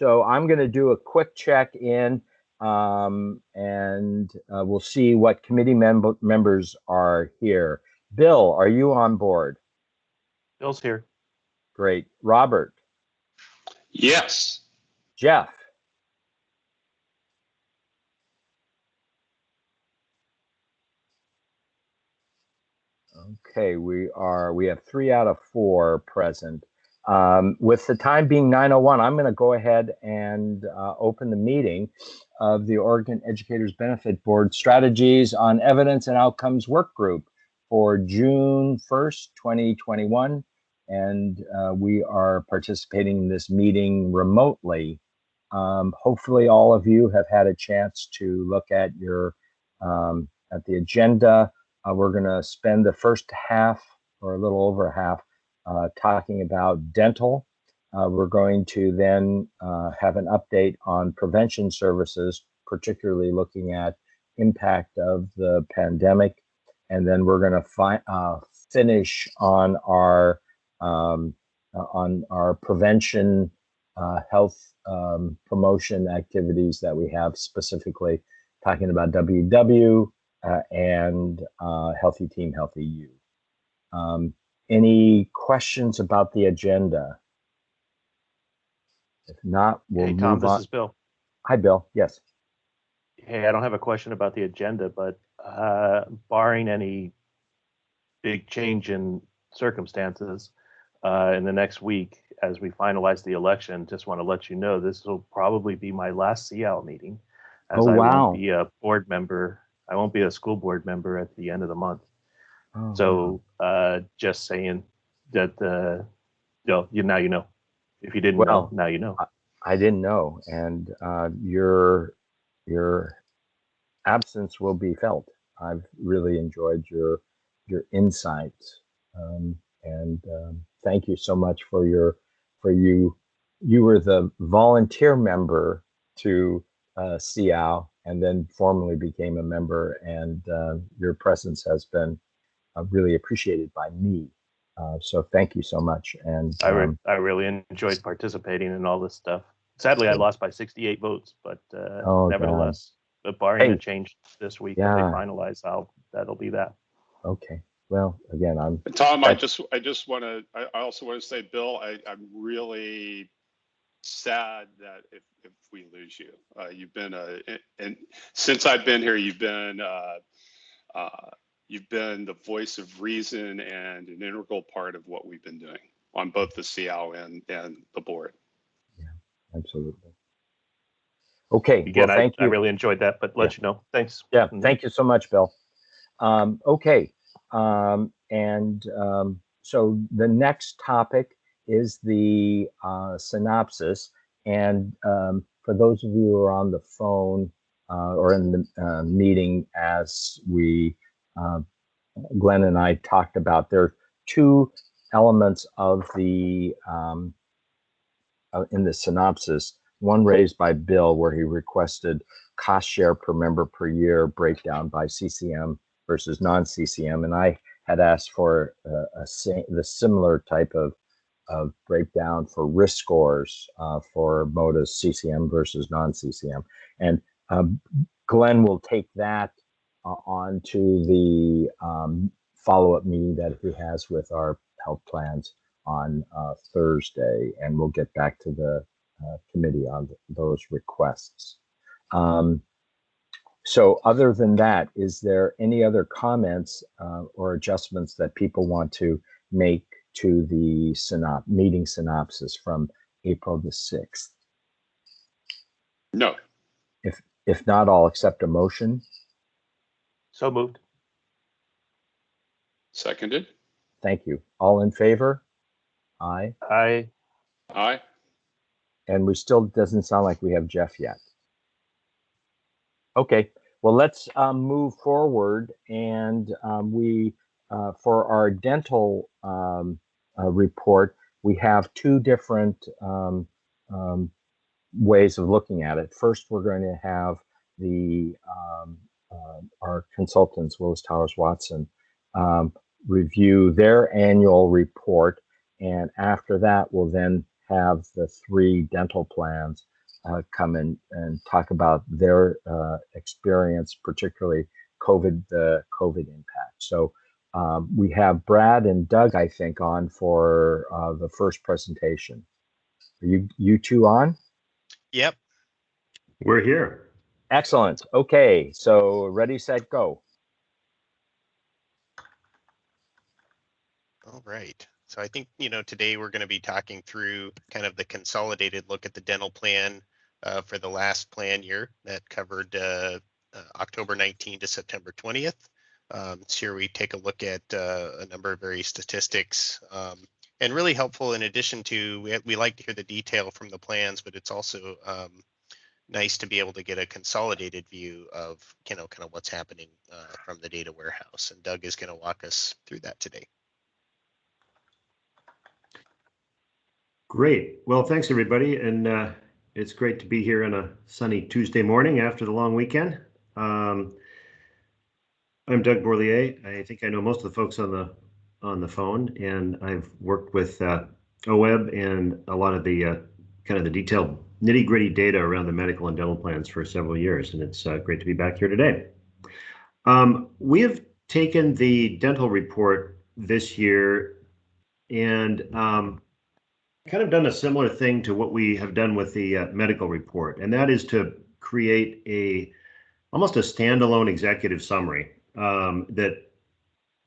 So I'm going to do a quick check-in, and we'll see what committee members are here. Bill, are you on board? Bill's here. Great. Robert? Yes. Jeff? Okay, we have 3 out of 4 present. With the time being 9:01, I'm going to go ahead and open the meeting of the Oregon Educators Benefit Board Strategies on Evidence and Outcomes Work Group for June 1st, 2021. And we are participating in this meeting remotely. Hopefully all of you have had a chance to look at your at the agenda. We're going to spend the first half, or a little over half, talking about dental. We're going to then have an update on prevention services, particularly looking at impact of the pandemic. And then we're going to finish on our prevention health promotion activities that we have, specifically talking about WW and Healthy Team, Healthy You. Any questions about the agenda? If not, we'll Hey, Tom, move on. this is Bill. Hi, Bill. Yes. Hey, I don't have a question about the agenda, but barring any big change in circumstances in the next week, as we finalize the election, just want to let you know this will probably be my last SEOW meeting, as I won't be a board member. I won't be a school board member at the end of the month. Oh, So just saying that, now you know. If you didn't know, now you know. I didn't know, and your absence will be felt. I've really enjoyed your insights, and thank you so much for you. You were the volunteer member to SEOW, and then formally became a member, and your presence has been really appreciated by me. So thank you so much. And I really enjoyed participating in all this stuff. Sadly, I lost by 68 votes, but nevertheless, but barring a change this week that they finalize, that'll be that. Okay. Well, again, Tom, I also want to say, Bill, I'm really sad that if we lose you. You've been and since I've been here, you've been the voice of reason and an integral part of what we've been doing on both the SEOW and the board. Yeah, absolutely. Okay. Again, well, thank you. I really enjoyed that, but let you know. Thanks. Yeah, thank you so much, Bill. Okay. So the next topic is the synopsis. And for those of you who are on the phone or in the meeting, as Glenn and I talked about, there are 2 elements of the in the synopsis. One raised by Bill, where he requested cost share per member per year breakdown by CCM versus non-CCM, and I had asked for the similar type of breakdown for risk scores for MODA's CCM versus non-CCM. And Glenn will take that on to the follow-up meeting that he has with our health plans on Thursday, and we'll get back to the committee on those requests. So other than that, is there any other comments or adjustments that people want to make to the meeting synopsis from April the 6th? No. If not, I'll accept a motion. So moved. Seconded. Thank you. All in favor? Aye. Aye. Aye. And we still doesn't sound like we have Jeff yet. Okay, well, let's move forward, and we for our dental report, we have 2 different ways of looking at it. First, we're going to have the our consultants, Willis Towers Watson, review their annual report, and after that, we'll then have the 3 dental plans come in and talk about their experience, particularly the COVID impact. So we have Brad and Doug, I think, on for the first presentation. Are you two on? Yep. We're here. Excellent. Okay, so ready, set, go. All right. So I think, today we're going to be talking through kind of the consolidated look at the dental plan for the last plan year that covered October 19 to September 20th. So here we take a look at a number of various statistics and really helpful in addition to, we like to hear the detail from the plans, but it's also nice to be able to get a consolidated view of, kind of what's happening from the data warehouse. And Doug is going to walk us through that today. Great. Well, thanks everybody. And it's great to be here on a sunny Tuesday morning after the long weekend. I'm Doug Borlier. I think I know most of the folks on the phone, and I've worked with OWEB and a lot of the kind of the detailed nitty-gritty data around the medical and dental plans for several years, and it's great to be back here today. We have taken the dental report this year and kind of done a similar thing to what we have done with the medical report, and that is to create almost a standalone executive summary that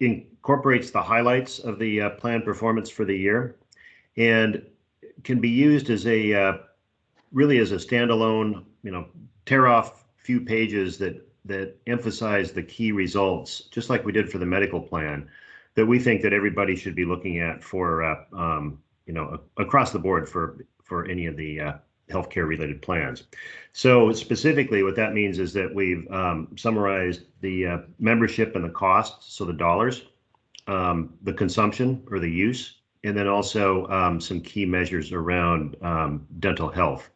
incorporates the highlights of the plan performance for the year and can be used as really as a standalone, tear off few pages that emphasize the key results, just like we did for the medical plan, that we think that everybody should be looking at for across the board for any of the healthcare related plans. So specifically what that means is that we've summarized the membership and the cost, so the dollars, the consumption or the use, and then also some key measures around dental health.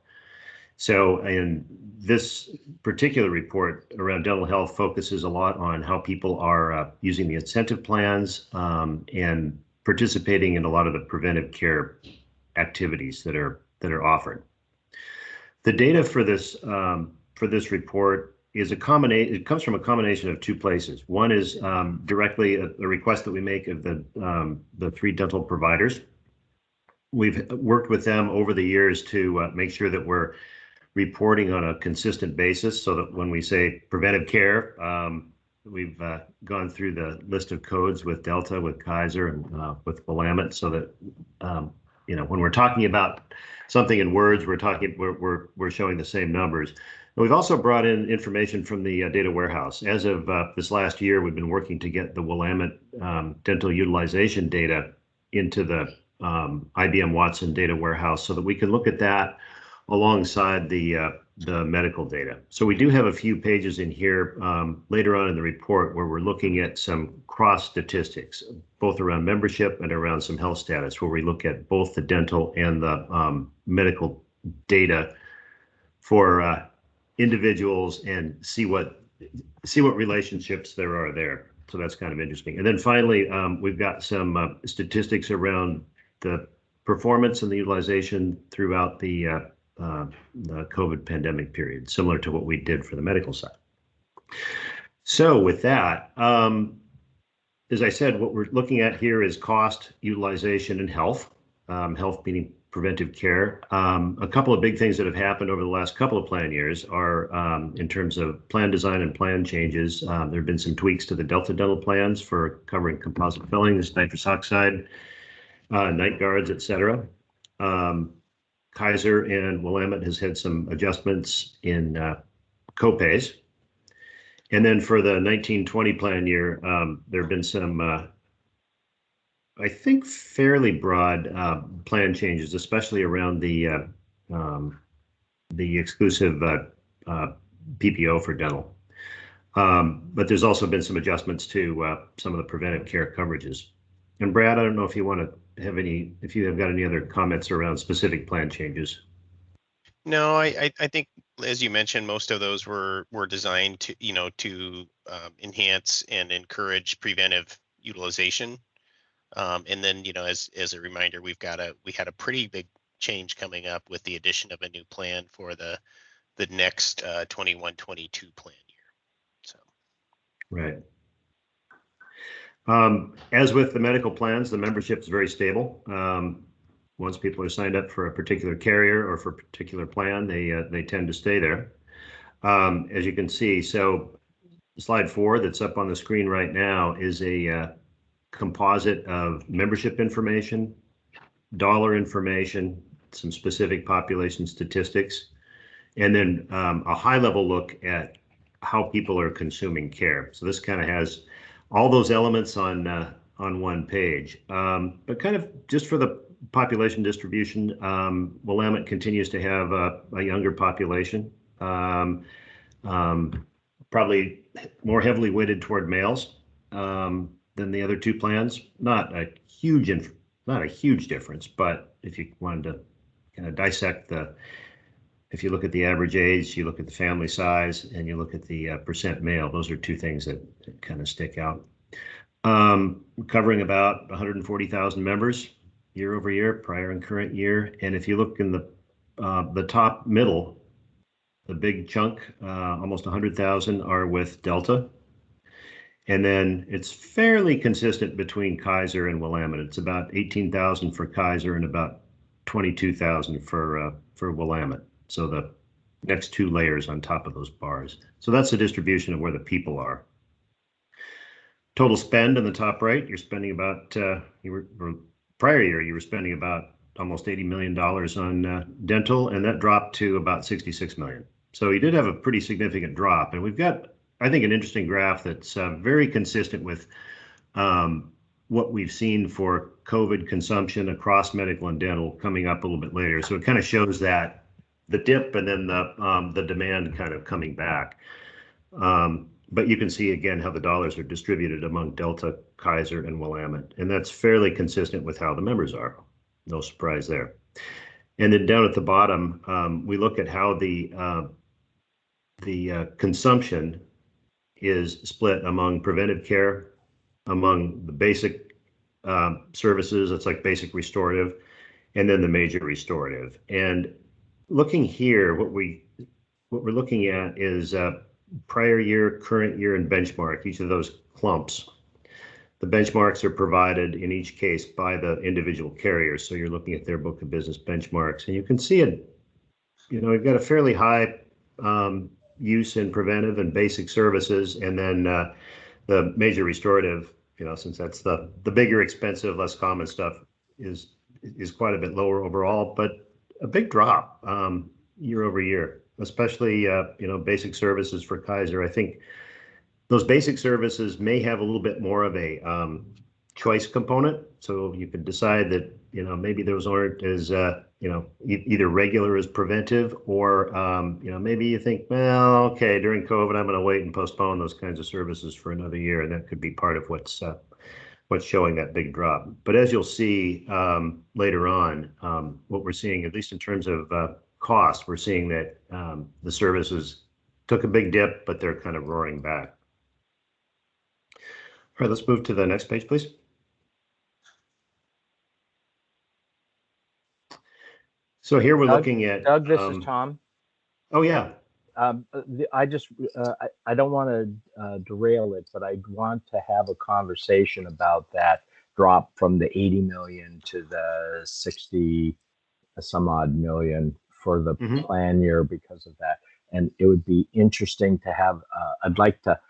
So in this particular report around dental health focuses a lot on how people are using the incentive plans and participating in a lot of the preventive care activities that are offered. The data for this report is it comes from a combination of two places. One is directly a request that we make of the three dental providers. We've worked with them over the years to make sure that we're reporting on a consistent basis, so that when we say preventive care, we've gone through the list of codes with Delta, with Kaiser, and with Willamette, so that when we're talking about something in words, we're showing the same numbers. And we've also brought in information from the data warehouse. As of this last year, we've been working to get the Willamette dental utilization data into the IBM Watson data warehouse, so that we can look at that alongside the medical data. So we do have a few pages in here later on in the report where we're looking at some cross statistics, both around membership and around some health status, where we look at both the dental and the medical data for individuals and see what relationships there are there. So that's kind of interesting. And then finally, we've got some statistics around the performance and the utilization throughout the COVID pandemic period, similar to what we did for the medical side. So with that, as I said, what we're looking at here is cost, utilization, and health. Health meaning preventive care. A couple of big things that have happened over the last couple of plan years are in terms of plan design and plan changes. There have been some tweaks to the Delta dental plans for covering composite fillings, nitrous oxide, night guards, etc. Kaiser and Willamette has had some adjustments in copays. And then for the 1920 plan year, there have been some, I think, fairly broad plan changes, especially around the exclusive PPO for dental. But there's also been some adjustments to some of the preventive care coverages. And Brad, I don't know if you want to if you have got any other comments around specific plan changes. No, I think, as you mentioned, most of those were designed to enhance and encourage preventive utilization. And then as a reminder, we had a pretty big change coming up with the addition of a new plan for the next 21-22 plan year. So. Right. As with the medical plans, the membership is very stable. Once people are signed up for a particular carrier or for a particular plan, they tend to stay there. As you can see, so slide 4 that's up on the screen right now is a composite of membership information, dollar information, some specific population statistics, and then a high-level look at how people are consuming care. So this kind of has all those elements on one page. But kind of just for the population distribution, Willamette continues to have a younger population, probably more heavily weighted toward males than the other two plans. Not a huge difference, but if you wanted to kind of dissect if you look at the average age, you look at the family size, and you look at the percent male, those are two things that kind of stick out. Covering about 140,000 members year over year, prior and current year. And if you look in the top middle, the big chunk, almost 100,000 are with Delta. And then it's fairly consistent between Kaiser and Willamette. It's about 18,000 for Kaiser and about 22,000 for Willamette. So the next two layers on top of those bars. So that's the distribution of where the people are. Total spend in the top right, you're spending about, prior year, you were spending about almost $80 million on dental, and that dropped to about 66 million. So you did have a pretty significant drop. And we've got, I think, an interesting graph that's very consistent with what we've seen for COVID consumption across medical and dental coming up a little bit later. So it kind of shows that the dip and then the demand kind of coming back. But you can see again how the dollars are distributed among Delta, Kaiser, and Willamette. And that's fairly consistent with how the members are. No surprise there. And then down at the bottom, we look at how the consumption is split among preventive care, among the basic services, it's like basic restorative, and then the major restorative. And looking here, what we're looking at is prior year, current year, and benchmark, each of those clumps. The benchmarks are provided in each case by the individual carriers. So you're looking at their book of business benchmarks, and you can see it, we've got a fairly high use in preventive and basic services, and then the major restorative, since that's the bigger, expensive, less common stuff, is quite a bit lower overall, but a big drop year over year, especially basic services for Kaiser. I think those basic services may have a little bit more of a choice component. So you could decide that maybe those aren't as either regular as preventive, or maybe you think, well, okay, during COVID I'm going to wait and postpone those kinds of services for another year, and that could be part of what's showing that big drop. But as you'll see later on, what we're seeing, at least in terms of cost, we're seeing that the services took a big dip, but they're kind of roaring back. All right, let's move to the next page, please. So here we're looking at Doug. This is Tom. Oh yeah. I don't want to derail it, but I want to have a conversation about that drop from the 80 million to the 60 some odd million for the plan year because of that. And it would be interesting to have, I'd like to,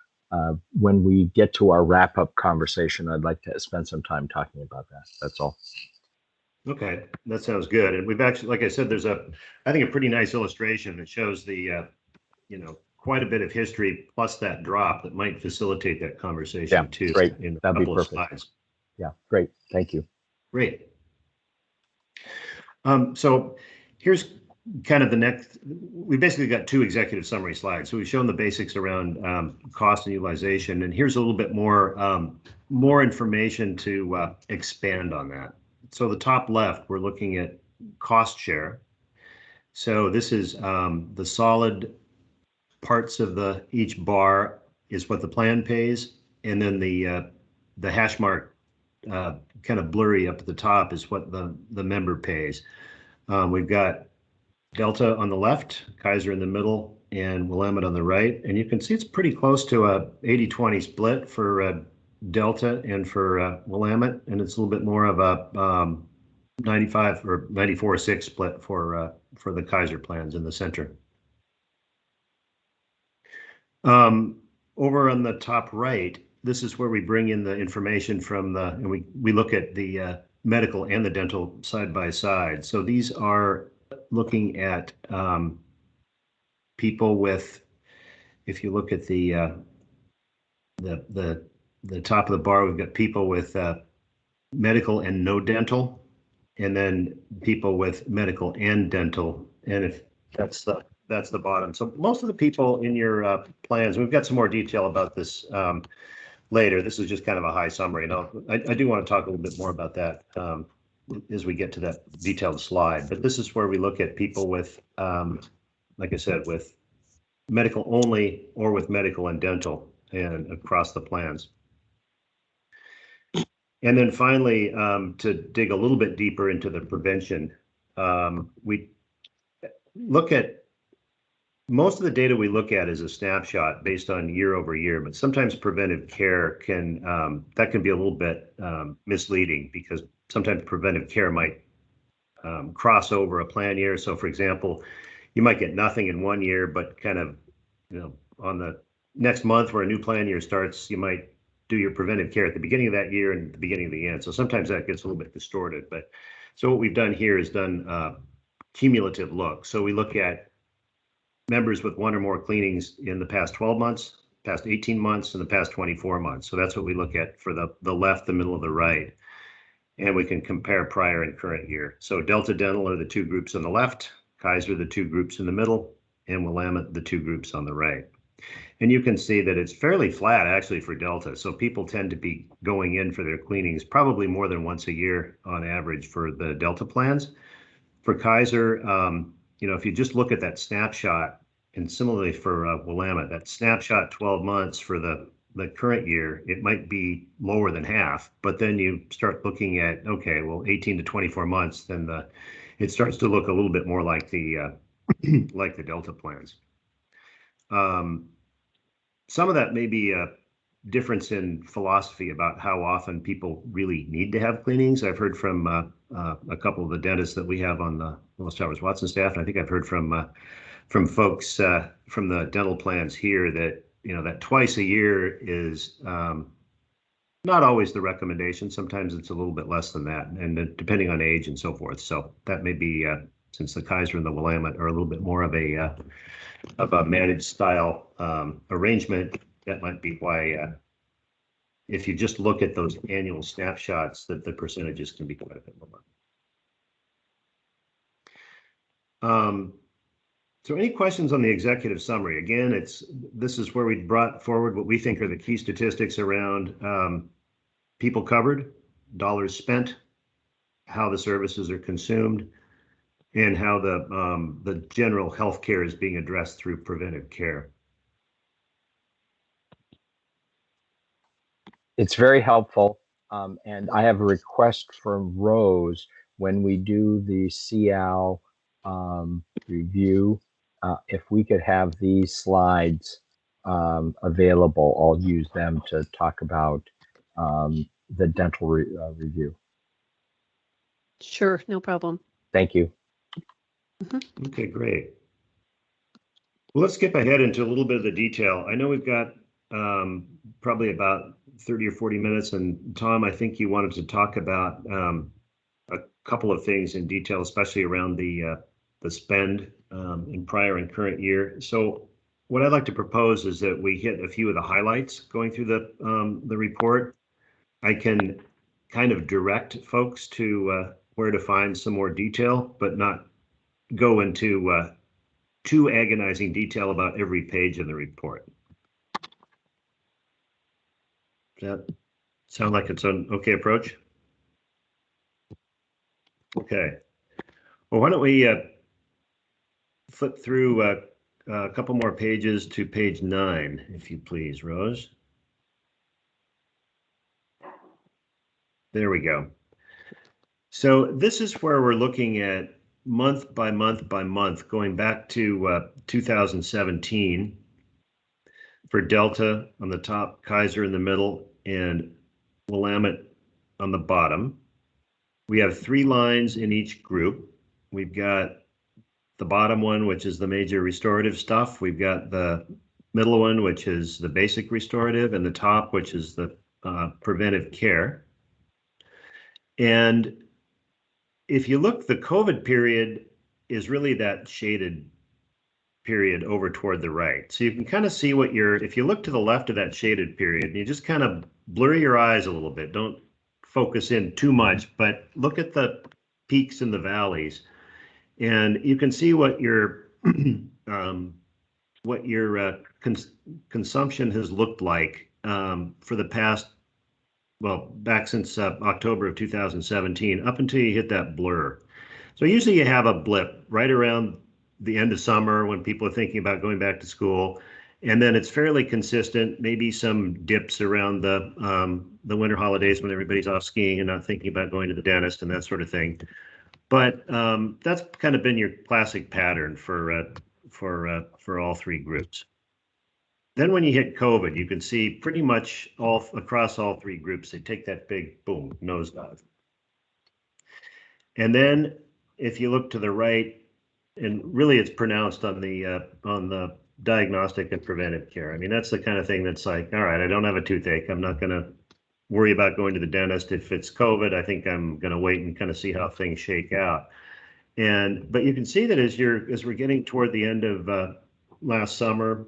when we get to our wrap-up conversation, I'd like to spend some time talking about that. That's all. Okay, that sounds good. And we've actually, like I said, there's I think a pretty nice illustration that shows the, quite a bit of history plus that drop that might facilitate that conversation too. Great. In a That'd couple be of perfect. slides. Yeah, great. Thank you. Great. So here's kind of the next, we basically got two executive summary slides. So we've shown the basics around cost and utilization, and here's a little bit more information to expand on that. So the top left, we're looking at cost share. So this is the solid parts of each bar is what the plan pays, and then the hash mark kind of blurry up at the top is what the member pays. We've got Delta on the left, Kaiser in the middle, and Willamette on the right. And you can see it's pretty close to a 80-20 split for Delta and for Willamette, and it's a little bit more of a 95 or 94-6 split for the Kaiser plans in the center. Over on the top right, this is where we bring in the information from and we look at the medical and the dental side by side. So these are looking at people with, if you look at the top of the bar, we've got people with medical and no dental, and then people with medical and dental. And if that's the bottom. So most of the people in your plans, we've got some more detail about this later. This is just kind of a high summary. Now, I do want to talk a little bit more about that as we get to that detailed slide. But this is where we look at people with, like I said, with medical only or with medical and dental and across the plans. And then finally, to dig a little bit deeper into the prevention, we look at most of the data we look at is a snapshot based on year over year, but sometimes preventive care can be a little bit misleading, because sometimes preventive care might cross over a plan year. So for example, you might get nothing in one year, but kind of, on the next month where a new plan year starts, you might do your preventive care at the beginning of that year and at the beginning of the end. So sometimes that gets a little bit distorted. But so what we've done here is done cumulative look. So we look at members with one or more cleanings in the past 12 months, past 18 months, and the past 24 months. So that's what we look at for the left, the middle, of the right. And we can compare prior and current year. So Delta Dental are the two groups on the left, Kaiser the two groups in the middle, and Willamette the two groups on the right. And you can see that it's fairly flat actually for Delta. So people tend to be going in for their cleanings probably more than once a year on average for the Delta plans. For Kaiser, if you just look at that snapshot, and similarly for Willamette, that snapshot 12 months for the current year, it might be lower than half, but then you start looking at, okay, well, 18 to 24 months, then it starts to look a little bit more like the like the Delta plans. Some of that may be a difference in philosophy about how often people really need to have cleanings. I've heard from a couple of the dentists that we have on the Willis Towers Watson staff, and I think I've heard from folks from the dental plans here that that twice a year is not always the recommendation. Sometimes it's a little bit less than that, and depending on age and so forth. So that may be since the Kaiser and the Willamette are a little bit more of a managed style arrangement. That might be why if you just look at those annual snapshots, that the percentages can be quite a bit lower. So any questions on the executive summary? Again, this is where we brought forward what we think are the key statistics around people covered, dollars spent, how the services are consumed, and how the general health care is being addressed through preventive care. It's very helpful. And I have a request from Rose when we do the SEOW review. If we could have these slides available, I'll use them to talk about the dental review. Sure, no problem. Thank you. Mm-hmm. Okay, great. Well, let's skip ahead into a little bit of the detail. I know we've got probably about 30 or 40 minutes, and Tom, I think you wanted to talk about a couple of things in detail, especially around the spend in prior and current year. So what I'd like to propose is that we hit a few of the highlights going through the report. I can kind of direct folks to where to find some more detail, but not go into too agonizing detail about every page in the report. Does that sound like it's an okay approach? Okay. Well, why don't we flip through a couple more pages to page 9, if you please, Rose. There we go. So this is where we're looking at month by month by month, going back to 2017 for Delta on the top, Kaiser in the middle, and Willamette on the bottom. We have 3 lines in each group. We've got the bottom one, which is the major restorative stuff. We've got the middle one, which is the basic restorative, and the top, which is the preventive care. And if you look, the COVID period is really that shaded period over toward the right. So you can kind of see what if you look to the left of that shaded period, you just kind of blur your eyes a little bit. Don't focus in too much, but look at the peaks and the valleys, and you can see what your consumption has looked like for the past, well, back since October of 2017, up until you hit that blur. So usually you have a blip right around the end of summer when people are thinking about going back to school, and then it's fairly consistent. Maybe some dips around the winter holidays when everybody's off skiing and not thinking about going to the dentist and that sort of thing. But that's kind of been your classic pattern for all 3 groups. Then when you hit COVID, you can see pretty much all across all 3 groups, they take that big boom nosedive. And then if you look to the right, and really it's pronounced on the diagnostic and preventive care. I mean, that's the kind of thing that's like, all right, I don't have a toothache. I'm not going to worry about going to the dentist. If it's COVID, I think I'm going to wait and kind of see how things shake out. But you can see that as we're getting toward the end of last summer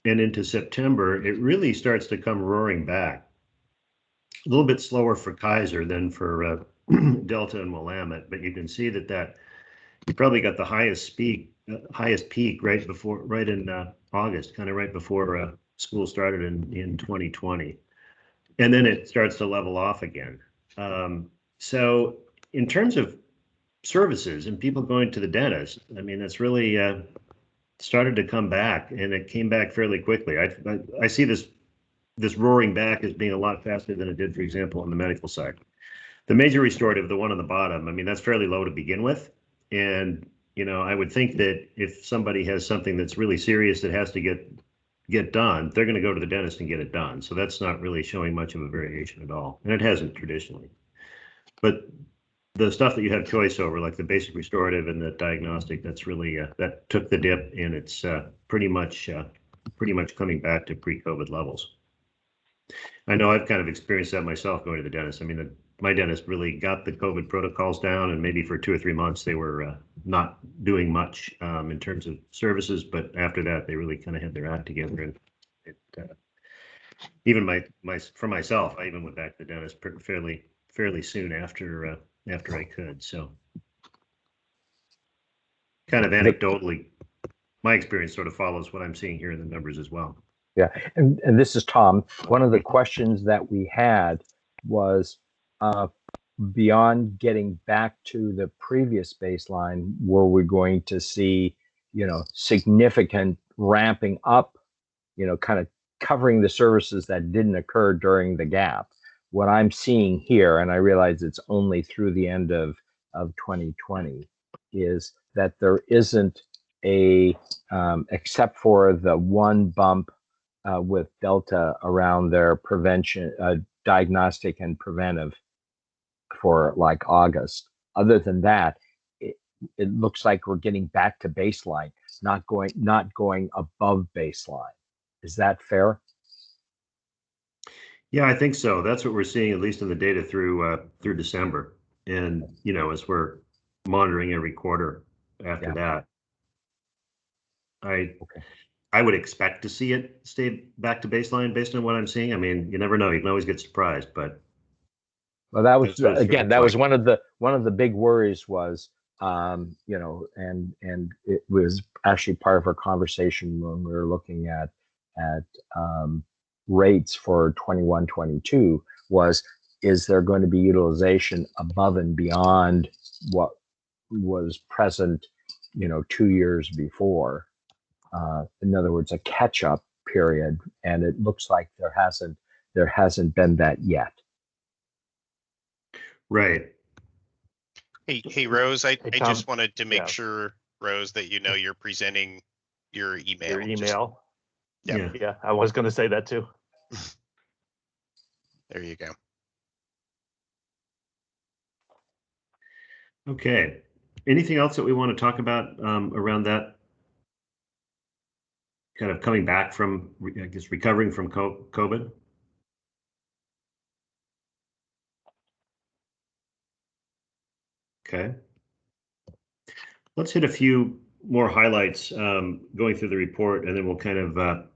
and into September, it really starts to come roaring back. A little bit slower for Kaiser than for Delta and Willamette, but you can see that you probably got the highest peak right in August, kind of right before school started in 2020, and then it starts to level off again. So in terms of services and people going to the dentist, I mean, that's really started to come back, and it came back fairly quickly. I see this roaring back as being a lot faster than it did, for example, on the medical side. The major restorative, the one on the bottom, I mean, that's fairly low to begin with. And, I would think that if somebody has something that's really serious that has to get done, they're going to go to the dentist and get it done. So that's not really showing much of a variation at all. And it hasn't traditionally. But the stuff that you have choice over, like the basic restorative and the diagnostic, that's really, that took the dip, and it's pretty much coming back to pre-COVID levels. I know I've kind of experienced that myself going to the dentist. I mean, my dentist really got the COVID protocols down, and maybe for 2 or 3 months they were not doing much in terms of services, but after that they really kind of had their act together. And even for myself, I even went back to the dentist fairly soon after I could. So kind of anecdotally, my experience sort of follows what I'm seeing here in the numbers as well. Yeah, and this is Tom. One of the questions that we had was, beyond getting back to the previous baseline, were we going to see, significant ramping up, kind of covering the services that didn't occur during the gap? What I'm seeing here, and I realize it's only through the end of 2020, is that there isn't except for the one bump with Delta around their prevention, diagnostic and preventive for like August. Other than that, it looks like we're getting back to baseline, not going above baseline. Is that fair? Yeah, I think so. That's what we're seeing, at least in the data through December. And as we're monitoring every quarter after that, I would expect to see it stay back to baseline based on what I'm seeing. I mean, you never know. You can always get surprised, but. Well, that was again. That was one of the big worries was, and it was actually part of our conversation when we were looking at rates for 21-22 was, is there going to be utilization above and beyond what was present, 2 years before? In other words, a catch-up period, and it looks like there hasn't been that yet. Right. Hey, Rose, I Tom. just wanted to make Yeah. sure, Rose, that you know you're presenting your email. Your email. Yep. Yeah, I was going to say that too. There you go. Okay. Anything else that we want to talk about around that? Kind of coming back from, I guess, recovering from COVID? Okay. Let's hit a few more highlights going through the report, and then we'll kind of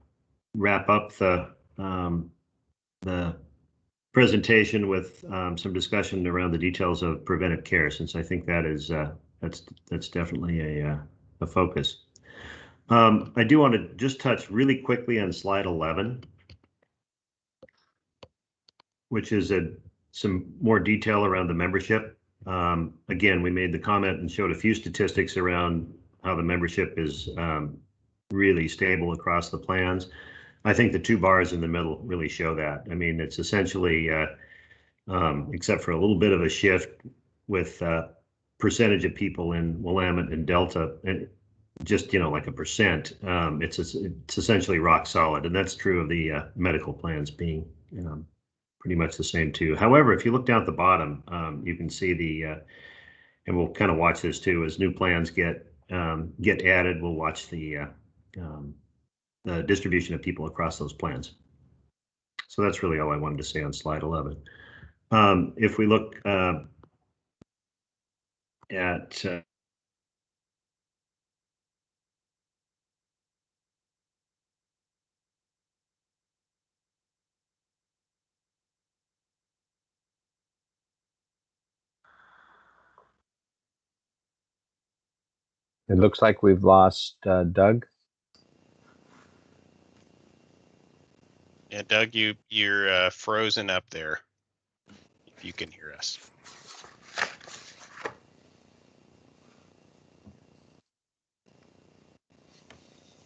wrap up the presentation with some discussion around the details of preventive care, since I think that is that's definitely a focus. I do want to just touch really quickly on slide 11, which is some more detail around the membership. Again, we made the comment and showed a few statistics around how the membership is really stable across the plans. I think the two bars in the middle really show that. I mean, it's essentially, except for a little bit of a shift with percentage of people in Willamette and Delta, and just, you know, like a percent, it's essentially rock solid. And that's true of the medical plans being pretty much the same too. However, if you look down at the bottom, you can see and we'll kind of watch this too, as new plans get added, we'll watch the distribution of people across those plans. So that's really all I wanted to say on slide 11. If we look at It looks like we've lost Doug. Yeah, Doug, you're frozen up there. If you can hear us.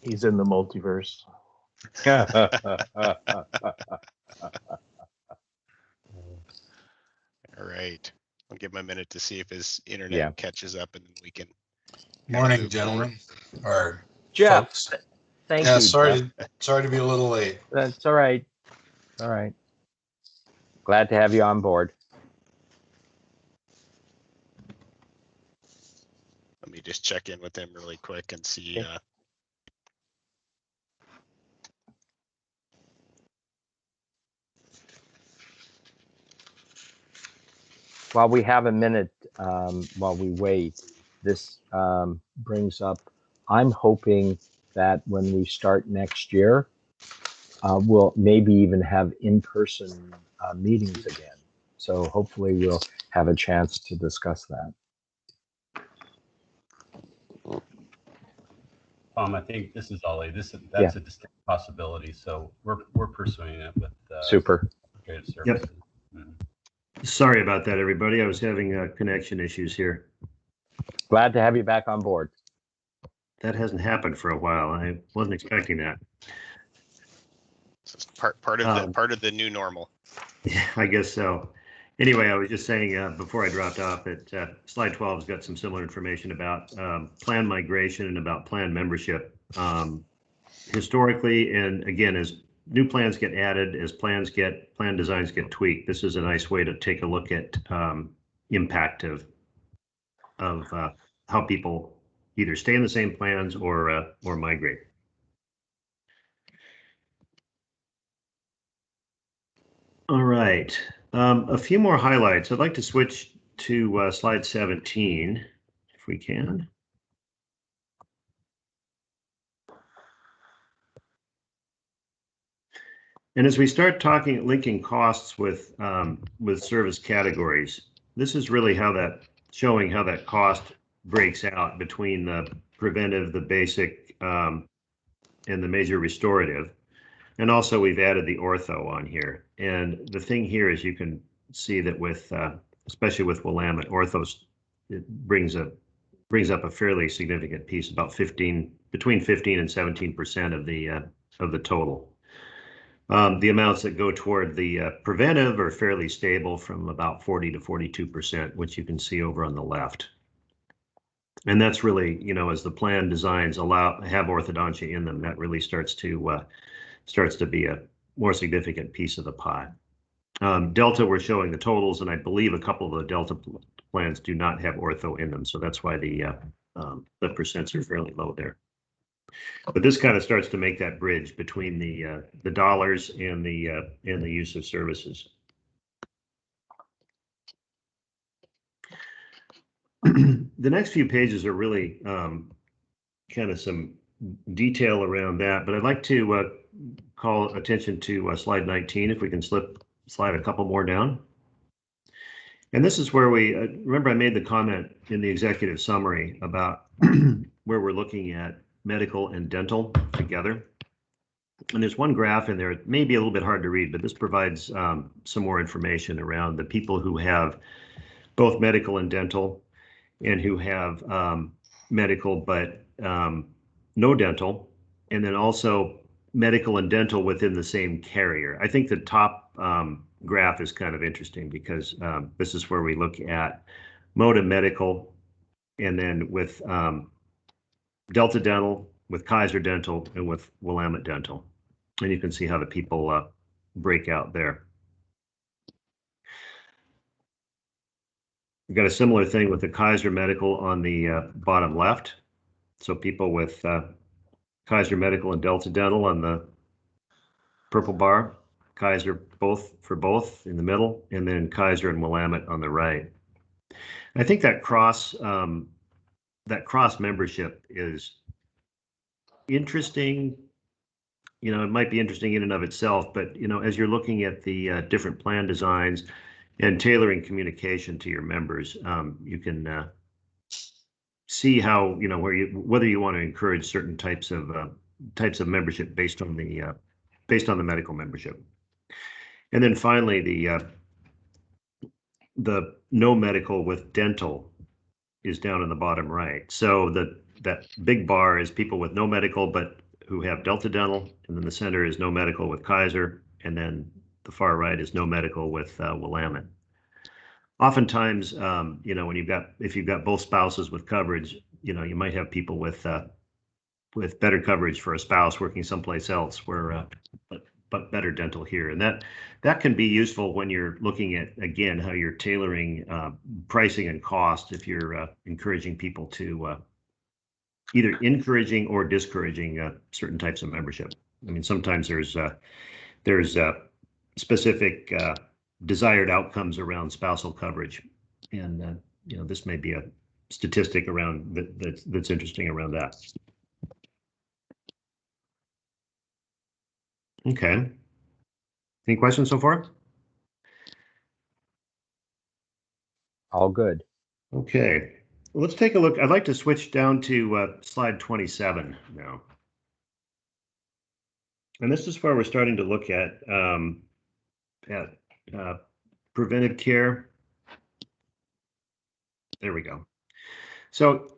He's in the multiverse. All right. I'll give him a minute to see if his internet catches up, and then we can. Morning, gentlemen, or Jeff, folks. thank Yeah, you. sorry Jeff. to be a little late. That's all right. All right. Glad to have you on board. Let me just check in with him really quick and see. Okay. While we have a minute, while we wait, this brings up, I'm hoping that when we start next year, we'll maybe even have in-person meetings again. So hopefully we'll have a chance to discuss that. I think this is Ollie. That's a distinct possibility. So we're pursuing it with Super. services. Yep. Sorry about that, everybody. I was having connection issues here. Glad to have you back on board. That hasn't happened for a while. I wasn't expecting that. It's part of the new normal. Yeah, I guess so. Anyway, I was just saying before I dropped off that slide 12 has got some similar information about plan migration and about plan membership. Historically, and again, as new plans get added, as plan designs get tweaked, this is a nice way to take a look at impact of how people either stay in the same plans or migrate. All right, a few more highlights. I'd like to switch to slide 17, if we can. And as we start linking costs with service categories, this is really showing how that cost breaks out between the preventive, the basic, and the major restorative. And also we've added the ortho on here. And the thing here is you can see that with, especially with Willamette, orthos, it brings up a fairly significant piece, about between 15 and 17% of the total. The amounts that go toward the preventive are fairly stable from about 40 to 42%, which you can see over on the left. And that's really, you know, as the plan designs have orthodontia in them, that really starts to be a more significant piece of the pie. Delta, we're showing the totals, and I believe a couple of the Delta plans do not have ortho in them, so that's why the percents are fairly low there. But this kind of starts to make that bridge between the dollars and the use of services. The next few pages are really kind of some detail around that, but I'd like to call attention to slide 19, if we can slide a couple more down. And this is where we, remember I made the comment in the executive summary about where we're looking at medical and dental together. And there's one graph in there, it may be a little bit hard to read, but this provides some more information around the people who have both medical and dental, and who have medical but no dental, and then also medical and dental within the same carrier. I think the top graph is kind of interesting because this is where we look at Moda Medical, and then with Delta Dental, with Kaiser Dental, and with Willamette Dental. And you can see how the people break out there. We've got a similar thing with the Kaiser Medical on the bottom left. So people with Kaiser Medical and Delta Dental on the purple bar, Kaiser both in the middle, and then Kaiser and Willamette on the right. I think that cross membership is interesting. You know, it might be interesting in and of itself, but you know, as you're looking at the different plan designs and tailoring communication to your members, you can see how, you know, whether you want to encourage certain types of membership based on the medical membership. And then finally, the no medical with dental is down in the bottom right. So that big bar is people with no medical but who have Delta Dental, and then the center is no medical with Kaiser, and then the far right is no medical with Willamette. Oftentimes, you know, if you've got both spouses with coverage, you know, you might have people with better coverage for a spouse working someplace else, where but better dental here, and that can be useful when you're looking at, again, how you're tailoring pricing and cost, if you're encouraging people to either encouraging or discouraging certain types of membership. I mean, sometimes there's specific desired outcomes around spousal coverage, and you know, this may be a statistic around that's interesting around that. Okay. Any questions so far? All good. Okay. Well, let's take a look. I'd like to switch down to slide 27 now. And this is where we're starting to look at preventive care. There we go. So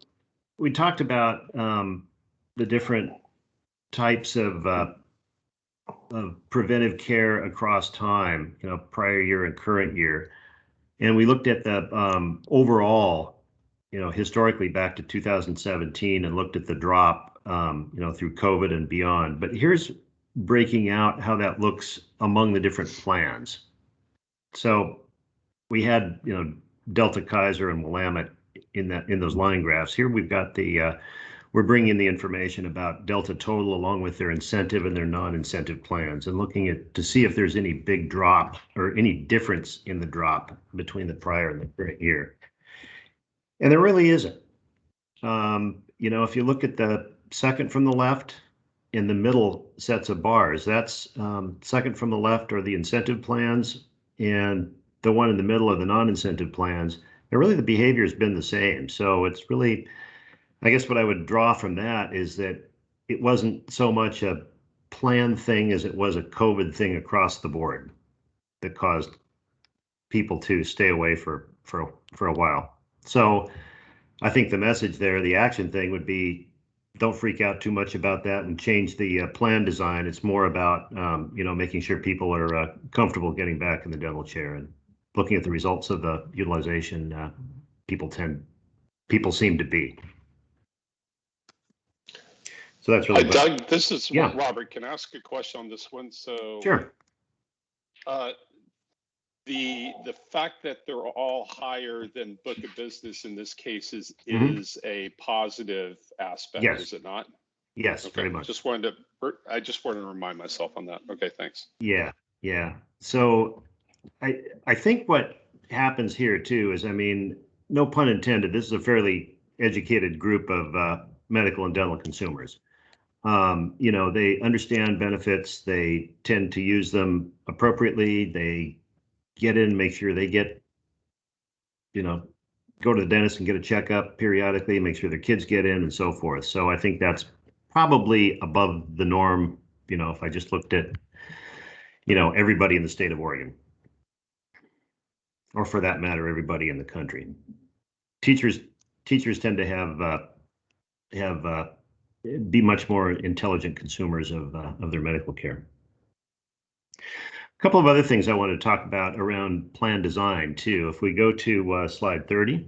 we talked about the different types of preventive care across time, you know, prior year and current year. And we looked at the overall, you know, historically back to 2017, and looked at the drop, you know, through COVID and beyond. But here's breaking out how that looks among the different plans. So we had, you know, Delta, Kaiser, and Willamette in those line graphs. Here we've got we're bringing the information about Delta total along with their incentive and their non-incentive plans, and looking to see if there's any big drop or any difference in the drop between the prior and the current year. And there really isn't. You know, if you look at the second from the left, in the middle sets of bars, that's second from the left are the incentive plans, and the one in the middle are the non-incentive plans. And really the behavior has been the same. So it's really, I guess what I would draw from that is that it wasn't so much a plan thing as it was a COVID thing across the board that caused people to stay away for a while. So I think the message there, the action thing would be, don't freak out too much about that and change the plan design. It's more about, making sure people are comfortable getting back in the dental chair and looking at the results of the utilization. People seem to be. So that's really Doug, this is Yeah. Robert. Can I ask a question on this one? So Sure. The fact that they're all higher than book of business in this case is a positive aspect, Yes. is it not? Yes, Okay. very much. I just wanted to remind myself on that. Okay, thanks. Yeah. So I think what happens here too is, no pun intended, this is a fairly educated group of medical and dental consumers. They understand benefits. They tend to use them appropriately. They get in, make sure they get, go to the dentist and get a checkup periodically, make sure their kids get in and so forth. So I think that's probably above the norm, if I just looked at, everybody in the state of Oregon, or for that matter, everybody in the country. Teachers tend to be much more intelligent consumers of their medical care. A couple of other things I want to talk about around plan design too. If we go to slide 30.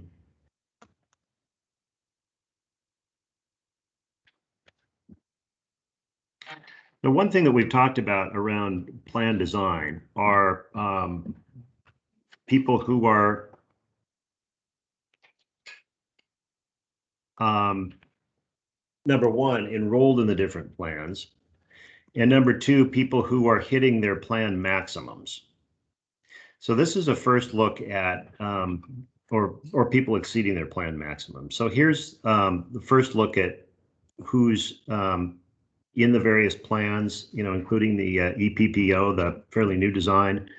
The one thing that we've talked about around plan design are people who are number one, enrolled in the different plans, and number two, people who are hitting their plan maximums. So this is a first look at or people exceeding their plan maximum. So here's the first look at who's in the various plans, including the EPPO, the fairly new design.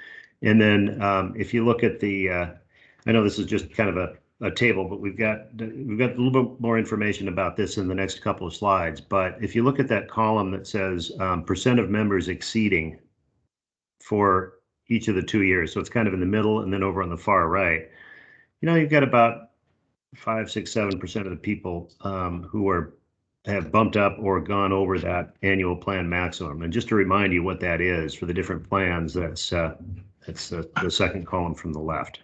And then if you look at the, I know this is just kind of a table, but we've got a little bit more information about this in the next couple of slides. But if you look at that column that says percent of members exceeding for each of the 2 years, so it's kind of in the middle and then over on the far right, you've got about 5, 6, 7% of the people who have bumped up or gone over that annual plan maximum. And just to remind you what that is for the different plans, that's the second column from the left.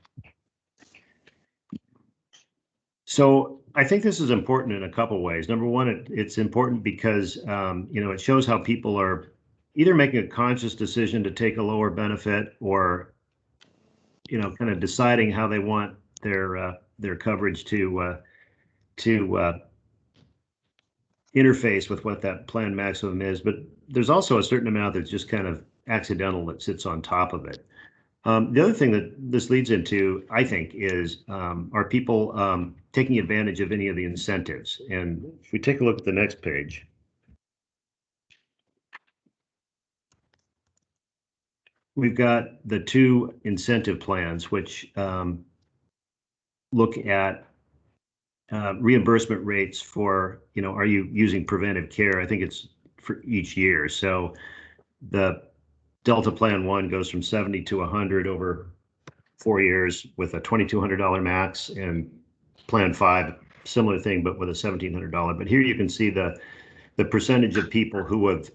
So I think this is important in a couple ways. Number one, it's important because it shows how people are either making a conscious decision to take a lower benefit or kind of deciding how they want their coverage to interface with what that plan maximum is. But there's also a certain amount that's just kind of accidental that sits on top of it. The other thing that this leads into, I think, is are people taking advantage of any of the incentives? And if we take a look at the next page, we've got the two incentive plans, which look at reimbursement rates for, are you using preventive care? I think it's for each year. So the Delta Plan 1 goes from 70 to 100 over 4 years with a $2,200 max, and Plan 5, similar thing, but with a $1,700. But here you can see the percentage of people who have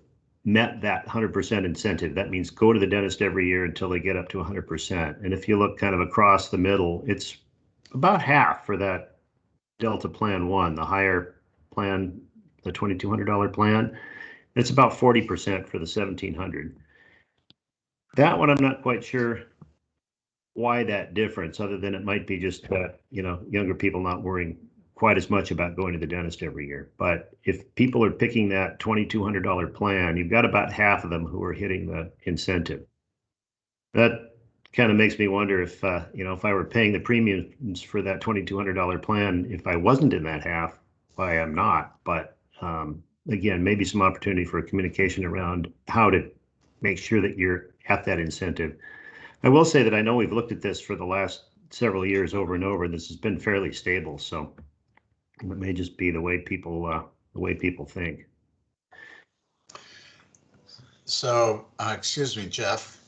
met that 100% incentive. That means go to the dentist every year until they get up to 100%. And if you look kind of across the middle, it's about half for that Delta Plan 1, the higher plan, the $2,200 plan. It's about 40% for the $1,700. That one, I'm not quite sure why that difference, other than it might be just younger people not worrying quite as much about going to the dentist every year. But if people are picking that $2,200 plan, you've got about half of them who are hitting the incentive. That kind of makes me wonder if if I were paying the premiums for that $2,200 plan, if I wasn't in that half, why I'm not. But again, maybe some opportunity for communication around how to make sure that you're at that incentive. I will say that I know we've looked at this for the last several years over and over. This has been fairly stable, so it may just be the way people think. So, excuse me, Jeff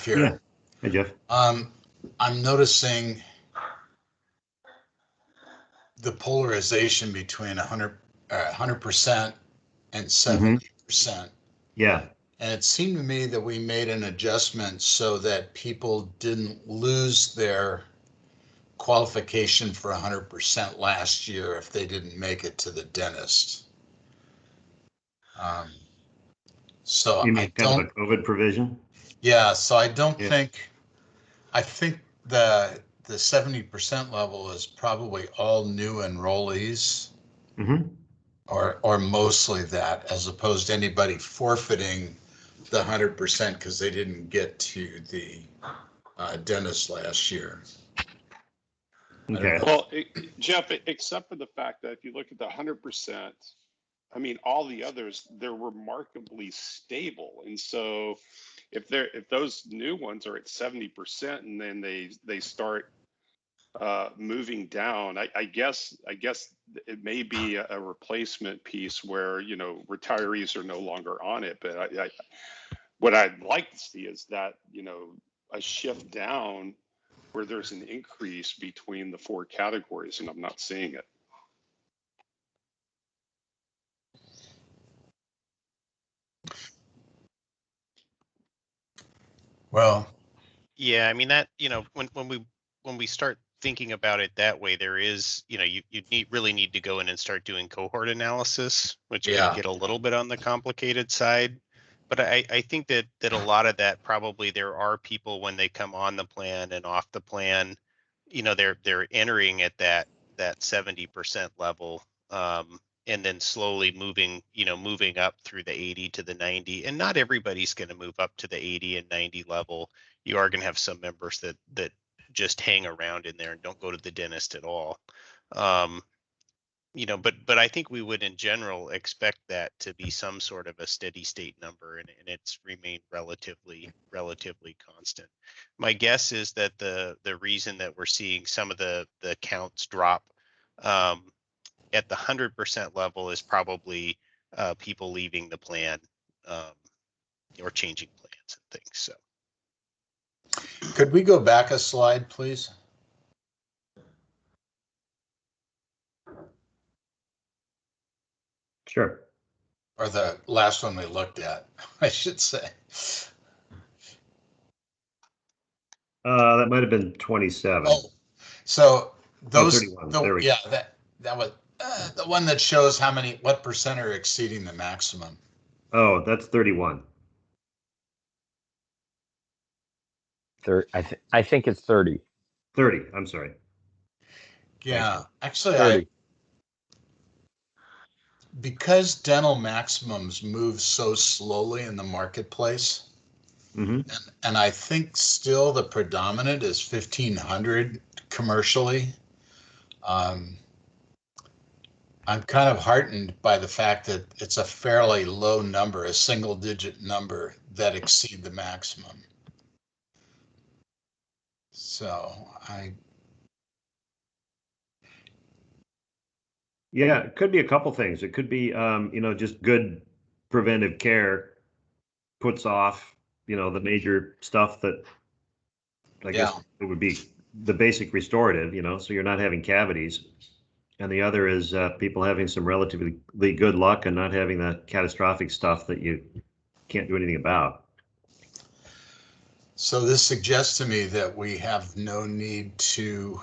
here. Yeah. Hey, Jeff. I'm noticing the polarization between 100 100% and 70%. Yeah. And it seemed to me that we made an adjustment so that people didn't lose their qualification for 100% last year if they didn't make it to the dentist. So You mean I kind of don't, a COVID provision? yeah, so I don't Yeah. think, I think the 70% level is probably all new enrollees Mm-hmm. or mostly that, as opposed to anybody forfeiting the 100% because they didn't get to the dentist last year. Okay. Well, Jeff, except for the fact that if you look at the 100%, I mean, all the others, they're remarkably stable. And so if those new ones are at 70% and then they start moving down, I guess it may be a replacement piece where, you know, retirees are no longer on it. But what I'd like to see is that, you know, a shift down where there's an increase between the four categories, and I'm not seeing it. Well, Yeah, I mean that, you know, when we start thinking about it that way, there is, you know, you really need to go in and start doing cohort analysis, which yeah. can get a little bit on the complicated side. But I think that a lot of that probably there are people when they come on the plan and off the plan, you know, they're entering at that 70% level. And then slowly moving, you know, moving up through the 80 to the 90. And not everybody's going to move up to the 80 and 90 level. You are going to have some members that just hang around in there and don't go to the dentist at all. You know, but I think we would in general expect that to be some sort of a steady state number, and it's remained relatively constant. My guess is that the reason that we're seeing some of the counts drop at the 100% level is probably people leaving the plan or changing plans and things. So. Could we go back a slide, please? Sure. Or the last one we looked at, I should say. That might have been 27. Oh, so those, 31. There we go. yeah, that was the one that shows what percent are exceeding the maximum. Oh, that's 31. I think it's 30. 30. I'm sorry. Yeah, actually, 30. because dental maximums move so slowly in the marketplace, and I think still the predominant is 1,500 commercially. I'm kind of heartened by the fact that it's a fairly low number, a single-digit number that exceed the maximum. So Yeah, it could be a couple things. It could be, you know, just good preventive care puts off, you know, the major stuff that I guess it would be the basic restorative, you know, so you're not having cavities. And the other is people having some relatively good luck and not having the catastrophic stuff that you can't do anything about. So this suggests to me that we have no need to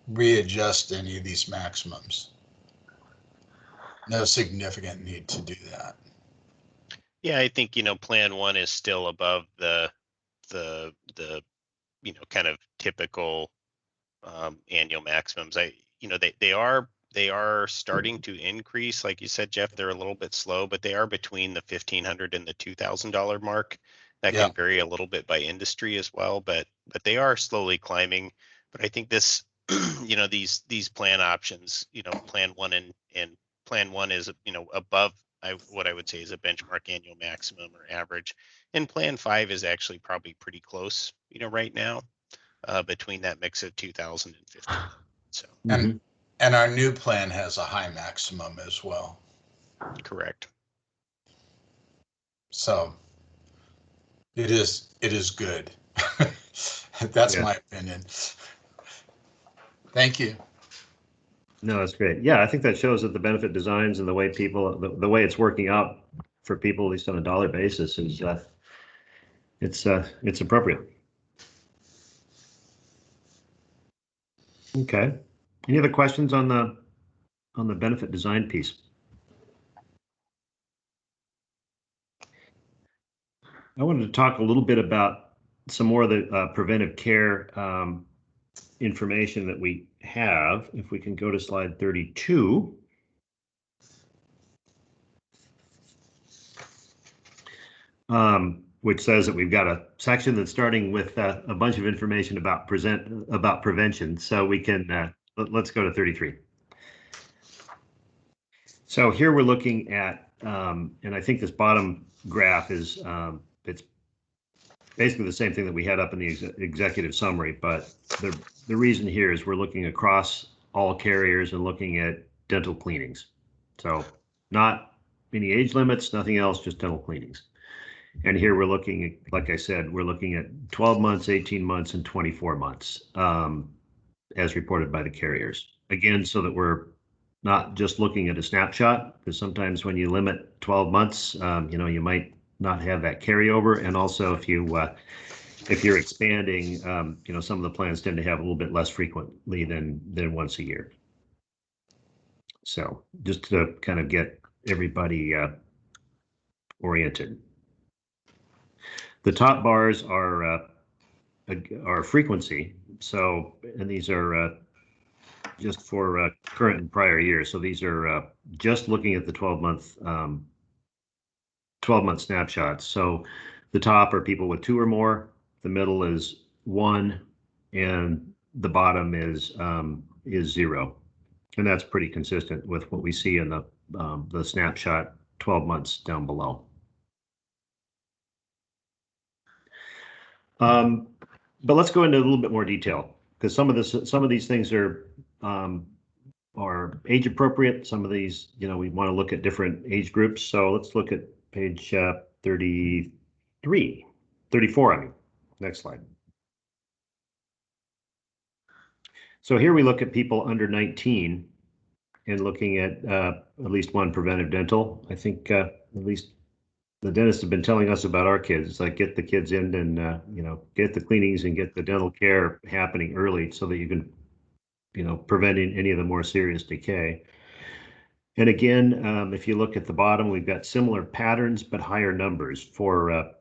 readjust any of these maximums. No significant need to do that. Yeah, I think, you know, plan one is still above the you know, kind of typical annual maximums. You know, they are starting to increase. Like you said, Jeff, they're a little bit slow, but they are between the $1,500 and the $2,000 mark. That can vary a little bit by industry as well, but they are slowly climbing. But I think this, you know, these plan options, you know, plan one and plan one is, you know, above what I would say is a benchmark annual maximum or average. And plan five is actually probably pretty close, you know, right now, between that mix of 2000 and 15. So. And our new plan has a high maximum as well. Correct. So it is good. That's my opinion. Thank you. No, that's great. Yeah, I think that shows that the benefit designs and the way people, the way it's working out for people, at least on a dollar basis, is it's appropriate. Okay. Any other questions on the benefit design piece? I wanted to talk a little bit about some more of the preventive care information that we have. If we can go to slide 32. Which says that we've got a section that's starting with a bunch of information about prevention. So we can, let's go to 33. So here we're looking at, and I think this bottom graph is, it's basically the same thing that we had up in the executive summary, but the reason here is we're looking across all carriers and looking at dental cleanings. So not any age limits, nothing else, just dental cleanings. And here we're looking at, like I said, we're looking at 12 months, 18 months, and 24 months, as reported by the carriers. Again, so that we're not just looking at a snapshot, because sometimes when you limit 12 months, you might not have that carryover. And also if you're expanding, some of the plans tend to have a little bit less frequently than once a year. So just to kind of get everybody oriented. The top bars are frequency. So, and these are just for current and prior years. So these are just looking at the 12-month snapshots. So the top are people with 2 or more. The middle is 1, and the bottom is 0. And that's pretty consistent with what we see in the snapshot 12 months down below. But let's go into a little bit more detail, because some of these things are age appropriate. Some of these, we want to look at different age groups. So let's look at page 34, I mean. Next slide. So here we look at people under 19 and looking at least one preventive dental. I think at least the dentists have been telling us about our kids. It's like, get the kids in and, get the cleanings and get the dental care happening early so that you can, prevent any of the more serious decay. And again, if you look at the bottom, we've got similar patterns, but higher numbers for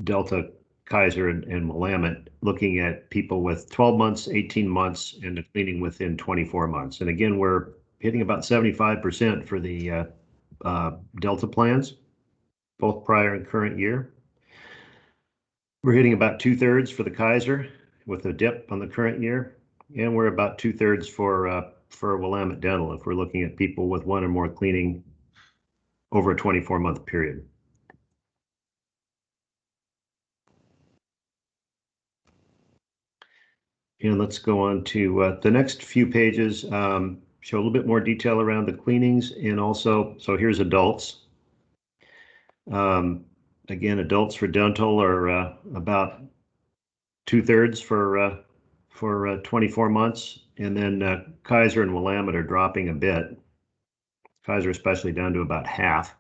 Delta, Kaiser, and Willamette, looking at people with 12 months, 18 months, and the cleaning within 24 months. And again, we're hitting about 75% for the Delta plans, both prior and current year. We're hitting about 2/3 for the Kaiser with a dip on the current year, and we're about 2/3 for Willamette Dental if we're looking at people with 1 or more cleaning over a 24-month period. And let's go on to the next few pages, show a little bit more detail around the cleanings, and also, so here's adults. Again, adults for dental are about 2/3 for 24 months, and then Kaiser and Willamette are dropping a bit. Kaiser especially down to about half.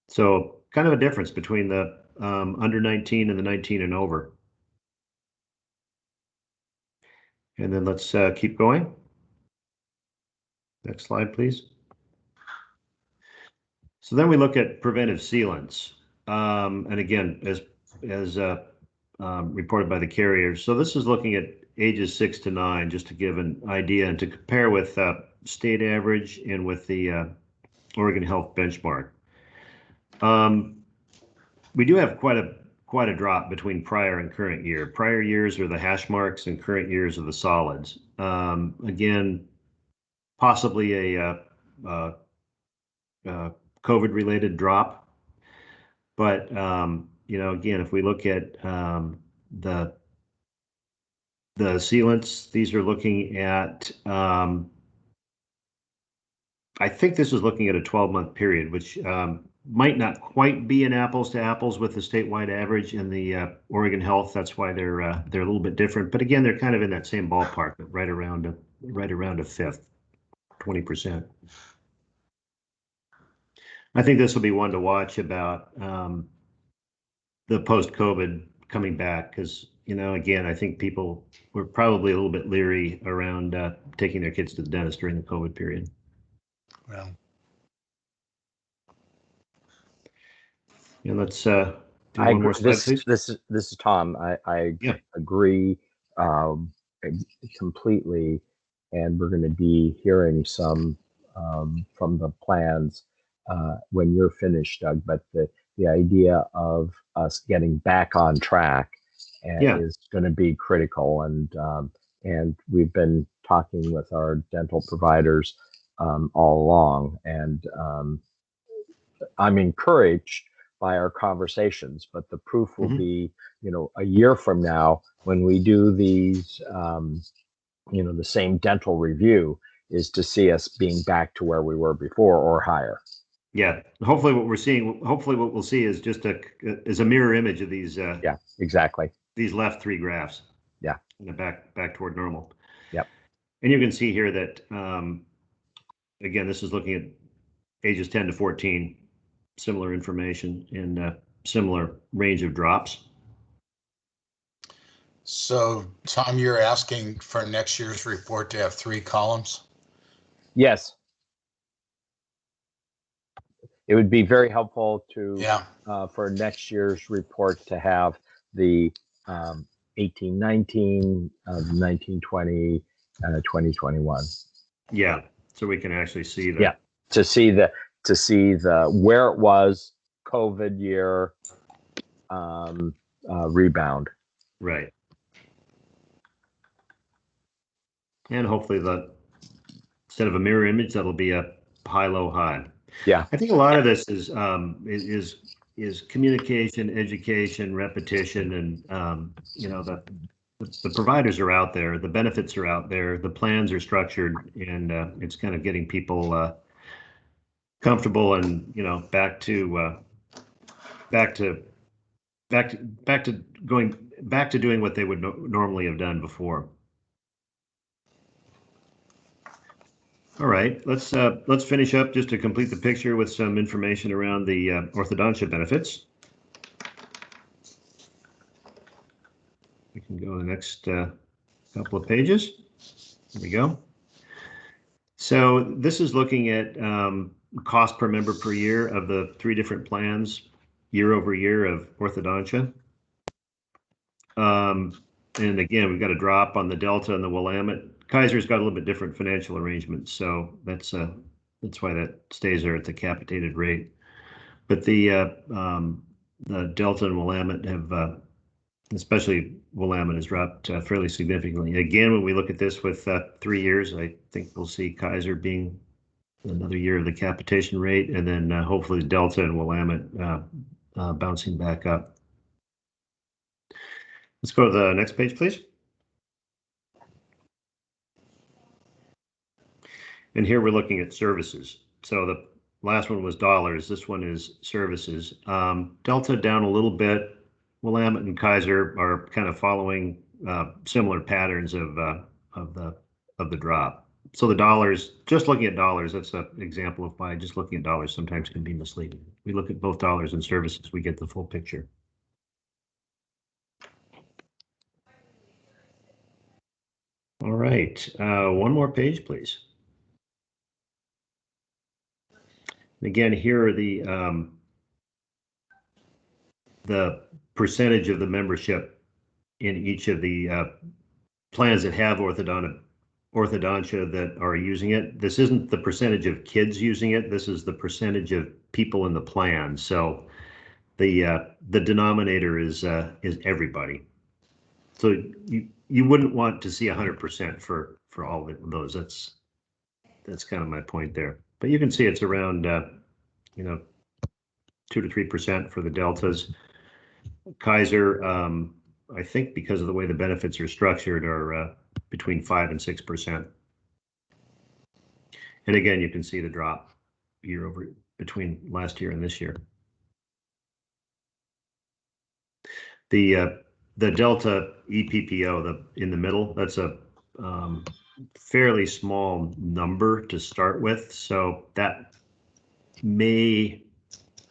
So kind of a difference between the under 19 and the 19 and over. And then let's keep going. Next slide, please. So then we look at preventive sealants. And again, as reported by the carriers. So this is looking at ages 6 to 9, just to give an idea and to compare with state average and with the Oregon Health benchmark. We do have quite a drop between prior and current year. Prior years are the hash marks and current years are the solids. Again, possibly a COVID-related drop, but again, if we look at the sealants, these are looking at I think this is looking at a 12-month period, which might not quite be an apples to apples with the statewide average and the Oregon Health. That's why they're a little bit different. But again, they're kind of in that same ballpark, right around a fifth, 20%. I think this will be one to watch about the post-COVID coming back, because, you know, again, I think people were probably a little bit leery around taking their kids to the dentist during the COVID period. Well, And let's do I one more agree. slide, please. This is Tom. I Yeah. agree completely, and we're going to be hearing some from the plans when you're finished, Doug. But the idea of us getting back on track is going to be critical, and we've been talking with our dental providers all along, and I'm encouraged by our conversations, but the proof will be, you know, a year from now when we do these, you know, the same dental review, is to see us being back to where we were before or higher. Yeah, hopefully what we'll see is just a mirror image of these. Yeah, exactly. These left three graphs. Yeah. And back toward normal. Yep. And you can see here that again, this is looking at ages 10 to 14. Similar information and similar range of drops. so Tom, you're asking for next year's report to have 3 columns? Yes. It would be very helpful to for next year's report to have the 18-19, 19-20, 20-21. Yeah, so we can actually see that. Yeah, to see the where it was COVID year rebound. Right. And hopefully instead of a mirror image, that'll be a high, low, high. Yeah. I think a lot of this is communication, education, repetition, and you know, the providers are out there, the benefits are out there, the plans are structured, and it's kind of getting people comfortable and, you know, back to doing what they would normally have done before. All right, let's finish up just to complete the picture with some information around the Orthodontia Benefits. We can go to the next couple of pages. There we go. So this is looking at cost per member per year of the 3 different plans year over year of orthodontia. And again, we've got a drop on the Delta and the Willamette. Kaiser's got a little bit different financial arrangements, so that's why that stays there at the capitated rate. But the Delta and Willamette have, especially Willamette, has dropped fairly significantly. Again, when we look at this with 3 years, I think we'll see Kaiser being another year of the capitation rate, and then hopefully Delta and Willamette bouncing back up. Let's go to the next page, please. And here we're looking at services. So the last one was dollars. This one is services. Delta down a little bit. Willamette and Kaiser are kind of following similar patterns of the drop. So the dollars, just looking at dollars, that's an example of why just looking at dollars sometimes can be misleading. We look at both dollars and services, we get the full picture. All right, one more page, please. Again, here are the percentage of the membership in each of the plans that have orthodontia that are using it. This isn't the percentage of kids using it. This is the percentage of people in the plan. So the denominator is everybody. So you wouldn't want to see 100% for all of those. That's kind of my point there. But you can see it's around, you know, 2 to 3% for the deltas. Kaiser, I think because of the way the benefits are structured, are between 5 and 6%. And again, you can see the drop year over between last year and this year. The Delta EPPO, in the middle, that's a fairly small number to start with. So that may,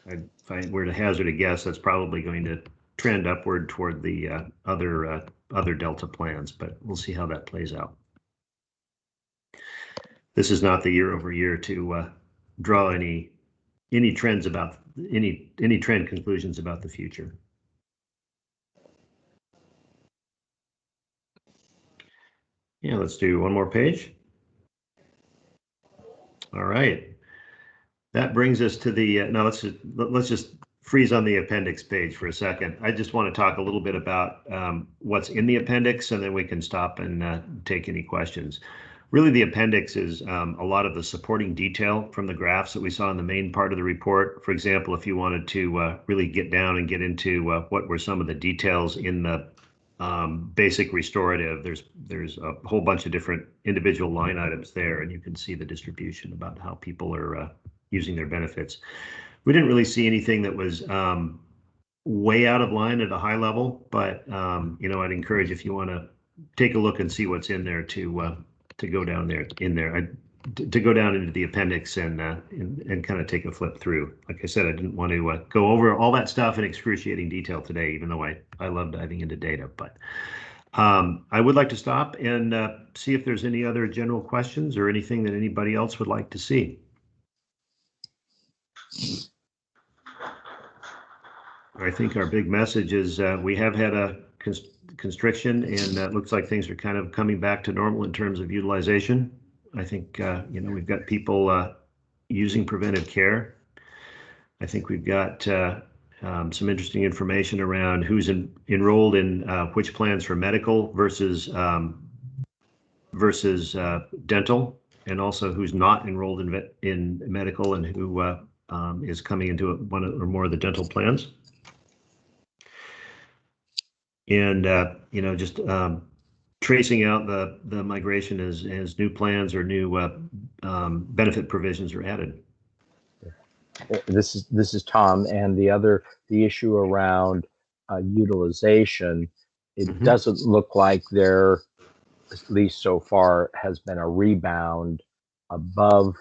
if I were to hazard a guess, that's probably going to trend upward toward the other Delta plans, but we'll see how that plays out. This is not the year over year to draw any trends about any trend conclusions about the future. Yeah, let's do one more page. All right. That brings us to the, now let's just freeze on the appendix page for a second. I just want to talk a little bit about what's in the appendix, and then we can stop and take any questions. Really, the appendix is a lot of the supporting detail from the graphs that we saw in the main part of the report. For example, if you wanted to really get down and get into what were some of the details in the basic restorative, there's a whole bunch of different individual line items there, and you can see the distribution about how people are using their benefits. We didn't really see anything that was way out of line at a high level, but you know, I'd encourage, if you want to take a look and see what's in there, to go down there to go down into the appendix and kind of take a flip through. Like I said, I didn't want to go over all that stuff in excruciating detail today, even though I love diving into data. But I would like to stop and see if there's any other general questions or anything that anybody else would like to see. I think our big message is we have had a constriction, and it looks like things are kind of coming back to normal in terms of utilization. I think you know, we've got people using preventive care. I think we've got some interesting information around who's enrolled in which plans for medical versus dental, and also who's not enrolled in medical and who is coming into one or more of the dental plans. And you know, just tracing out the migration as new plans or new benefit provisions are added. This is Tom, and the issue around utilization. It doesn't look like there, at least so far, has been a rebound above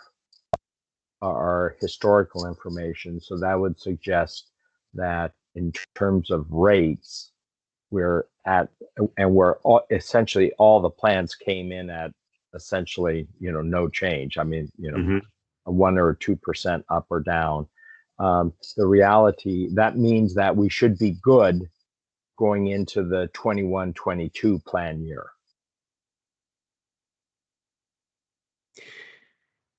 our historical information. So that would suggest that in terms of rates, we're at, and essentially all the plans came in at essentially, you know, no change. I mean, you know, a 1 or 2% up or down. The reality, that means that we should be good going into the 21-22 plan year.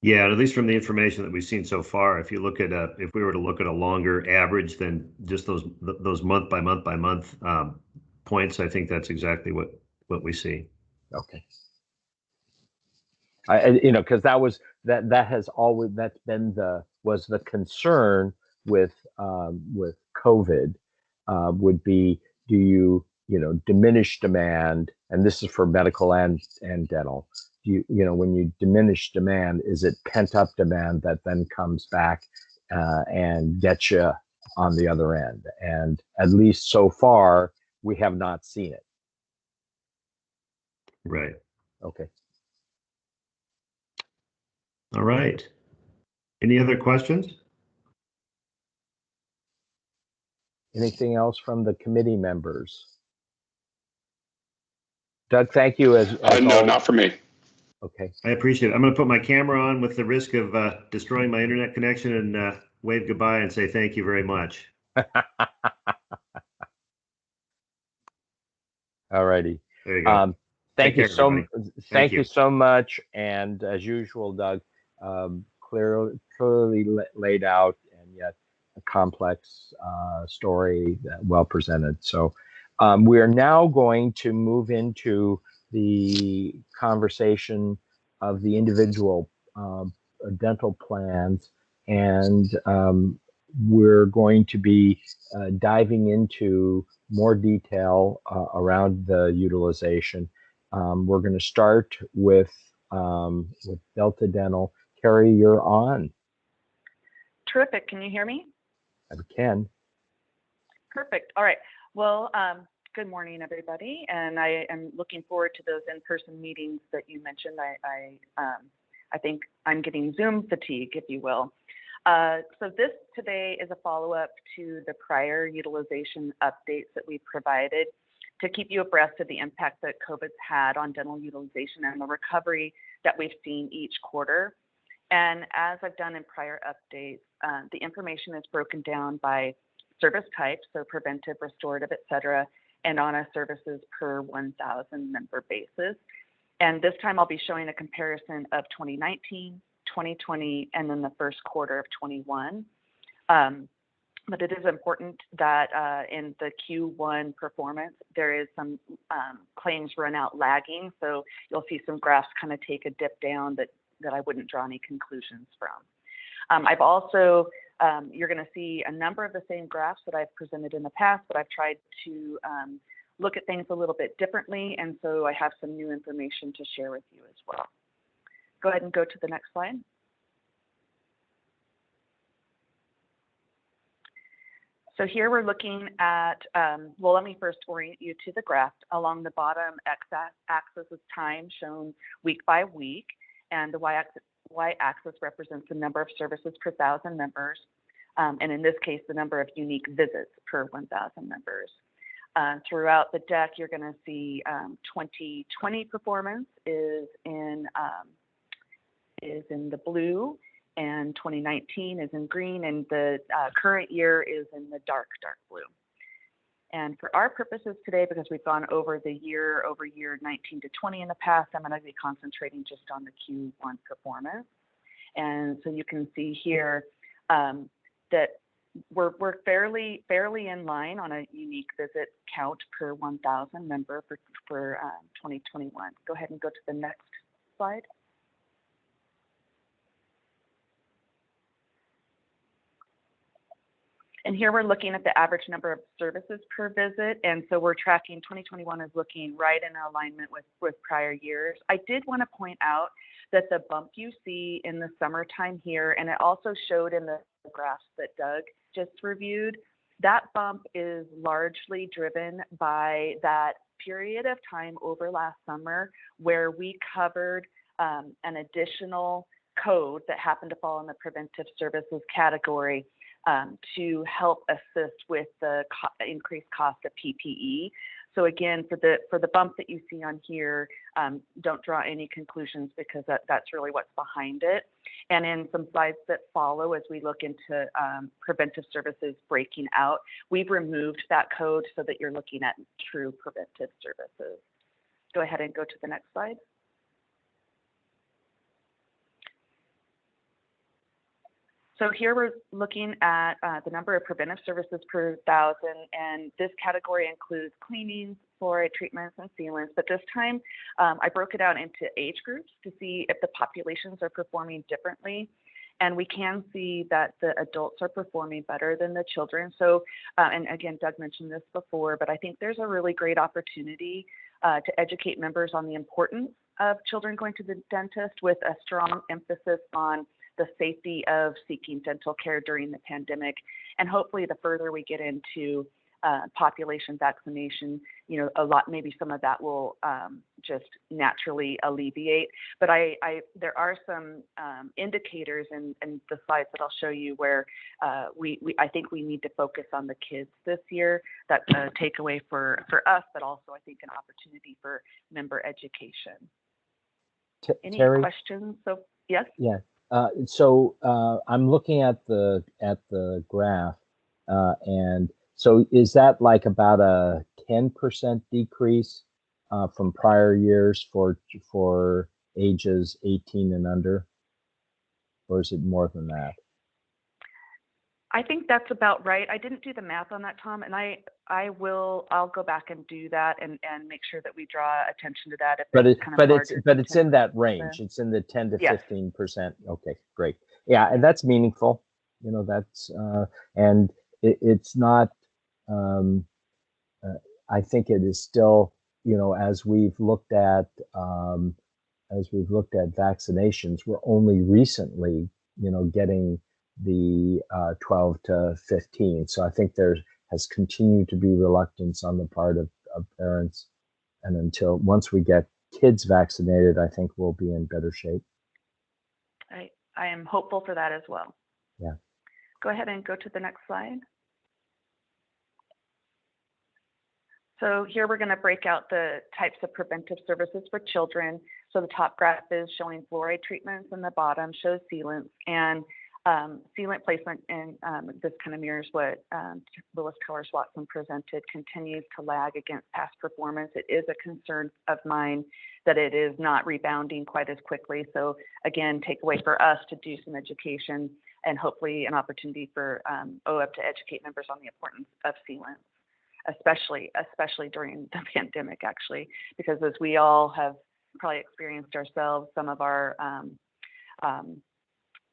Yeah, at least from the information that we've seen so far, if you look at if we were to look at a longer average than just those month by month points, I think that's exactly what we see. Okay. You know, because that has always, that's been was the concern with COVID, would be, do you know, diminish demand, and this is for medical and dental. You know, when you diminish demand, is it pent up demand that then comes back and gets you on the other end? And at least so far, we have not seen it. Right. Okay. All right. Any other questions? Anything else from the committee members? Doug, thank you. As no, not for me. Okay. I appreciate it. I'm going to put my camera on with the risk of destroying my internet connection and wave goodbye and say thank you very much. All righty. There you go. Thank you Thank you so much. And as usual, Doug, clearly laid out, and yet a complex story, well presented. So we are now going to move into the conversation of the individual dental plans, and we're going to be diving into more detail around the utilization. We're going to start with Delta Dental. Carrie, you're on. Terrific. Can you hear me? I can. Perfect. All right. Well, good morning, everybody. And I am looking forward to those in-person meetings that you mentioned. I think I'm getting Zoom fatigue, if you will. So this today is a follow-up to the prior utilization updates that we provided to keep you abreast of the impact that COVID's had on dental utilization and the recovery that we've seen each quarter. And as I've done in prior updates, the information is broken down by service type, so preventive, restorative, et cetera, and on a services per 1,000 member basis. And this time I'll be showing a comparison of 2019, 2020, and then the first quarter of 21. But it is important that in the Q1 performance, there is some claims run out lagging. So you'll see some graphs kind of take a dip down that I wouldn't draw any conclusions from. I've also, you're going to see a number of the same graphs that I've presented in the past, but I've tried to look at things a little bit differently. And so I have some new information to share with you as well. Go ahead and go to the next slide. So here we're looking at, well, let me first orient you to the graph. Along the bottom x-axis is time shown week by week, and the y-axis represents the number of services per 1,000 members, and in this case, the number of unique visits per 1,000 members. Throughout the deck, you're going to see 2020 performance is in the blue, and 2019 is in green, and the current year is in the dark blue. And for our purposes today, because we've gone over the year-over-year 19 to 20 in the past, I'm going to be concentrating just on the Q1 performance. And so you can see here that we're fairly in line on a unique visit count per 1,000 member for 2021. Go ahead and go to the next slide. And here we're looking at the average number of services per visit. And so we're tracking 2021 is looking right in alignment with prior years. I did want to point out that the bump you see in the summertime here, and it also showed in the graphs that Doug just reviewed, that bump is largely driven by that period of time over last summer where we covered an additional code that happened to fall in the preventive services category to help assist with the increased cost of PPE. So again, for the bump that you see on here, don't draw any conclusions because that's really what's behind it. And in some slides that follow, as we look into preventive services breaking out, we've removed that code so that you're looking at true preventive services. Go ahead and go to the next slide. So here we're looking at the number of preventive services per 1,000, and this category includes cleanings, fluoride treatments, and sealants. But this time, I broke it out into age groups to see if the populations are performing differently. And we can see that the adults are performing better than the children. So, and again, Doug mentioned this before, but I think there's a really great opportunity to educate members on the importance of children going to the dentist with a strong emphasis on the safety of seeking dental care during the pandemic. And hopefully the further we get into population vaccination, you know, maybe some of that will just naturally alleviate. But there are some indicators in the slides that I'll show you where I think we need to focus on the kids this year. That's a takeaway for us, but also I think an opportunity for member education. Any Terry? questions? So yes? Yeah. So I'm looking at the graph, and so is that like about a 10% decrease from prior years for ages 18 and under, or is it more than that? I think that's about right. I didn't do the math on that, Tom, and I'll go back and do that and make sure that we draw attention to that. But it's in that range. It's in the 10 to 15%. Okay, great. Yeah, and that's meaningful. You know, that's and it's not. I think it is still. You know, as we've looked at vaccinations, we're only recently, you know, getting the 12 to 15. So I think there has continued to be reluctance on the part of parents. And once we get kids vaccinated, I think we'll be in better shape. I am hopeful for that as well. Yeah. Go ahead and go to the next slide. So here we're going to break out the types of preventive services for children. So the top graph is showing fluoride treatments and the bottom shows sealants. And sealant placement, and this kind of mirrors what Willis Towers Watson presented, continues to lag against past performance. It is a concern of mine that it is not rebounding quite as quickly. So again, takeaway for us to do some education and hopefully an opportunity for OEB to educate members on the importance of sealants, especially during the pandemic, actually, because as we all have probably experienced ourselves, some of our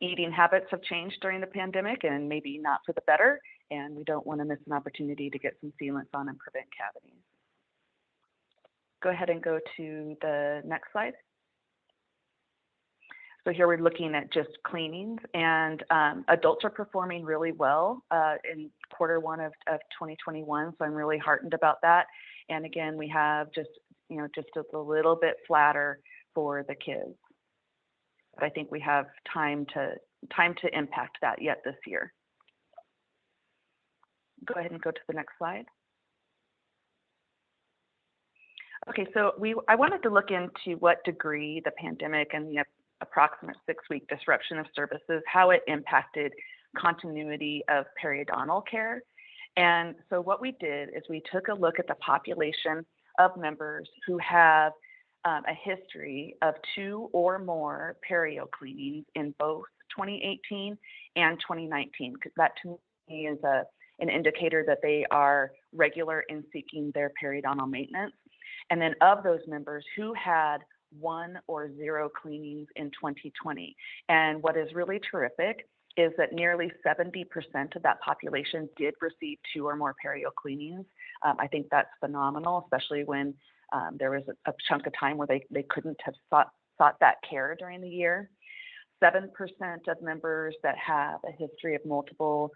eating habits have changed during the pandemic and maybe not for the better, and we don't want to miss an opportunity to get some sealants on and prevent cavities. Go ahead and go to the next slide. So here we're looking at just cleanings, and adults are performing really well in Q1 of 2021. So I'm really heartened about that. And again, we have just a little bit flatter for the kids. But I think we have time to impact that yet this year. Go ahead and go to the next slide. Okay, so I wanted to look into what degree the pandemic and the approximate 6-week disruption of services, how it impacted continuity of periodontal care. And so what we did is we took a look at the population of members who have a history of 2 or more perio cleanings in both 2018 and 2019, because that to me is an indicator that they are regular in seeking their periodontal maintenance. And then of those members who had 1 or 0 cleanings in 2020. And what is really terrific is that nearly 70% of that population did receive 2 or more perio cleanings. I think that's phenomenal, especially when there was a chunk of time where they couldn't have sought that care during the year. 7% of members that have a history of multiple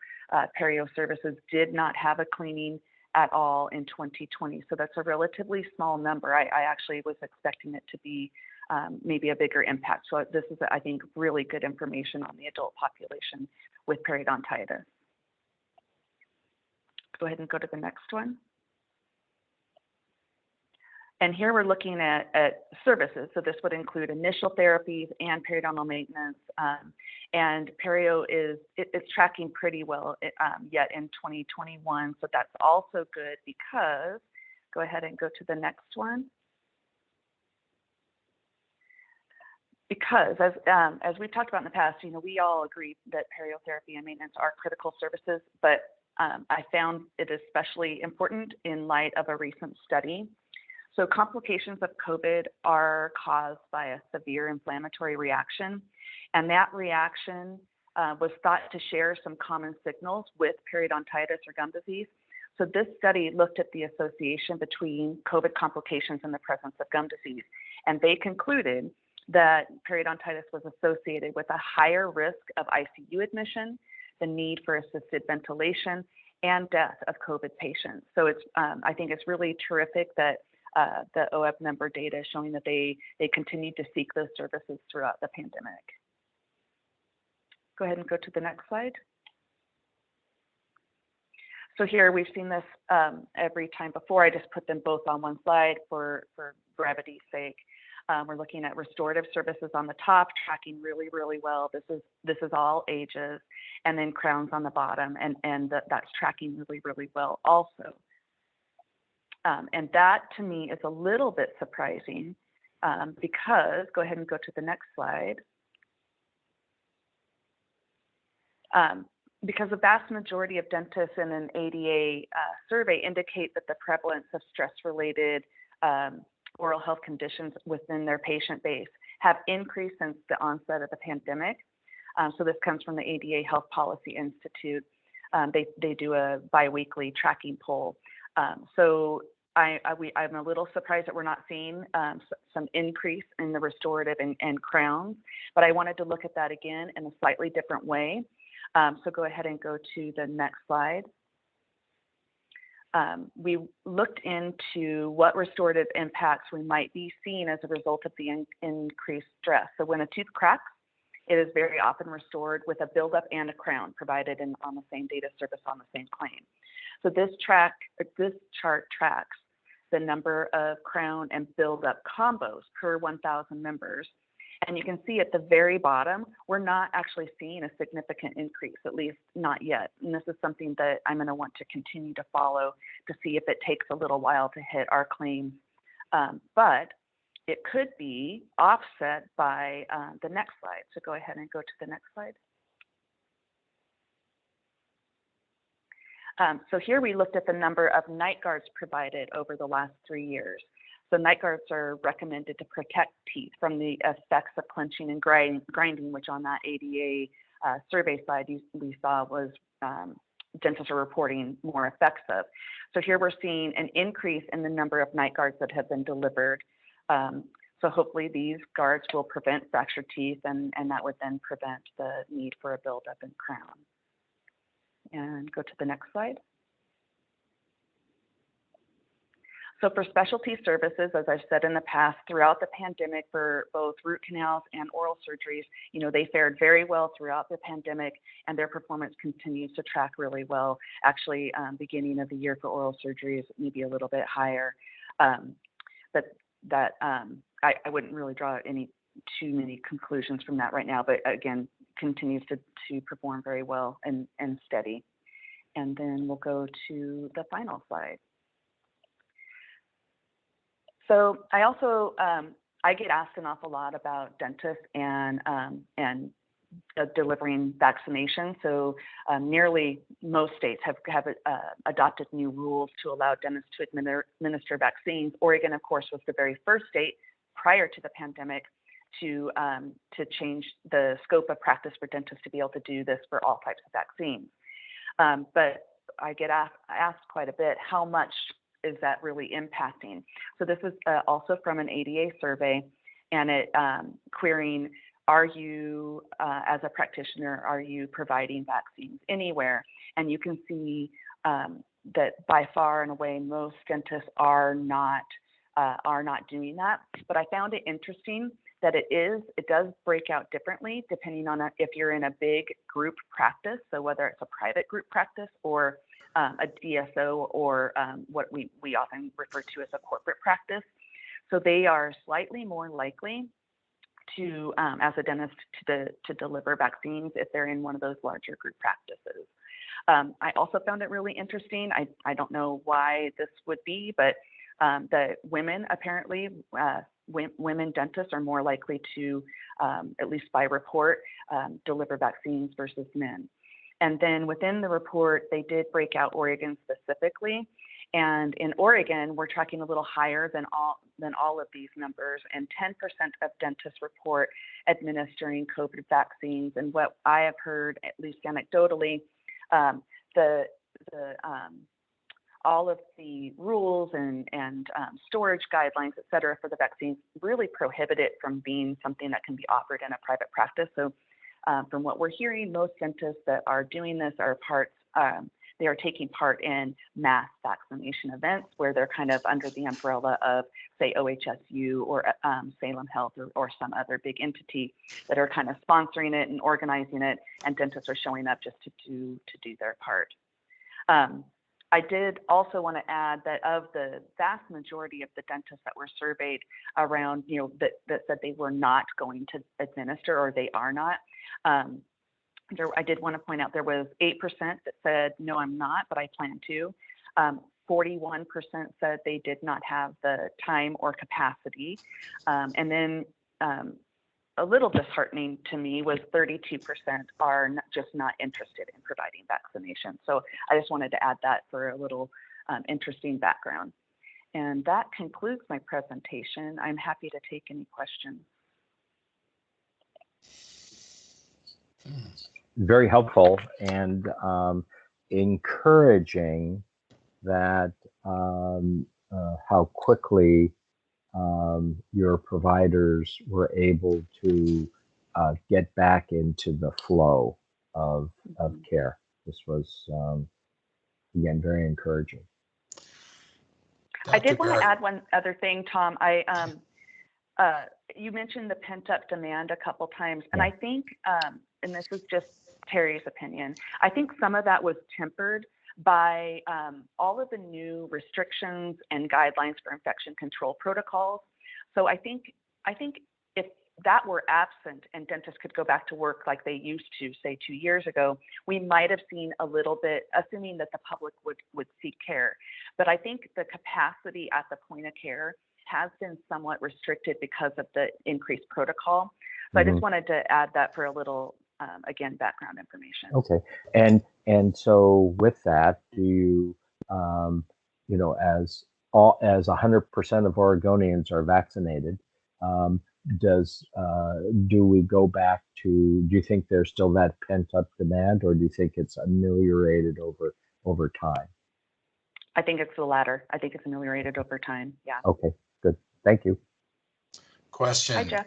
perio services did not have a cleaning at all in 2020. So that's a relatively small number. I actually was expecting it to be maybe a bigger impact. So this is, I think, really good information on the adult population with periodontitis. Go ahead and go to the next one. And here we're looking at services. So this would include initial therapies and periodontal maintenance. And perio it's tracking pretty well yet in 2021. So that's also good because, go ahead and go to the next one. Because as we've talked about in the past, we all agree that periotherapy and maintenance are critical services, but I found it especially important in light of a recent study. So complications of COVID are caused by a severe inflammatory reaction, and that reaction was thought to share some common signals with periodontitis or gum disease. So this study looked at the association between COVID complications and the presence of gum disease, and they concluded that periodontitis was associated with a higher risk of ICU admission, the need for assisted ventilation, and death of COVID patients. So it's I think it's really terrific that the OEB member data showing that they continued to seek those services throughout the pandemic. Go ahead and go to the next slide. So here we've seen this every time before. I just put them both on one slide for brevity's sake. We're looking at restorative services on the top, tracking really, really well. This is all ages, and then crowns on the bottom, and that's tracking really, really well also. And that to me is a little bit surprising because, go ahead and go to the next slide. Because the vast majority of dentists in an ADA survey indicate that the prevalence of stress-related oral health conditions within their patient base have increased since the onset of the pandemic. So this comes from the ADA Health Policy Institute. They do a biweekly tracking poll. So I'm a little surprised that we're not seeing some increase in the restorative and crowns, but I wanted to look at that again in a slightly different way. So go ahead and go to the next slide. We looked into what restorative impacts we might be seeing as a result of the increased stress. So when a tooth cracks, it is very often restored with a buildup and a crown provided on the same data service on the same claim. So this chart tracks the number of crown and buildup combos per 1,000 members. And you can see at the very bottom, we're not actually seeing a significant increase, at least not yet. And this is something that I'm going to want to continue to follow to see if it takes a little while to hit our claims. But it could be offset by the next slide. So go ahead and go to the next slide. So here we looked at the number of night guards provided over the last 3 years. So night guards are recommended to protect teeth from the effects of clenching and grinding, which on that ADA survey slide we saw was dentists are reporting more effects of. So here we're seeing an increase in the number of night guards that have been delivered. So hopefully these guards will prevent fractured teeth, and that would then prevent the need for a buildup in crown. And go to the next slide. So for specialty services, as I've said in the past, throughout the pandemic for both root canals and oral surgeries, you know, they fared very well throughout the pandemic, and their performance continues to track really well. Actually, beginning of the year for oral surgeries, maybe a little bit higher. But that I wouldn't really draw too many conclusions from that right now, but again, continues to perform very well and steady. And then we'll go to the final slide. So I also, I get asked an awful lot about dentists and delivering vaccinations. So nearly most states have adopted new rules to allow dentists to administer vaccines. Oregon, of course, was the very first state prior to the pandemic to change the scope of practice for dentists to be able to do this for all types of vaccines. But I get asked quite a bit, how much is that really impacting? So this is also from an ADA survey, and it querying, are you, as a practitioner, are you providing vaccines anywhere? And you can see that by far and away, most dentists are not doing that. But I found it interesting that it does break out differently depending on if you're in a big group practice, so whether it's a private group practice or a DSO or what we often refer to as a corporate practice. So they are slightly more likely to, as a dentist, to deliver vaccines if they're in one of those larger group practices. I also found it really interesting. I don't know why this would be, but the women apparently, women dentists are more likely to, at least by report, deliver vaccines versus men. And then within the report, they did break out Oregon specifically. And in Oregon, we're tracking a little higher than all of these numbers, and 10% of dentists report administering COVID vaccines. And what I have heard, at least anecdotally, all of the rules and storage guidelines, et cetera, for the vaccines really prohibit it from being something that can be offered in a private practice. So from what we're hearing, most dentists that are doing this are they are taking part in mass vaccination events where they're kind of under the umbrella of, say, OHSU or Salem Health or some other big entity that are kind of sponsoring it and organizing it, and dentists are showing up just to do their part. I did also want to add that of the vast majority of the dentists that were surveyed around, that said they were not going to administer, or they are not, I did want to point out there was 8% that said, no, I'm not, but I plan to. 41% said they did not have the time or capacity. And then a little disheartening to me was 32% are just not interested in providing vaccination. So I just wanted to add that for a little interesting background. And that concludes my presentation. I'm happy to take any questions. Very helpful and encouraging that how quickly your providers were able to get back into the flow of care. This was, again, very encouraging. I did want to add one other thing, Tom. You mentioned the pent-up demand a couple times, and I think, and this is just Terry's opinion, I think some of that was tempered by all of the new restrictions and guidelines for infection control protocols. So I think if that were absent and dentists could go back to work like they used to, say 2 years ago, we might have seen a little bit, assuming that the public would seek care. But I think the capacity at the point of care has been somewhat restricted because of the increased protocol. So I just wanted to add that for a little, again, background information. Okay, and so with that, do you, you know, as 100% of Oregonians are vaccinated, do we go back to? Do you think there's still that pent up demand, or do you think it's ameliorated over time? I think it's the latter. I think it's ameliorated over time. Yeah. Okay, good. Thank you. Question. Hi, Jeff.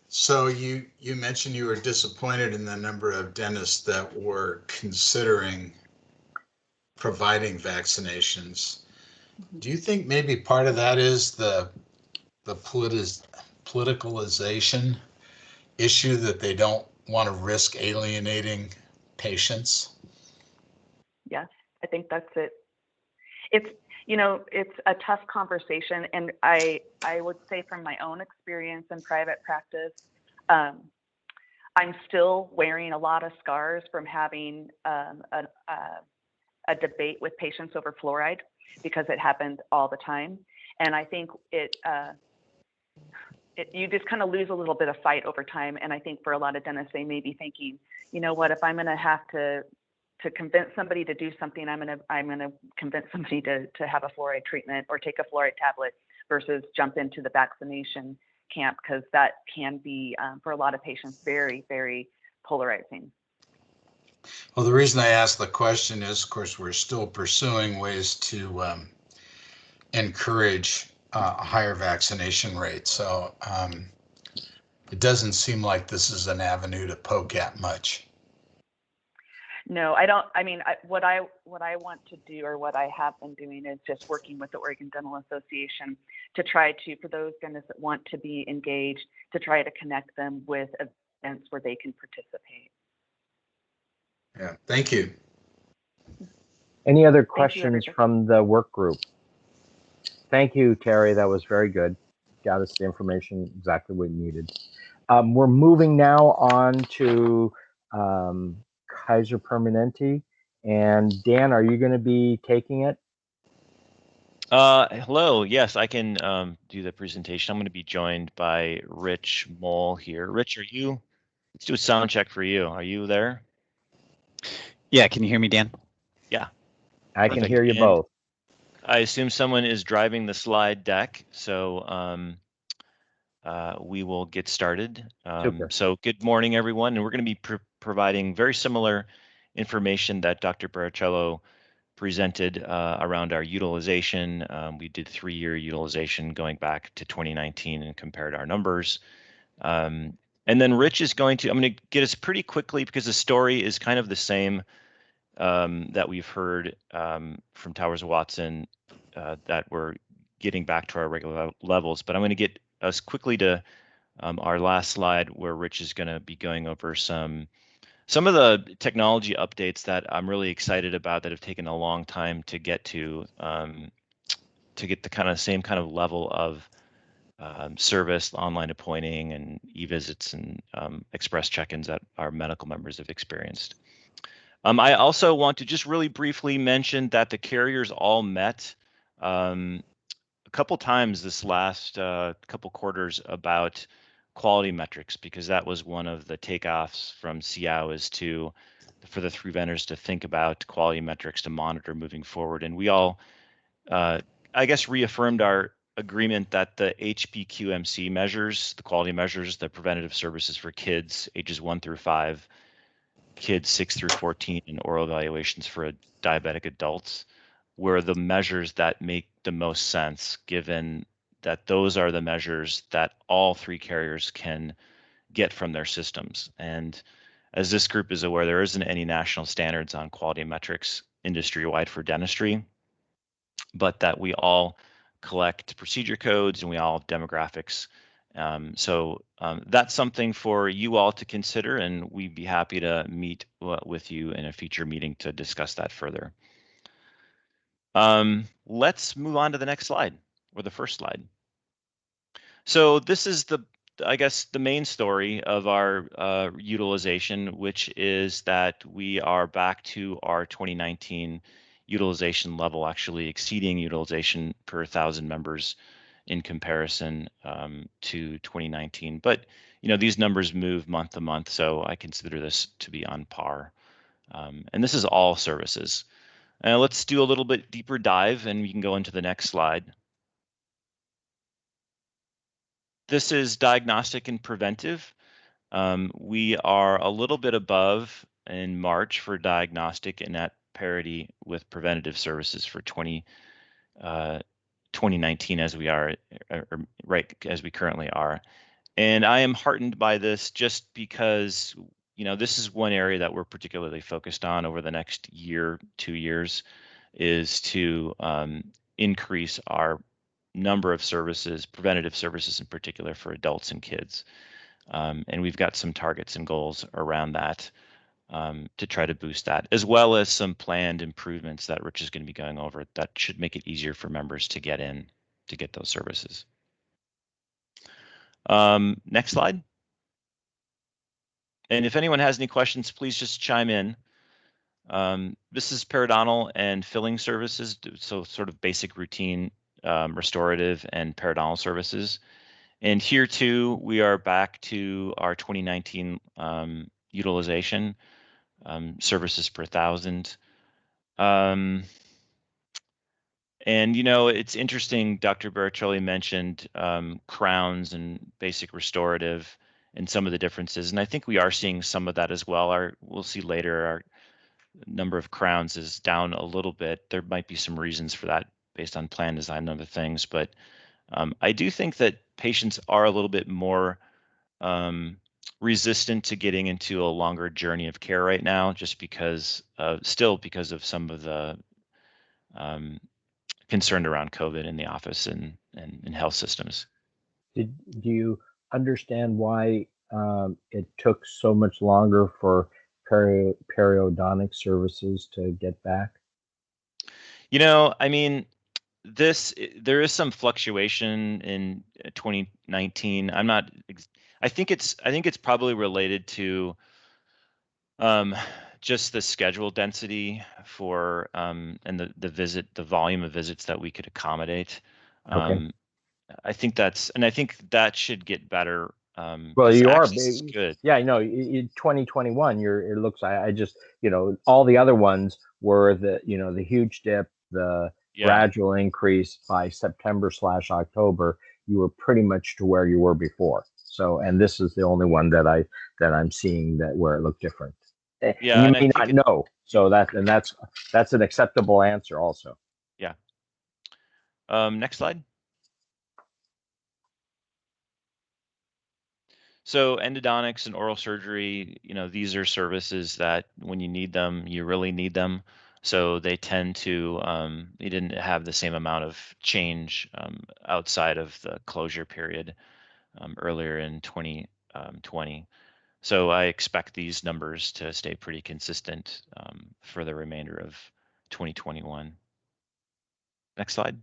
So you mentioned you were disappointed in the number of dentists that were considering providing vaccinations. Do you think maybe part of that is the politicalization issue, that they don't want to risk alienating patients? Yes, I think that's it. It's, you know, it's a tough conversation, and I would say from my own experience in private practice, I'm still wearing a lot of scars from having a debate with patients over fluoride, because it happened all the time. And I think you just kind of lose a little bit of fight over time. And I think for a lot of dentists, they may be thinking, you know what, if I'm going to have to convince somebody to do something, I'm going to convince somebody to have a fluoride treatment or take a fluoride tablet versus jump into the vaccination camp, because that can be, for a lot of patients, very, very polarizing. Well, the reason I asked the question is, of course, we're still pursuing ways to encourage a higher vaccination rate. So it doesn't seem like this is an avenue to poke at much. No, I don't. I mean, what I want to do, or what I have been doing, is just working with the Oregon Dental Association to try to, for those dentists that want to be engaged, to try to connect them with events where they can participate. Yeah, thank you. Any other questions from the work group? Thank you, Terry. That was very good. Got us the information exactly we needed. We're moving now on to Kaiser Permanente. And Dan, are you going to be taking it? Hello. Yes, I can do the presentation. I'm going to be joined by Rich Mole here. Rich, are you? Let's do a sound check for you. Are you there? Yeah. Can you hear me, Dan? Yeah. I can hear you both. I assume someone is driving the slide deck, so we will get started. Super. So good morning, everyone. And we're going to be providing very similar information that Dr. Baracello presented around our utilization. We did 3-year utilization going back to 2019 and compared our numbers. And then Rich is I'm going to get us pretty quickly, because the story is kind of the same that we've heard from Towers Watson, that we're getting back to our regular levels. But I'm going to get us quickly to our last slide, where Rich is going to be going over some of the technology updates that I'm really excited about, that have taken a long time to get to get the same kind of level of service, online appointing, and e-visits, and express check-ins that our medical members have experienced. I also want to just really briefly mention that the carriers all met a couple times this last couple quarters about quality metrics, because that was one of the takeoffs from SEOW, is for the 3 vendors to think about quality metrics to monitor moving forward. And we all, I guess, reaffirmed our agreement that the HPQMC measures, the quality measures, the preventative services for kids ages 1 through 5, kids 6 through 14, and oral evaluations for diabetic adults, were the measures that make the most sense, given that those are the measures that all 3 carriers can get from their systems. And As this group is aware, there isn't any national standards on quality metrics industry-wide for dentistry, but that we all collect procedure codes and we all have demographics. So that's something for you all to consider, and we'd be happy to meet with you in a future meeting to discuss that further. Let's move on to the next slide, or the first slide. So this is I guess the main story of our utilization, which is that we are back to our 2019 utilization level, actually exceeding utilization per 1,000 members in comparison to 2019. But these numbers move month to month, so I consider this to be on par. And this is all services. Let's do a little bit deeper dive, and we can go into the next slide. This is diagnostic and preventive. We are a little bit above in March for diagnostic and at parity with preventative services for 2019 as we are, right as we currently are. And I am heartened by this just because, this is one area that we're particularly focused on over the next year, 2 years, is to increase our number of services, preventative services in particular for adults and kids. And we've got some targets and goals around that to try to boost that, as well as some planned improvements that Rich is going to be going over that should make it easier for members to get in to get those services. Next slide. And if anyone has any questions, please just chime in. This is periodontal and filling services, so sort of basic routine restorative and periodontal services. And here too, we are back to our 2019 utilization, services per 1,000. And it's interesting, Dr. Baricelli mentioned crowns and basic restorative and some of the differences. And I think we are seeing some of that as well. We'll see later our number of crowns is down a little bit. There might be some reasons for that based on plan design and other things. But I do think that patients are a little bit more resistant to getting into a longer journey of care right now, just because because of some of the concern around COVID in the office and in health systems. Do you understand why it took so much longer for periodontic services to get back? I mean, there is some fluctuation in 2019. I think it's probably related to just the schedule density for and the volume of visits that we could accommodate. Okay. I think that should get better. Well, you are good. Yeah, in 2021, it looks. I just all the other ones were the huge dip, the gradual increase by September/October. You were pretty much to where you were before. So, and this is the only one that I'm seeing where it looked different. Yeah, and you may not know. So that's an acceptable answer also. Yeah. Next slide. So endodontics and oral surgery, these are services that when you need them, you really need them. So they tend to, they didn't have the same amount of change outside of the closure period earlier in 2020. So I expect these numbers to stay pretty consistent for the remainder of 2021. Next slide.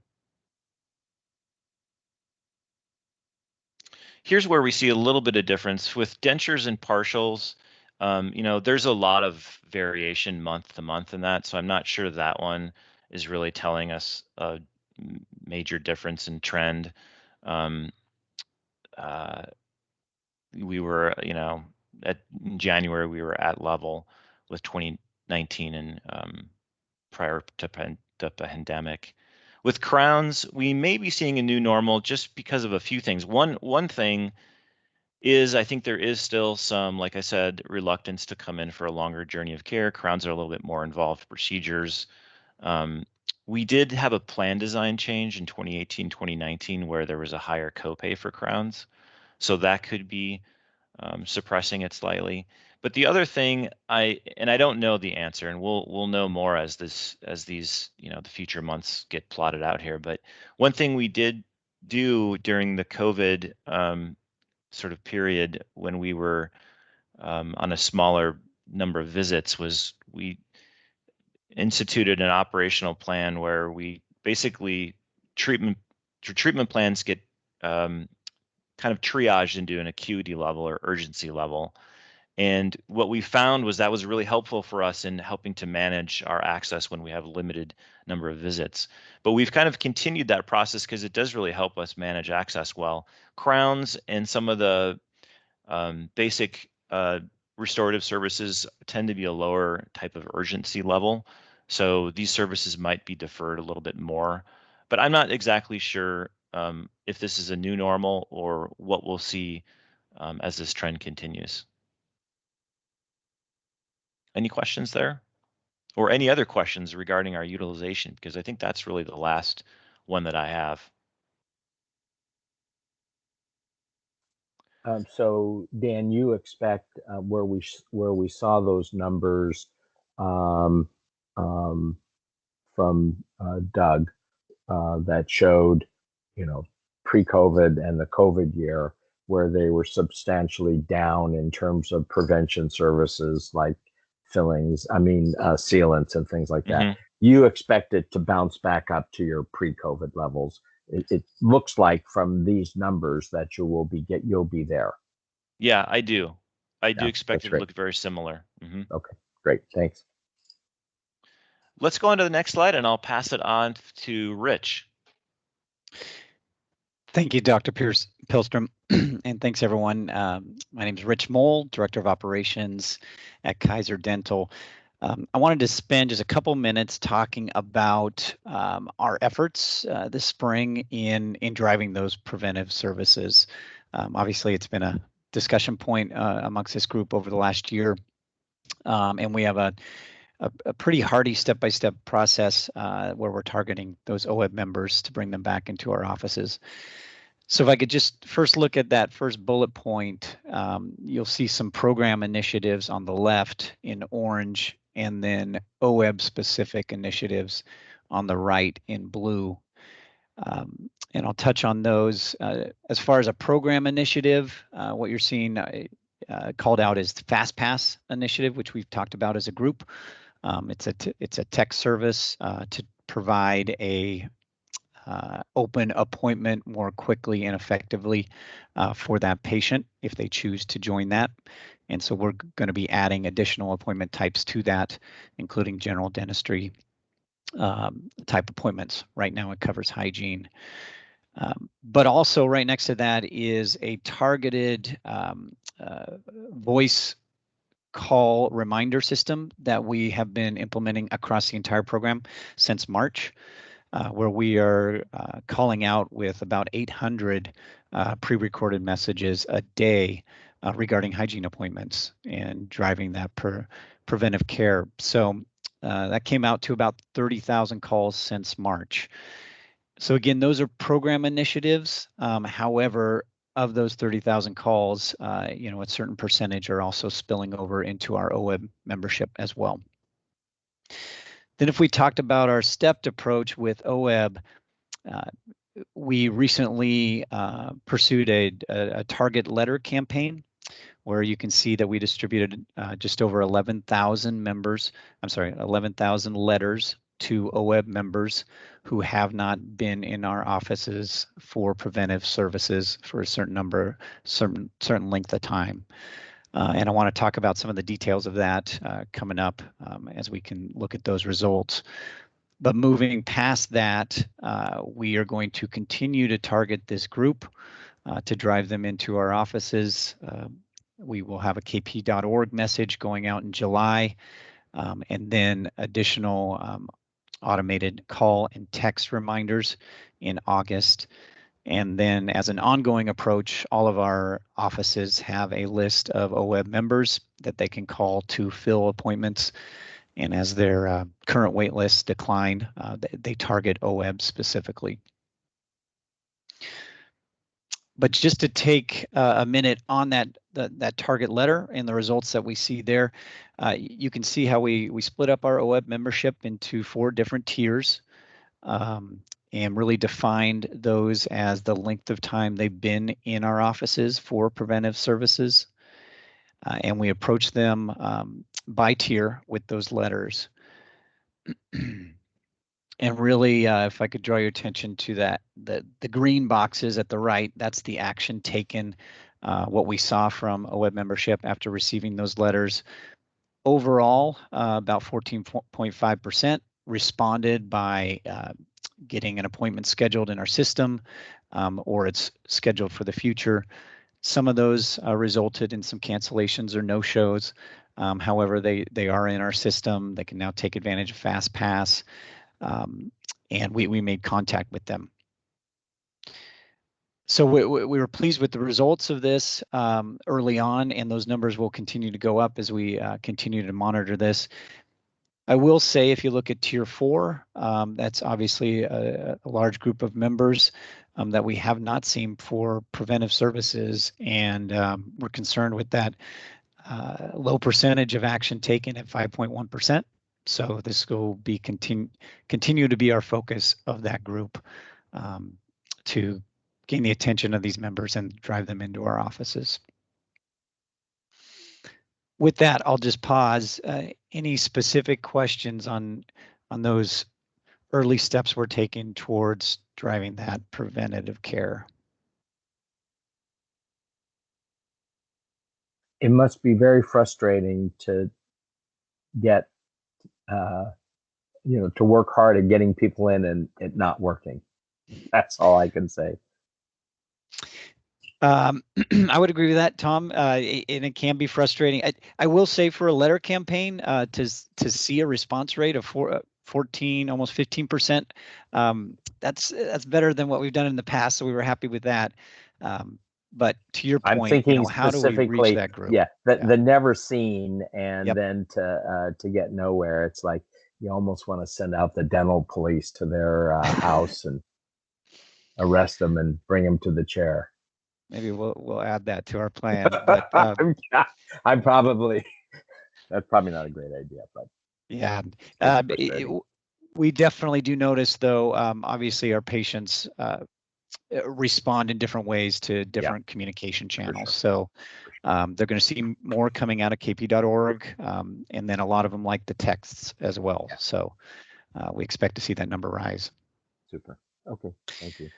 Here's where we see a little bit of difference with dentures and partials. There's a lot of variation month to month in that, so I'm not sure that one is really telling us a major difference in trend. We were, in January we were at level with 2019 and prior to the pandemic. With crowns, we may be seeing a new normal just because of a few things. One thing is I think there is still some, like I said, reluctance to come in for a longer journey of care. Crowns are a little bit more involved procedures. We did have a plan design change in 2018, 2019, where there was a higher copay for crowns. So that could be suppressing it slightly. But the other thing I don't know the answer, and we'll know more as these the future months get plotted out here. But one thing we did do during the COVID sort of period when we were on a smaller number of visits was we instituted an operational plan where we basically treatment plans get kind of triaged into an acuity level or urgency level. And what we found was that was really helpful for us in helping to manage our access when we have a limited number of visits. But we've kind of continued that process because it does really help us manage access well. Crowns and some of the basic restorative services tend to be a lower type of urgency level. So these services might be deferred a little bit more. But I'm not exactly sure if this is a new normal or what we'll see as this trend continues. Any questions there? Or any other questions regarding our utilization? Because I think that's really the last one that I have. So Dan, you expect where we saw those numbers from Doug that showed, pre-COVID and the COVID year, where they were substantially down in terms of prevention services like fillings, sealants and things like that. You expect it to bounce back up to your pre-COVID levels. It looks like from these numbers that you'll be there. Yeah, I do. I do expect it to look very similar. Okay, great. Thanks. Let's go on to the next slide and I'll pass it on to Rich. Thank you, Dr. Pilstrom, and thanks everyone. My name is Rich Mole, Director of Operations at Kaiser Dental. I wanted to spend just a couple minutes talking about our efforts this spring in driving those preventive services. Obviously, it's been a discussion point amongst this group over the last year, and we have a pretty hardy step-by-step process where we're targeting those OEB members to bring them back into our offices. So if I could just first look at that first bullet point, you'll see some program initiatives on the left in orange, and then OEB-specific initiatives on the right in blue. And I'll touch on those. As far as a program initiative, what you're seeing called out is the Fastpass Initiative, which we've talked about as a group. It's a tech service to provide a open appointment more quickly and effectively for that patient if they choose to join that. And so we're going to be adding additional appointment types to that, including general dentistry type appointments. Right now it covers hygiene. But also right next to that is a targeted voice call reminder system that we have been implementing across the entire program since March, where we are calling out with about 800 pre-recorded messages a day regarding hygiene appointments and driving that preventive care. So that came out to about 30,000 calls since March. So again, those are program initiatives. However, of those 30,000 calls, a certain percentage are also spilling over into our OEB membership as well. Then if we talked about our stepped approach with OEB, we recently pursued a target letter campaign where you can see that we distributed just over 11,000 letters to OEB members who have not been in our offices for preventive services for a certain length of time. And I want to talk about some of the details of that coming up as we can look at those results. But moving past that, we are going to continue to target this group to drive them into our offices. We will have a kp.org message going out in July, and then additional automated call and text reminders in August. And then as an ongoing approach, all of our offices have a list of OEB members that they can call to fill appointments. And as their current wait lists decline, they target OEB specifically. But just to take a minute on that target letter and the results that we see there, you can see how we split up our OEB membership into 4 different tiers, and really defined those as the length of time they've been in our offices for preventive services. And we approach them by tier with those letters. And really, if I could draw your attention to that, the green boxes at the right, that's the action taken, what we saw from OEB membership after receiving those letters. Overall, about 14.5% responded by getting an appointment scheduled in our system, or it's scheduled for the future. Some of those resulted in some cancellations or no-shows. However, they are in our system. They can now take advantage of Fastpass. And we made contact with them. So we were pleased with the results of this early on, and those numbers will continue to go up as we continue to monitor this. I will say, if you look at Tier 4, that's obviously a large group of members that we have not seen for preventive services, and we're concerned with that low percentage of action taken at 5.1%. So this will be continue to be our focus of that group, to gain the attention of these members and drive them into our offices. With that, I'll just pause. Any specific questions on those early steps we're taking towards driving that preventative care? It must be very frustrating to get to work hard at getting people in and it not working. That's all I can say. I would agree with that, Tom. And it can be frustrating. I will say, for a letter campaign, to see a response rate of 14, almost 15%, that's better than what we've done in the past. So we were happy with that. But to your point, I'm thinking how do we reach that group? Yeah, the never seen, and Yep. then to get nowhere. It's like you almost want to send out the dental police to their house and arrest them and bring them to the chair. Maybe we'll add that to our plan. But I'm probably that's probably not a great idea, but yeah, we definitely do notice, though. Obviously, our patients respond in different ways to different communication channels. Sure. So they're going to see more coming out of kp.org, and then a lot of them like the texts as well. Yeah. So we expect to see that number rise. Super. Okay. Thank you.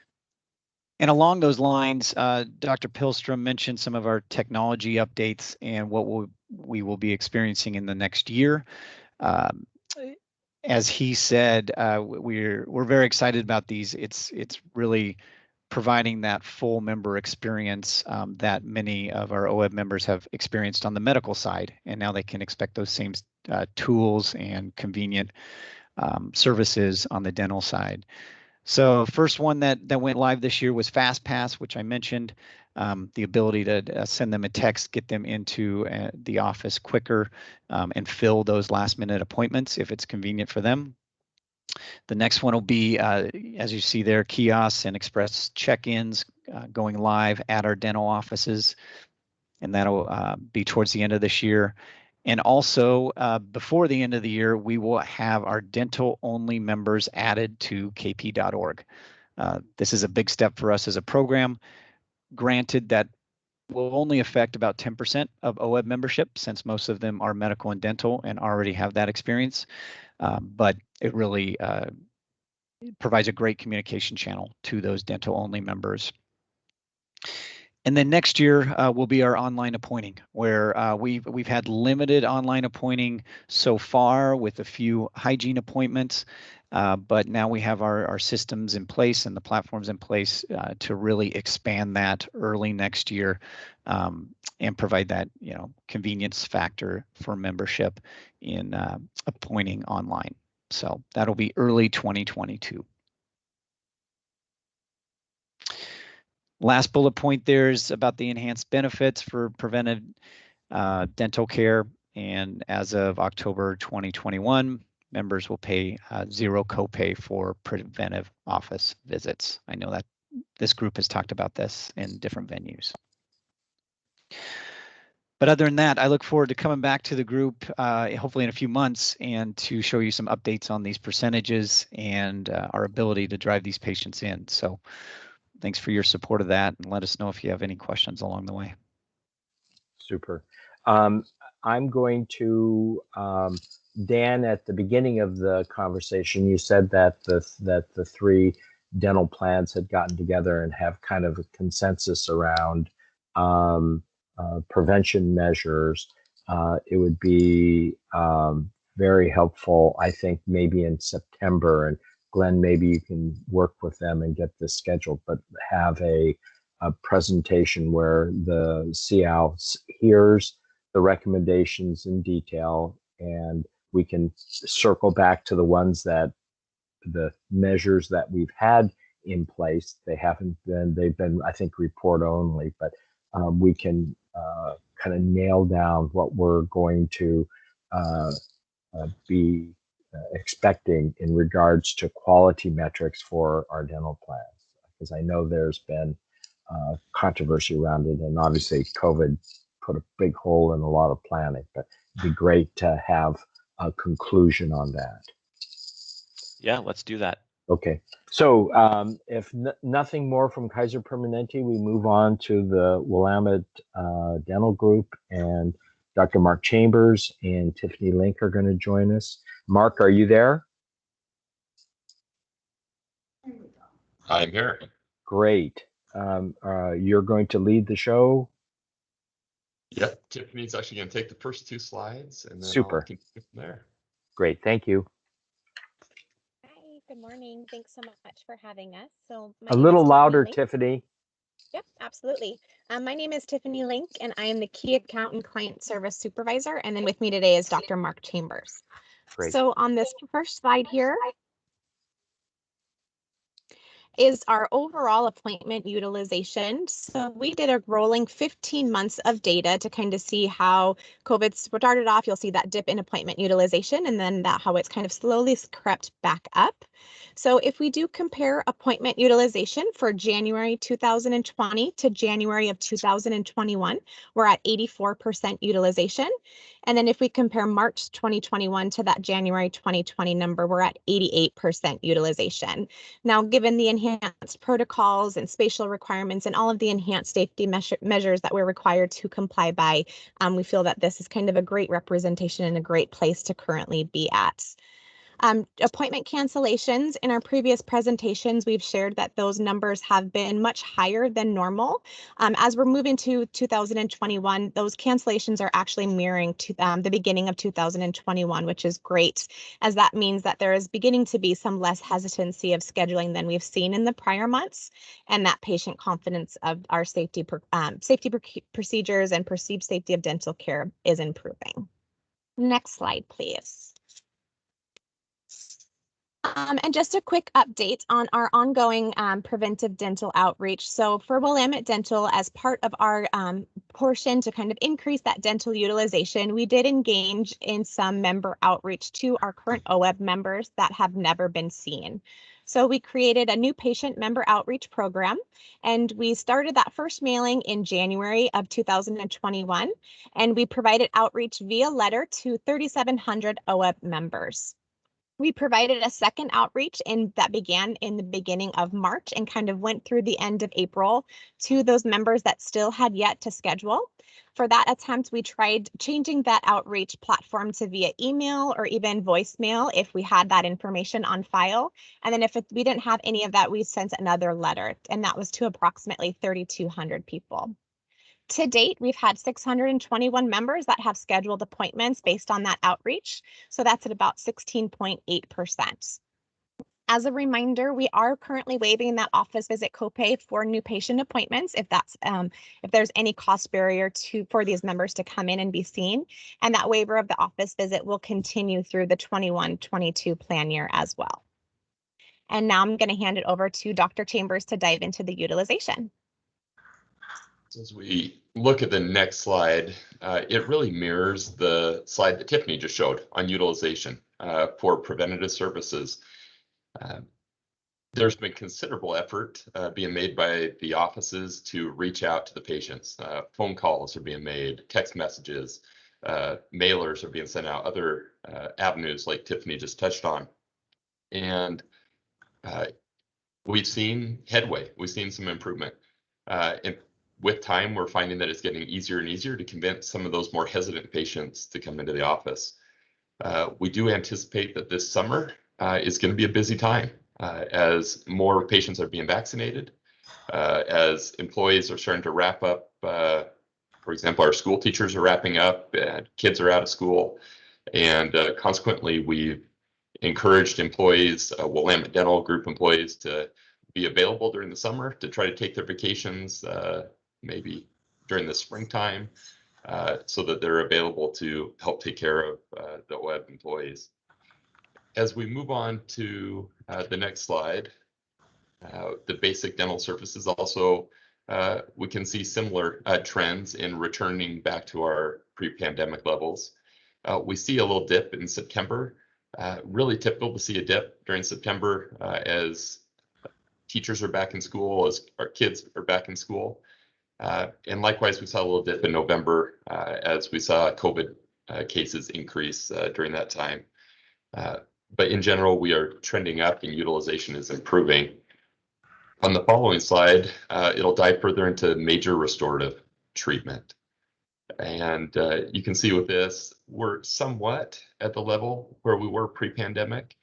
And along those lines, Dr. Pihlstrom mentioned some of our technology updates and what we will be experiencing in the next year. As he said, we're very excited about these. It's really providing that full member experience that many of our OEB members have experienced on the medical side, and now they can expect those same tools and convenient services on the dental side. So first one that went live this year was Fastpass, which I mentioned, the ability to send them a text, get them into the office quicker, and fill those last minute appointments if it's convenient for them. The next one will be, as you see there, kiosks and express check-ins going live at our dental offices, and that'll be towards the end of this year. And also, before the end of the year, we will have our dental-only members added to kp.org. This is a big step for us as a program. Granted, that will only affect about 10% of OEB membership, since most of them are medical and dental and already have that experience. But it really provides a great communication channel to those dental-only members. And then next year will be our online appointing, where we've had limited online appointing so far with a few hygiene appointments, but now we have our systems in place and the platforms in place to really expand that early next year, and provide that convenience factor for membership in appointing online. So that'll be early 2022. Last bullet point there is about the enhanced benefits for preventive dental care. And as of October 2021, members will pay zero copay for preventive office visits. I know that this group has talked about this in different venues. But other than that, I look forward to coming back to the group, hopefully in a few months, and to show you some updates on these percentages and our ability to drive these patients in. So thanks for your support of that, and let us know if you have any questions along the way. Super. I'm going to, Dan, at the beginning of the conversation, you said that the three dental plans had gotten together and have kind of a consensus around prevention measures. It would be very helpful, I think, maybe in September. And Glenn, maybe you can work with them and get this scheduled, but have a presentation where the SEOW hears the recommendations in detail, and we can circle back to the ones that the measures that we've had in place. They've been, I think, report only, but we can kind of nail down what we're going to be expecting in regards to quality metrics for our dental plans. Because I know there's been controversy around it, and obviously COVID put a big hole in a lot of planning, but it'd be great to have a conclusion on that. Yeah, let's do that. Okay, so if nothing more from Kaiser Permanente, we move on to the Willamette Dental Group, and Dr. Mark Chambers and Tiffany Link are going to join us. Mark, are you there? I'm here. Great. You're going to lead the show? Yep, Tiffany's actually going to take the first two slides, and then Super. I'll continue from there. Great, thank you. Hi, good morning. Thanks so much for having us. So A little louder, Tiffany. Yep, absolutely. My name is Tiffany Link, and I am the Key Account and Client Service Supervisor. And then with me today is Dr. Mark Chambers. Great. So on this first slide here is our overall appointment utilization. So we did a rolling 15 months of data to kind of see how COVID started off. You'll see that dip in appointment utilization, and then how it's kind of slowly crept back up. So if we do compare appointment utilization for January 2020 to January of 2021, we're at 84% utilization. And then if we compare March 2021 to that January 2020 number, we're at 88% utilization. Now, given the enhanced protocols and spatial requirements and all of the enhanced safety measures that we're required to comply by, we feel that this is kind of a great representation and a great place to currently be at. Appointment cancellations, in our previous presentations, we've shared that those numbers have been much higher than normal. As we're moving to 2021, those cancellations are actually mirroring to the beginning of 2021, which is great, as that means that there is beginning to be some less hesitancy of scheduling than we've seen in the prior months, and that patient confidence of our safety procedures and perceived safety of dental care is improving. Next slide, please. And just a quick update on our ongoing preventive dental outreach. So for Willamette Dental, as part of our portion to kind of increase that dental utilization, we did engage in some member outreach to our current OEB members that have never been seen. So we created a new patient member outreach program, and we started that first mailing in January of 2021, and we provided outreach via letter to 3,700 OEB members. We provided a second outreach that began in the beginning of March and kind of went through the end of April to those members that still had yet to schedule. For that attempt, we tried changing that outreach platform to via email or even voicemail if we had that information on file. And then if we didn't have any of that, we sent another letter, and that was to approximately 3,200 people. To date, we've had 621 members that have scheduled appointments based on that outreach. So that's at about 16.8%. As a reminder, we are currently waiving that office visit copay for new patient appointments if there's any cost barrier for these members to come in and be seen. And that waiver of the office visit will continue through the 21-22 plan year as well. And now I'm going to hand it over to Dr. Chambers to dive into the utilization. As we look at the next slide, it really mirrors the slide that Tiffany just showed on utilization for preventative services. There's been considerable effort being made by the offices to reach out to the patients. Phone calls are being made, text messages, mailers are being sent out, other avenues like Tiffany just touched on. And we've seen headway, we've seen some improvement. And with time, we're finding that it's getting easier and easier to convince some of those more hesitant patients to come into the office. We do anticipate that this summer is going to be a busy time as more patients are being vaccinated, as employees are starting to wrap up. For example, our school teachers are wrapping up, kids are out of school, and consequently, we've encouraged employees, Willamette Dental Group employees, to be available during the summer to try to take their vacations, maybe during the springtime, so that they're available to help take care of the OEB employees. As we move on to the next slide, the basic dental services also, we can see similar trends in returning back to our pre-pandemic levels. We see a little dip in September. Really typical to see a dip during September as teachers are back in school, as our kids are back in school. And likewise, we saw a little dip in November as we saw COVID cases increase during that time. But in general, we are trending up and utilization is improving. On the following slide, it'll dive further into major restorative treatment. And you can see with this, we're somewhat at the level where we were pre-pandemic,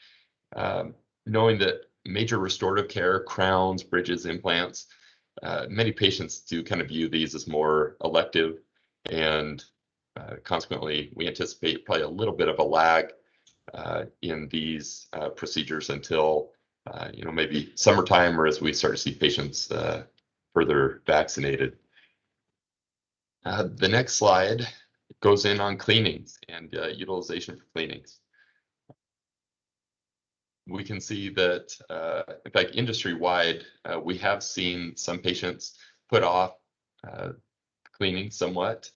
knowing that major restorative care, crowns, bridges, implants, many patients do kind of view these as more elective, and consequently, we anticipate probably a little bit of a lag in these procedures until maybe summertime, or as we start to see patients further vaccinated. The next slide goes in on cleanings and utilization for cleanings. We can see that, in fact, industry-wide, we have seen some patients put off cleaning somewhat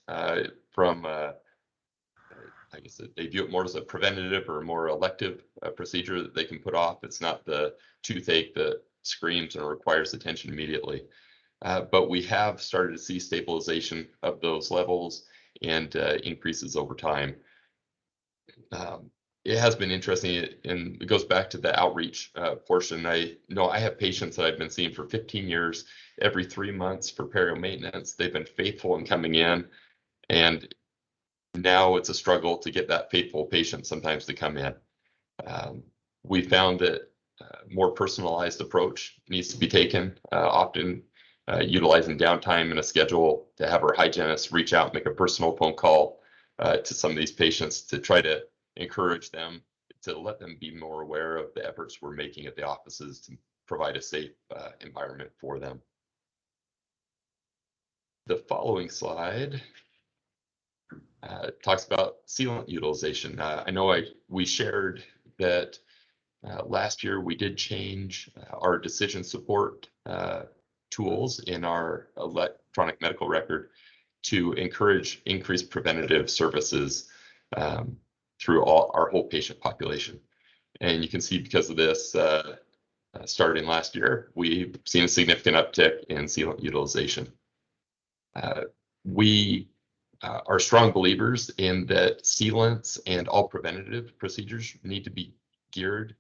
from, I guess they view it more as a preventative or more elective procedure that they can put off. It's not the toothache that screams and requires attention immediately. But we have started to see stabilization of those levels and increases over time. It has been interesting, and it goes back to the outreach portion. I know I have patients that I've been seeing for 15 years, every 3 months for perio maintenance. They've been faithful in coming in, and now it's a struggle to get that faithful patient sometimes to come in. We found that more personalized approach needs to be taken, often utilizing downtime in a schedule to have our hygienist reach out, make a personal phone call to some of these patients to try to encourage them, to let them be more aware of the efforts we're making at the offices to provide a safe environment for them. The following slide talks about sealant utilization. I know we shared that last year we did change our decision support tools in our electronic medical record to encourage increased preventative services through our whole patient population. And you can see because of this, starting last year, we've seen a significant uptick in sealant utilization. We are strong believers in that sealants and all preventative procedures need to be geared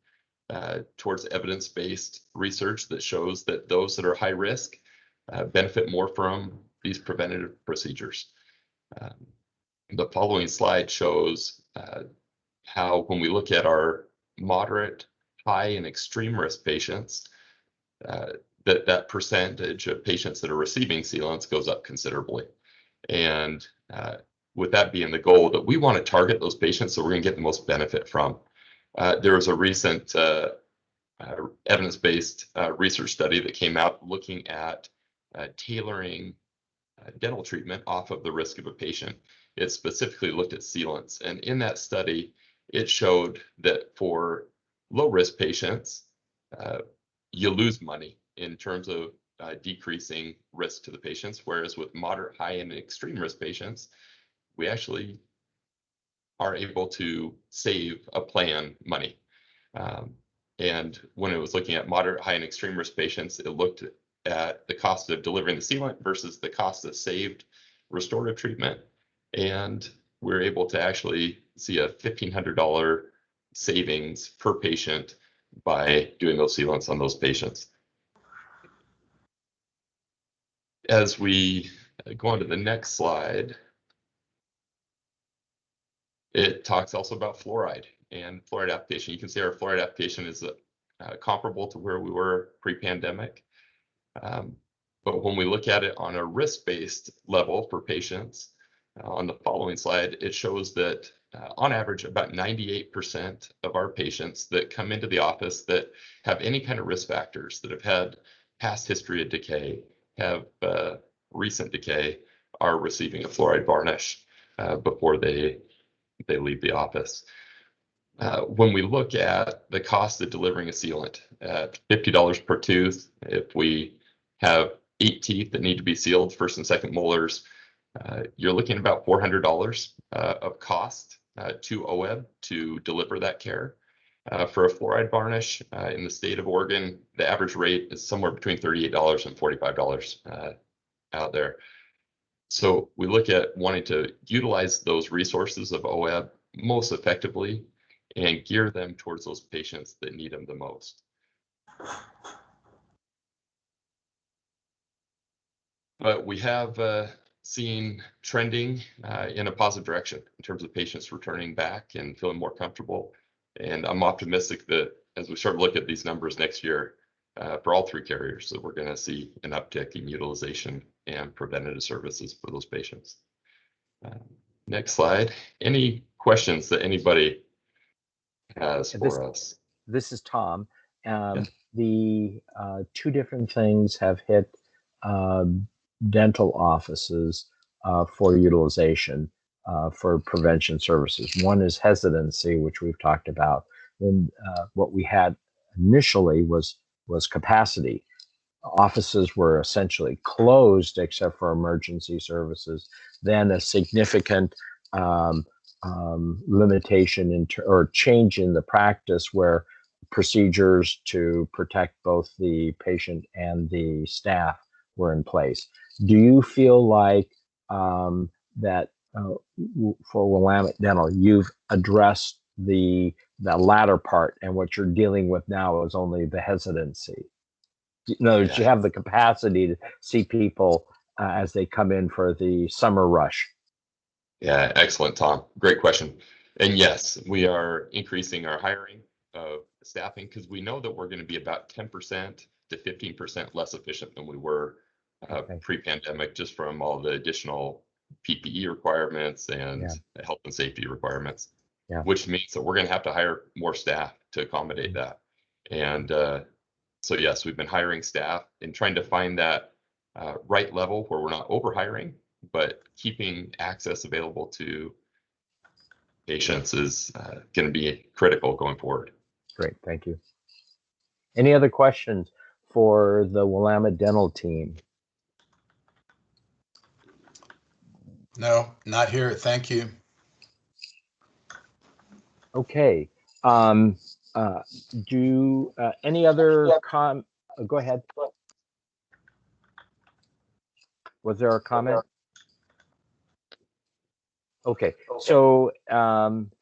towards evidence-based research that shows that those that are high risk benefit more from these preventative procedures. The following slide shows how when we look at our moderate, high, and extreme risk patients, that percentage of patients that are receiving sealants goes up considerably. And with that being the goal, that we want to target those patients so we're going to get the most benefit from. There was a recent evidence-based research study that came out looking at tailoring dental treatment off of the risk of a patient. It specifically looked at sealants. And in that study, it showed that for low-risk patients, you lose money in terms of decreasing risk to the patients, whereas with moderate, high, and extreme risk patients, we actually are able to save a plan money. And when it was looking at moderate, high, and extreme risk patients, it looked at the cost of delivering the sealant versus the cost of saved restorative treatment. And we're able to actually see a $1,500 savings per patient by doing those sealants on those patients. As we go on to the next slide, it talks also about fluoride and fluoride application. You can see our fluoride application is comparable to where we were pre-pandemic. But when we look at it on a risk-based level for patients, on the following slide, it shows that on average, about 98% of our patients that come into the office that have any kind of risk factors, that have had past history of decay, have recent decay, are receiving a fluoride varnish before they leave the office. When we look at the cost of delivering a sealant at $50 per tooth, if we have 8 teeth that need to be sealed, first and second molars, you're looking at about $400 of cost to OEB to deliver that care. For a fluoride varnish in the state of Oregon, the average rate is somewhere between $38 and $45 out there. So we look at wanting to utilize those resources of OEB most effectively and gear them towards those patients that need them the most. But we have seen trending in a positive direction in terms of patients returning back and feeling more comfortable. And I'm optimistic that as we start to look at these numbers next year, for all 3 carriers, that we're going to see an uptick in utilization and preventative services for those patients. Next slide. Any questions that anybody has for us? This is Tom. The 2 different things have hit dental offices for utilization for prevention services. One is hesitancy, which we've talked about. Then what we had initially was capacity. Offices were essentially closed except for emergency services. Then a significant limitation or change in the practice where procedures to protect both the patient and the staff were in place. Do you feel like that for Willamette Dental, you've addressed the latter part, and what you're dealing with now is only the hesitancy? In other words, you have the capacity to see people as they come in for the summer rush. Yeah, excellent, Tom. Great question. And yes, we are increasing our hiring of staffing because we know that we're going to be about 10% to 15% less efficient than we were pre-pandemic, just from all the additional PPE requirements and health and safety requirements, which means that we're going to have to hire more staff to accommodate that. And so yes, we've been hiring staff and trying to find that right level where we're not overhiring, but keeping access available to patients is going to be critical going forward. Great, thank you. Any other questions for the Willamette Dental team? No, not here. Thank you. Okay. Do any other go ahead. Was there a comment? Okay, so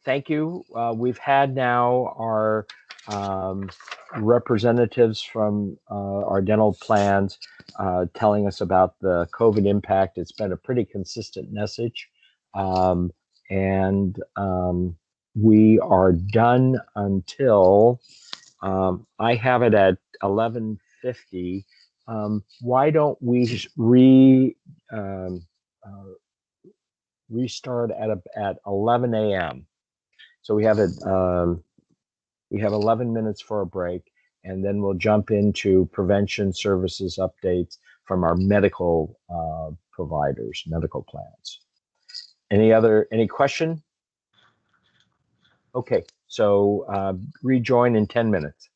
thank you. We've had now our representatives from our dental plans telling us about the COVID impact. It's been a pretty consistent message. And we are done until I have it at 11:50. Why don't we restart at 11 a.m. So we have 11 minutes for a break, and then we'll jump into prevention services updates from our medical providers, medical plans. Any question? Okay, so rejoin in 10 minutes.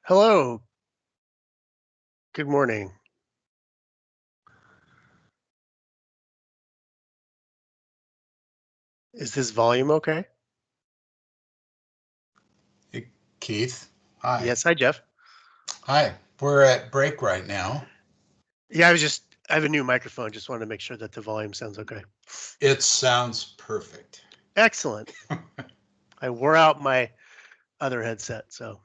Hello. Good morning. Is this volume okay? Hey, Keith. Hi. Yes, hi, Jeff. Hi. We're at break right now. Yeah, I have a new microphone. Just wanted to make sure that the volume sounds okay. It sounds perfect. Excellent. I wore out my other headset, so.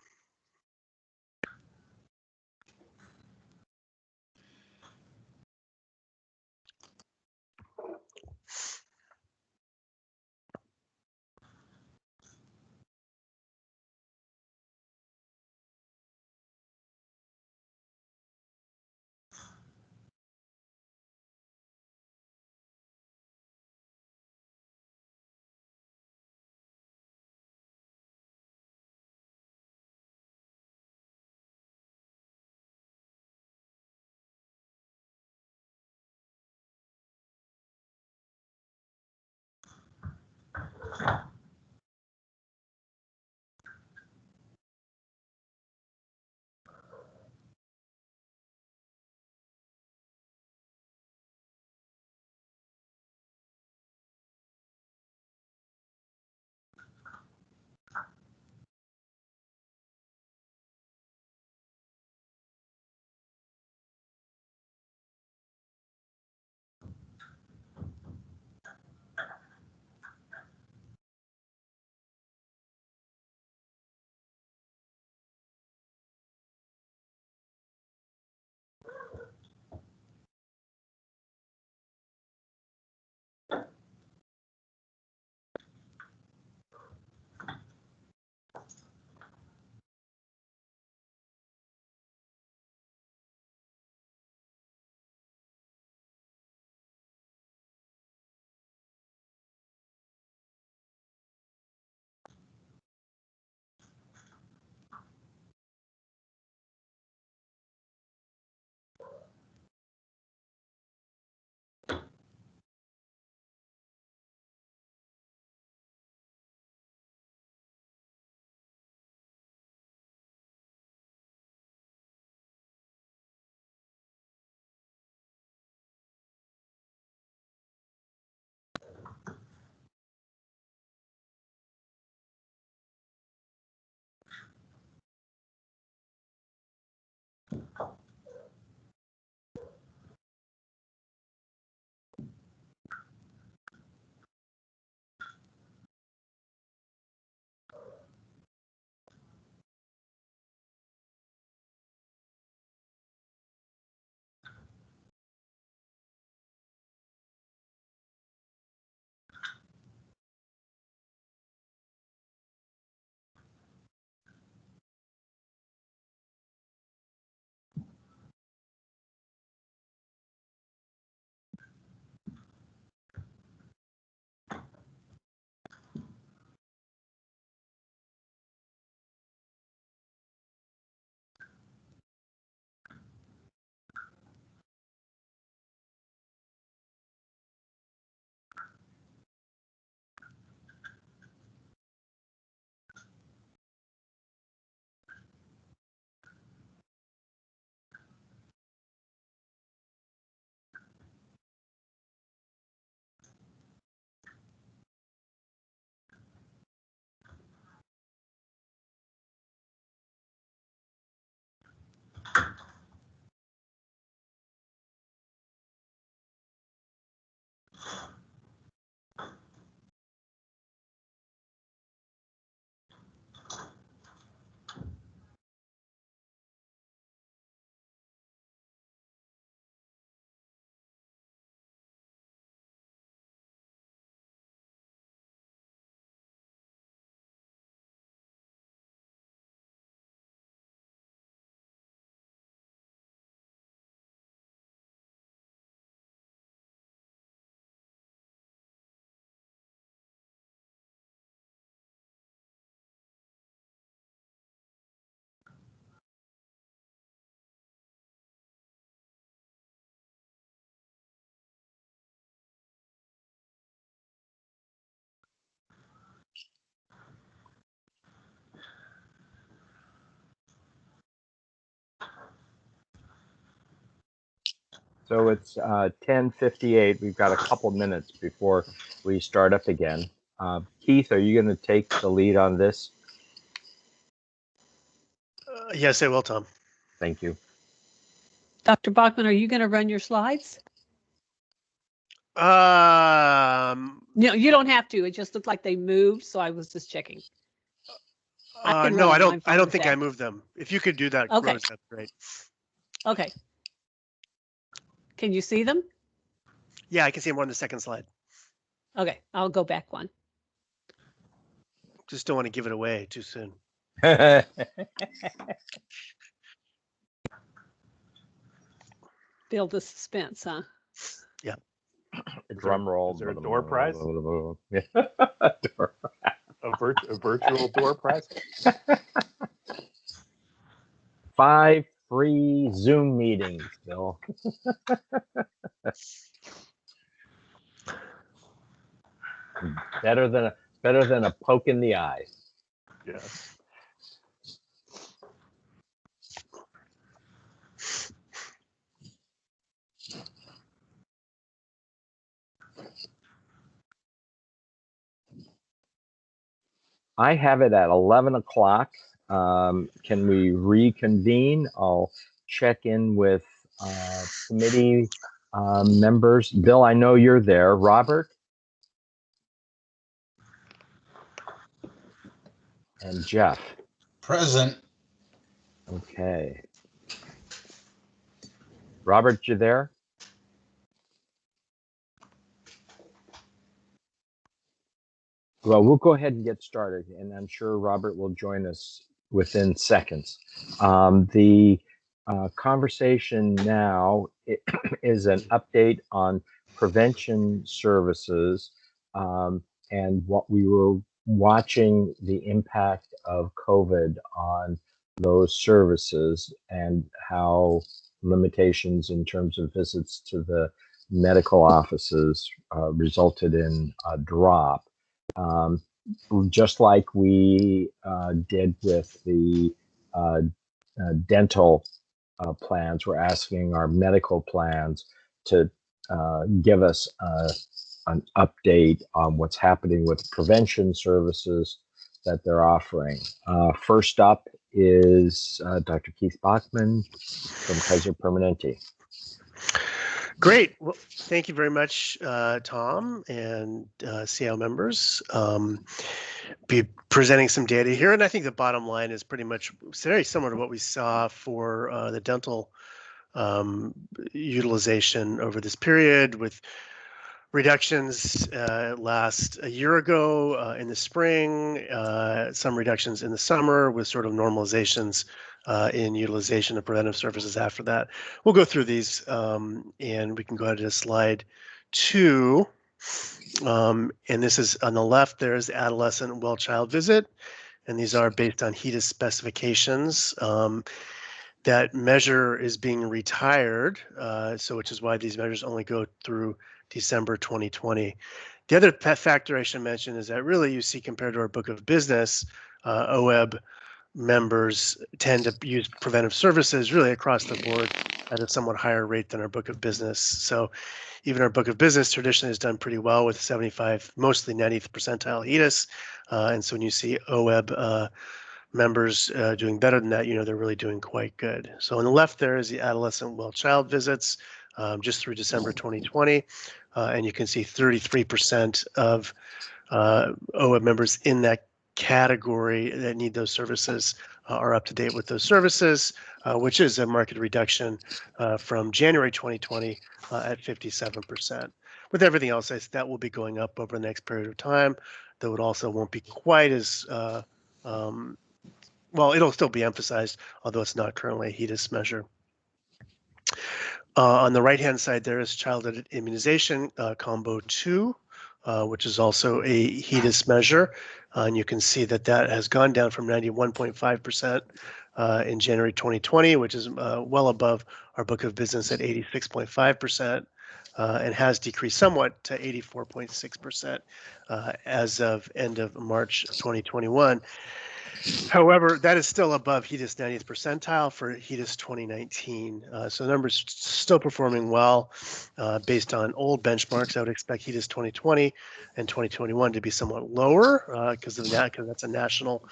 So it's 10:58. We've got a couple minutes before we start up again. Keith, are you going to take the lead on this? Yes, I will, Tom. Thank you. Dr. Bachman, are you going to run your slides? No, you don't have to. It just looked like they moved, so I was just checking. No, I don't think I moved them. If you could do that, okay. Rose, that's great. Okay. Can you see them? Yeah, I can see them on the second slide. Okay, I'll go back one. Just don't want to give it away too soon. Build the suspense, huh? Yeah. Drum roll. Is there a door prize? Yeah. A virtual door prize? 5 free Zoom meetings, Bill. better than a poke in the eye. Yes. I have it at 11 o'clock. Can we reconvene? I'll check in with committee members. Bill, I know you're there. Robert? And Jeff? Present. Okay. Robert, you there? Well, we'll go ahead and get started, and I'm sure Robert will join us within seconds. The conversation now is an update on prevention services and what we were watching the impact of COVID on those services and how limitations in terms of visits to the medical offices resulted in a drop. Just like we did with the dental plans, we're asking our medical plans to give us an update on what's happening with prevention services that they're offering. First up is Dr. Keith Bachman from Kaiser Permanente. Great. Well, thank you very much, Tom and SEOW members. Be presenting some data here, and I think the bottom line is pretty much very similar to what we saw for the dental utilization over this period, with reductions last a year ago in the spring, some reductions in the summer, with sort of normalizations in utilization of preventive services after that. We'll go through these and we can go ahead to slide 2. And this is on the left, there's the adolescent well child visit. And these are based on HEDIS specifications. That measure is being retired, so which is why these measures only go through December 2020. The other factor I should mention is that really you see, compared to our book of business, OEB members tend to use preventive services really across the board at a somewhat higher rate than our book of business. So even our book of business traditionally has done pretty well with 75, mostly 90th percentile HEDIS. And so when you see OEB members doing better than that, you know they're really doing quite good. So on the left there is the adolescent well child visits just through December 2020. And you can see 33% of OEB members in that category that need those services are up to date with those services, which is a market reduction from January 2020 at 57%. With everything else, that will be going up over the next period of time, though it also won't be quite as, well, it'll still be emphasized, although it's not currently a HEDIS measure. On the right-hand side, there is childhood immunization, combo 2, which is also a HEDIS measure. And you can see that that has gone down from 91.5% in January 2020, which is well above our book of business at 86.5%, and has decreased somewhat to 84.6% as of end of March 2021. However, that is still above HEDIS 90th percentile for HEDIS 2019. So the numbers still performing well based on old benchmarks. I would expect HEDIS 2020 and 2021 to be somewhat lower because of that, because that's a national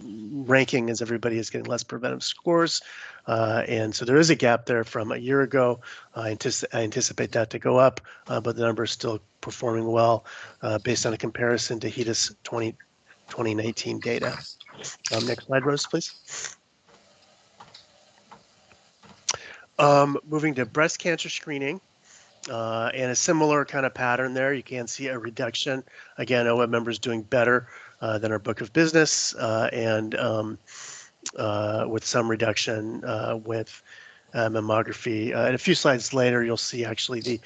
ranking as everybody is getting less preventive scores. And so there is a gap there from a year ago. I anticipate that to go up, but the number is still performing well based on a comparison to HEDIS 2019 data. Next slide, Rose, please. Moving to breast cancer screening. And a similar kind of pattern there. You can see a reduction. Again, OWEB members doing better than our book of business and with some reduction with mammography. And a few slides later, you'll see actually the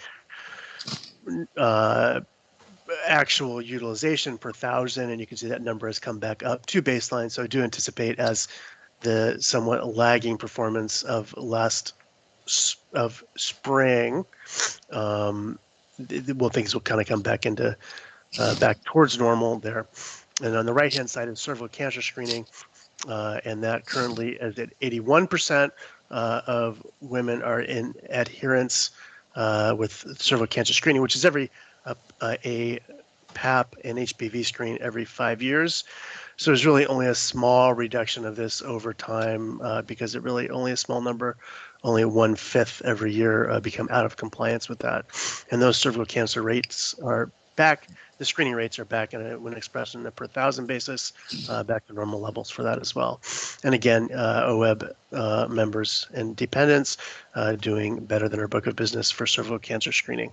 actual utilization per thousand, and you can see that number has come back up to baseline. So I do anticipate as the somewhat lagging performance of spring, things will kind of come back into back towards normal there. And on the right hand side is cervical cancer screening, and that currently is at 81% of women are in adherence with cervical cancer screening, which is every a PAP and HPV screen every 5 years. So there's really only a small reduction of this over time because it really only a small number, only 1/5 every year become out of compliance with that. And those cervical cancer rates are back, the screening rates are back when expressed on a per thousand basis, back to normal levels for that as well. And again, OWEB members and dependents doing better than our book of business for cervical cancer screening.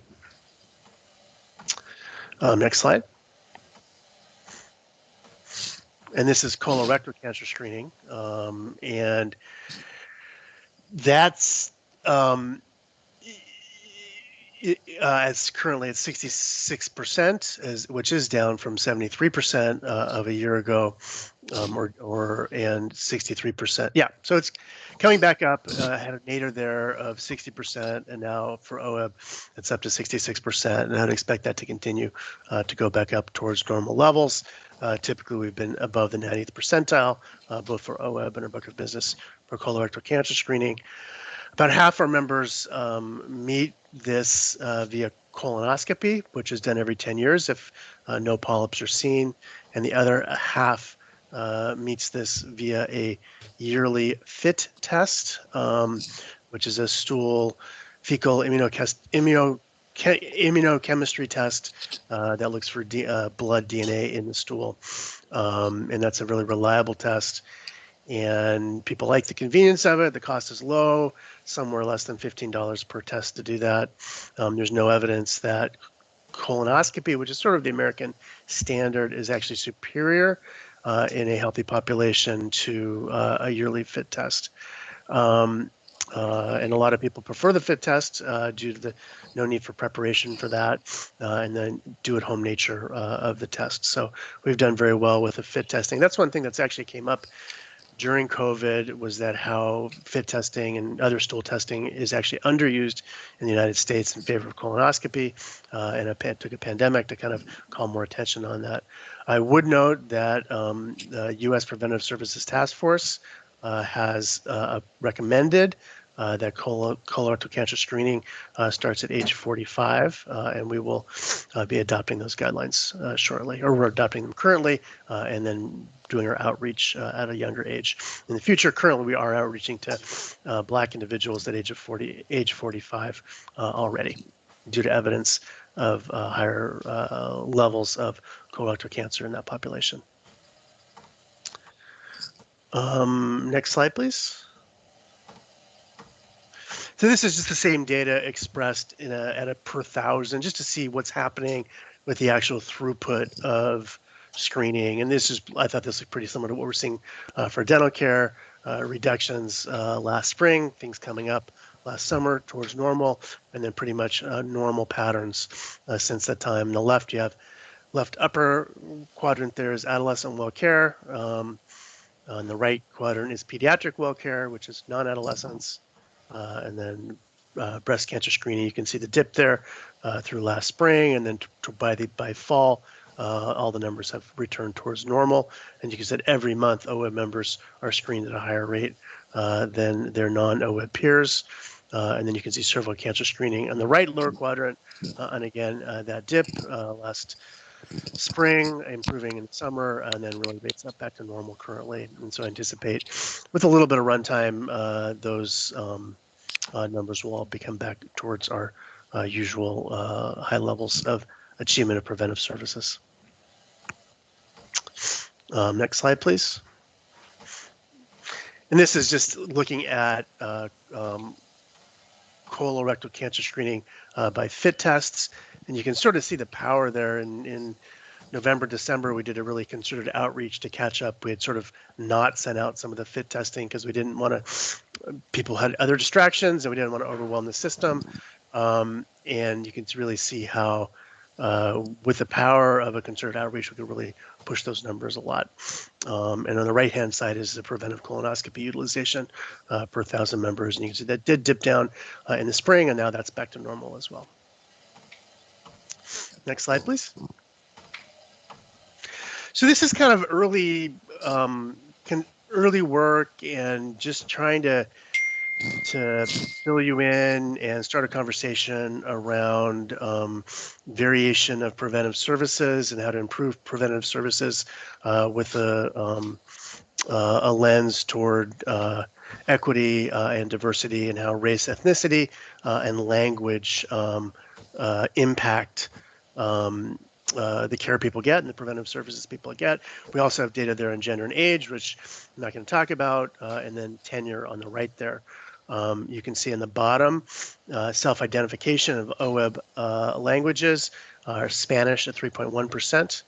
Next slide. And this is colorectal cancer screening. And that's it's currently at 66%, which is down from 73% of a year ago, and 63%. Yeah, so it's coming back up. Had a nadir there of 60%, and now for OWEB, it's up to 66%, and I'd expect that to continue to go back up towards normal levels. Typically, we've been above the 90th percentile, both for OWEB and our book of business for colorectal cancer screening. About half our members meet this via colonoscopy, which is done every 10 years if no polyps are seen, and the other half meets this via a yearly FIT test, which is a stool fecal immunochemistry test that looks for blood DNA in the stool, and that's a really reliable test. And people like the convenience of it. The cost is low, somewhere less than $15 per test to do that. There's no evidence that colonoscopy, which is sort of the American standard, is actually superior in a healthy population to a yearly FIT test. And a lot of people prefer the FIT test due to the no need for preparation for that, and then do-at-home nature of the test. So we've done very well with the FIT testing. That's one thing that's actually came up during COVID, was that how FIT testing and other stool testing is actually underused in the United States in favor of colonoscopy, and it took a pandemic to kind of call more attention on that. I would note that the U.S. Preventive Services Task Force has recommended that colorectal cancer screening starts at age 45, and we will be adopting those guidelines shortly, or we're adopting them currently, and then doing our outreach at a younger age. In the future, currently we are outreaching to Black individuals at age 45 already, due to evidence of higher levels of colorectal cancer in that population. Next slide, please. So this is just the same data expressed in at a per thousand, just to see what's happening with the actual throughput of screening. And this is, I thought this was pretty similar to what we're seeing for dental care, reductions last spring, things coming up last summer towards normal, and then pretty much normal patterns since that time. On the left, you have left upper quadrant there is adolescent well care. On the right quadrant is pediatric well care, which is non-adolescents. And then breast cancer screening, you can see the dip there through last spring, and then by fall, all the numbers have returned towards normal. And you can see that every month OWEB members are screened at a higher rate than their non-OWEB peers. And then you can see cervical cancer screening on the right lower quadrant. And again, that dip last spring, improving in the summer, and then really rates up back to normal currently. And so I anticipate with a little bit of runtime, those numbers will all become back towards our usual high levels of achievement of preventive services. Next slide, please. And this is just looking at colorectal cancer screening by FIT tests. And you can sort of see the power there. In November, December, we did a really concerted outreach to catch up. We had sort of not sent out some of the FIT testing because we didn't want to, people had other distractions and we didn't want to overwhelm the system. And you can really see how with the power of a concerted outreach, we could really push those numbers a lot. And on the right-hand side is the preventive colonoscopy utilization per 1,000 members. And you can see that did dip down in the spring, and now that's back to normal as well. Next slide, please. So this is kind of early, early work and just trying to fill you in and start a conversation around variation of preventive services and how to improve preventive services with a lens toward equity and diversity, and how race, ethnicity, and language impact the care people get and the preventive services people get. We also have data there on gender and age, which I'm not going to talk about, and then tenure on the right there. You can see in the bottom, self-identification of OWEB languages are Spanish at 3.1%,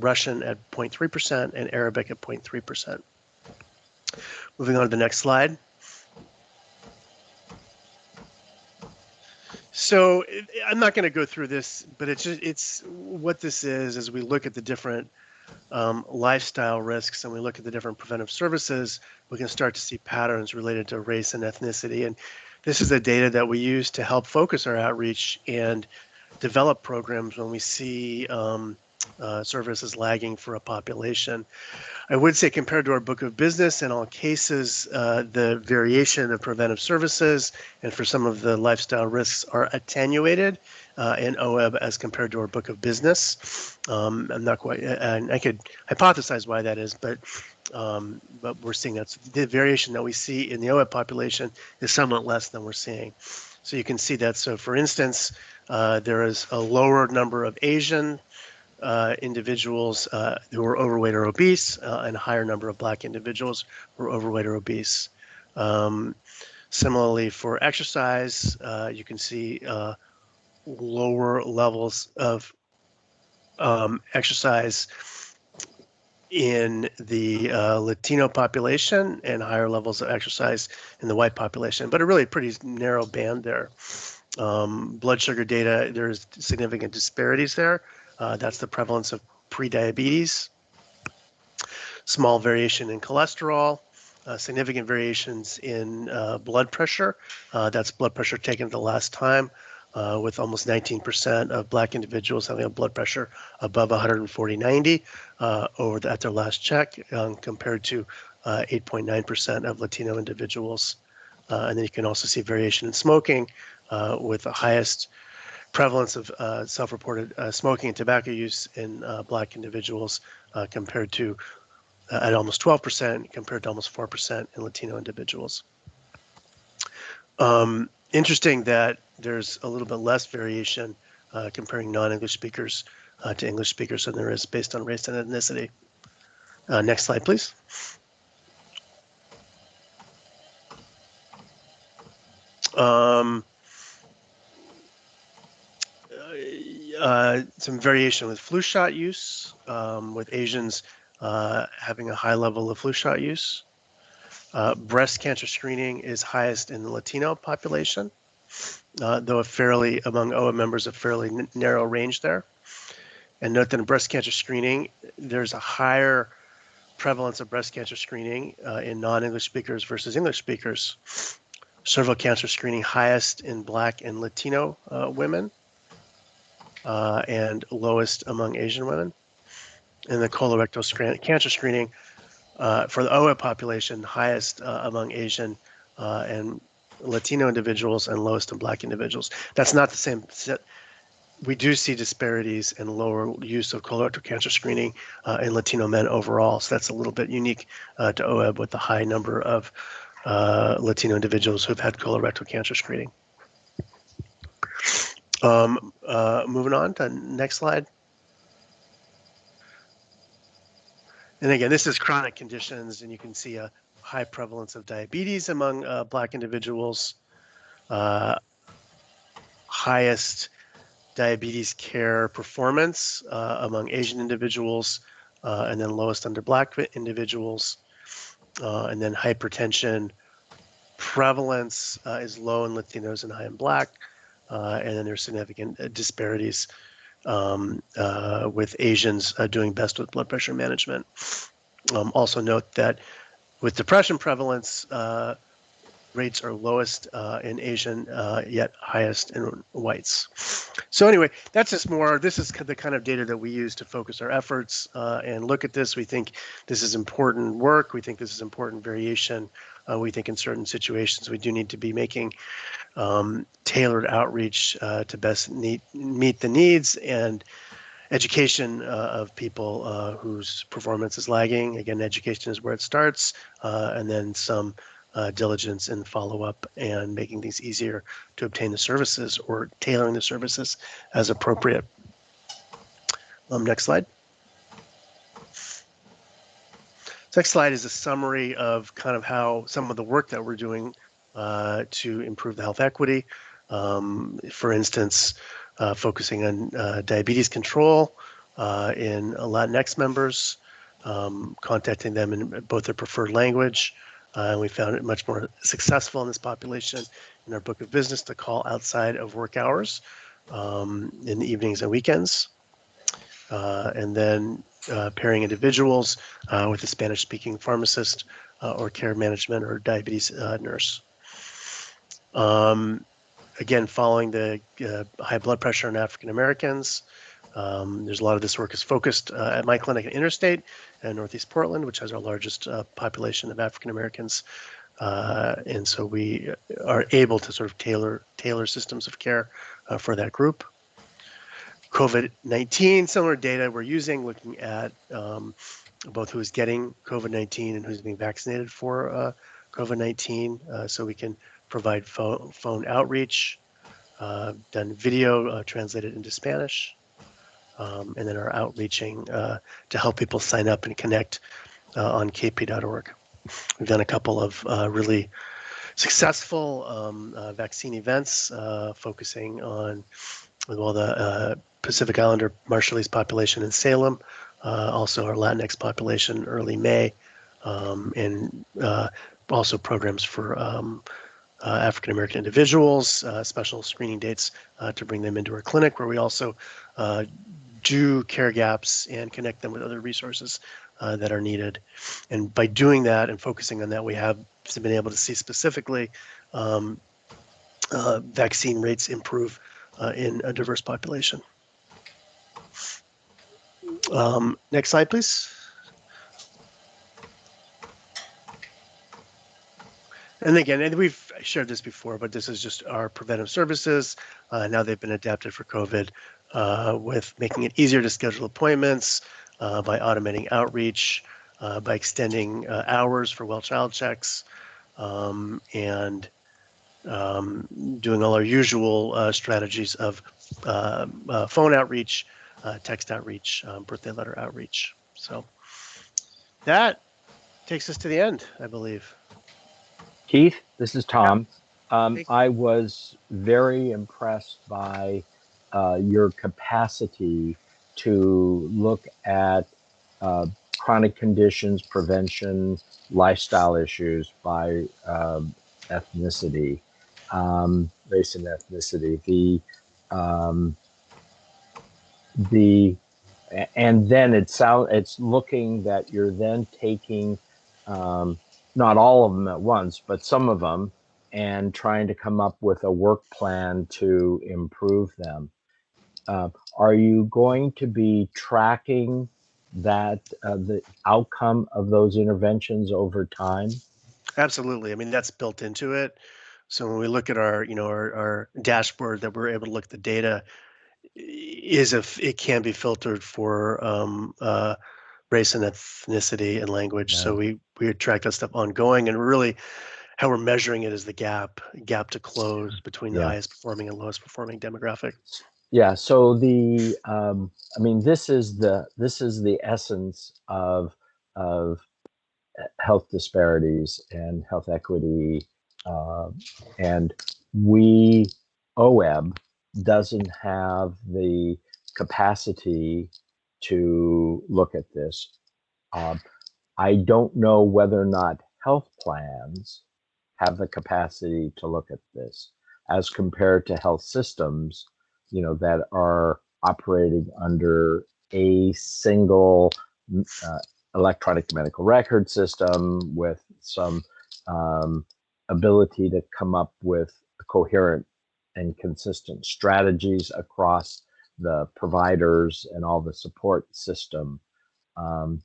Russian at 0.3%, and Arabic at 0.3%. Moving on to the next slide. So I'm not going to go through this, but it's what this is as we look at the different lifestyle risks and we look at the different preventive services, we can start to see patterns related to race and ethnicity. And this is the data that we use to help focus our outreach and develop programs when we see services lagging for a population. I would say compared to our book of business, in all cases, the variation of preventive services and for some of the lifestyle risks are attenuated in OWEB as compared to our book of business. I'm not quite, and I could hypothesize why that is, but we're seeing that's the variation that we see in the OWEB population is somewhat less than we're seeing. So you can see that. So for instance, there is a lower number of Asian individuals who are overweight or obese, and a higher number of Black individuals who are overweight or obese. Similarly, for exercise, you can see lower levels of exercise in the Latino population and higher levels of exercise in the white population, but a really pretty narrow band there. Blood sugar data, there's significant disparities there. That's the prevalence of prediabetes, small variation in cholesterol, significant variations in blood pressure. That's blood pressure taken the last time, with almost 19% of Black individuals having a blood pressure above 140/90 at their last check, compared to 8.9% of Latino individuals. And then you can also see variation in smoking, with the highest prevalence of self-reported smoking and tobacco use in Black individuals compared to at almost 12% compared to almost 4% in Latino individuals. Interesting that there's a little bit less variation comparing non-English speakers to English speakers than there is based on race and ethnicity. Next slide, please. Some variation with flu shot use, with Asians having a high level of flu shot use. Breast cancer screening is highest in the Latino population, though among OWEB members, a fairly narrow range there. And note that in breast cancer screening, there's a higher prevalence of breast cancer screening in non-English speakers versus English speakers. Cervical cancer screening highest in Black and Latino women. and lowest among Asian women. And the colorectal cancer screening for the OEB population, highest among Asian and Latino individuals and lowest in Black individuals. That's not the same. We do see disparities and lower use of colorectal cancer screening in Latino men overall. So that's a little bit unique to OEB with the high number of Latino individuals who've had colorectal cancer screening. Moving on to next slide. And again, this is chronic conditions, and you can see a high prevalence of diabetes among Black individuals, highest diabetes care performance among Asian individuals, and then lowest under Black individuals, and then hypertension prevalence is low in Latinos and high in Black, and then there's significant disparities with Asians doing best with blood pressure management. Also note that with depression prevalence, rates are lowest in Asian, yet highest in whites. So anyway, that's just more, this is the kind of data that we use to focus our efforts and look at this. We think this is important work. We think this is important variation. We think in certain situations, we do need to be making tailored outreach to best meet the needs and education of people whose performance is lagging. Again, education is where it starts, and then some diligence in follow-up and making things easier to obtain the services or tailoring the services as appropriate. Next slide. Next slide is a summary of kind of how some of the work that we're doing to improve the health equity. For instance, focusing on diabetes control in Latinx members, contacting them in both their preferred language. And we found it much more successful in this population in our book of business to call outside of work hours in the evenings and weekends. And then pairing individuals with a Spanish-speaking pharmacist or care management or diabetes nurse. Again, following the high blood pressure in African Americans, there's a lot of this work is focused at my clinic in Interstate in Northeast Portland, which has our largest population of African Americans. And so we are able to sort of tailor systems of care for that group. COVID-19, similar data we're using, looking at both who's getting COVID-19 and who's being vaccinated for COVID-19, so we can provide phone outreach, done video translated into Spanish, and then are outreaching to help people sign up and connect on kp.org. We've done a couple of really successful vaccine events focusing on the Pacific Islander Marshallese population in Salem, also our Latinx population early May, and also programs for African American individuals, special screening dates to bring them into our clinic, where we also do care gaps and connect them with other resources that are needed. And by doing that and focusing on that, we have been able to see specifically vaccine rates improve in a diverse population. Next slide, please. And again, and we've shared this before, but this is just our preventive services. Now they've been adapted for COVID with making it easier to schedule appointments, by automating outreach, by extending hours for well child checks, and doing all our usual strategies of phone outreach, text outreach, birthday letter outreach. So that takes us to the end, I believe. Keith, this is Tom. I was very impressed by your capacity to look at chronic conditions, prevention, lifestyle issues by ethnicity, race and ethnicity. And then it's looking that you're then taking not all of them at once, but some of them, and trying to come up with a work plan to improve them. Are you going to be tracking that the outcome of those interventions over time? Absolutely. I mean, that's built into it. So when we look at our, our dashboard that we're able to look at the data, it can be filtered for race and ethnicity and language. So we track that stuff ongoing, and really how we're measuring it is the gap to close between the highest performing and lowest performing demographic. Yeah. So I mean, this is the essence of health disparities and health equity, and OEB doesn't have the capacity to look at this. I don't know whether or not health plans have the capacity to look at this as compared to health systems, that are operating under a single electronic medical record system with some ability to come up with coherent and consistent strategies across the providers and all the support system. Am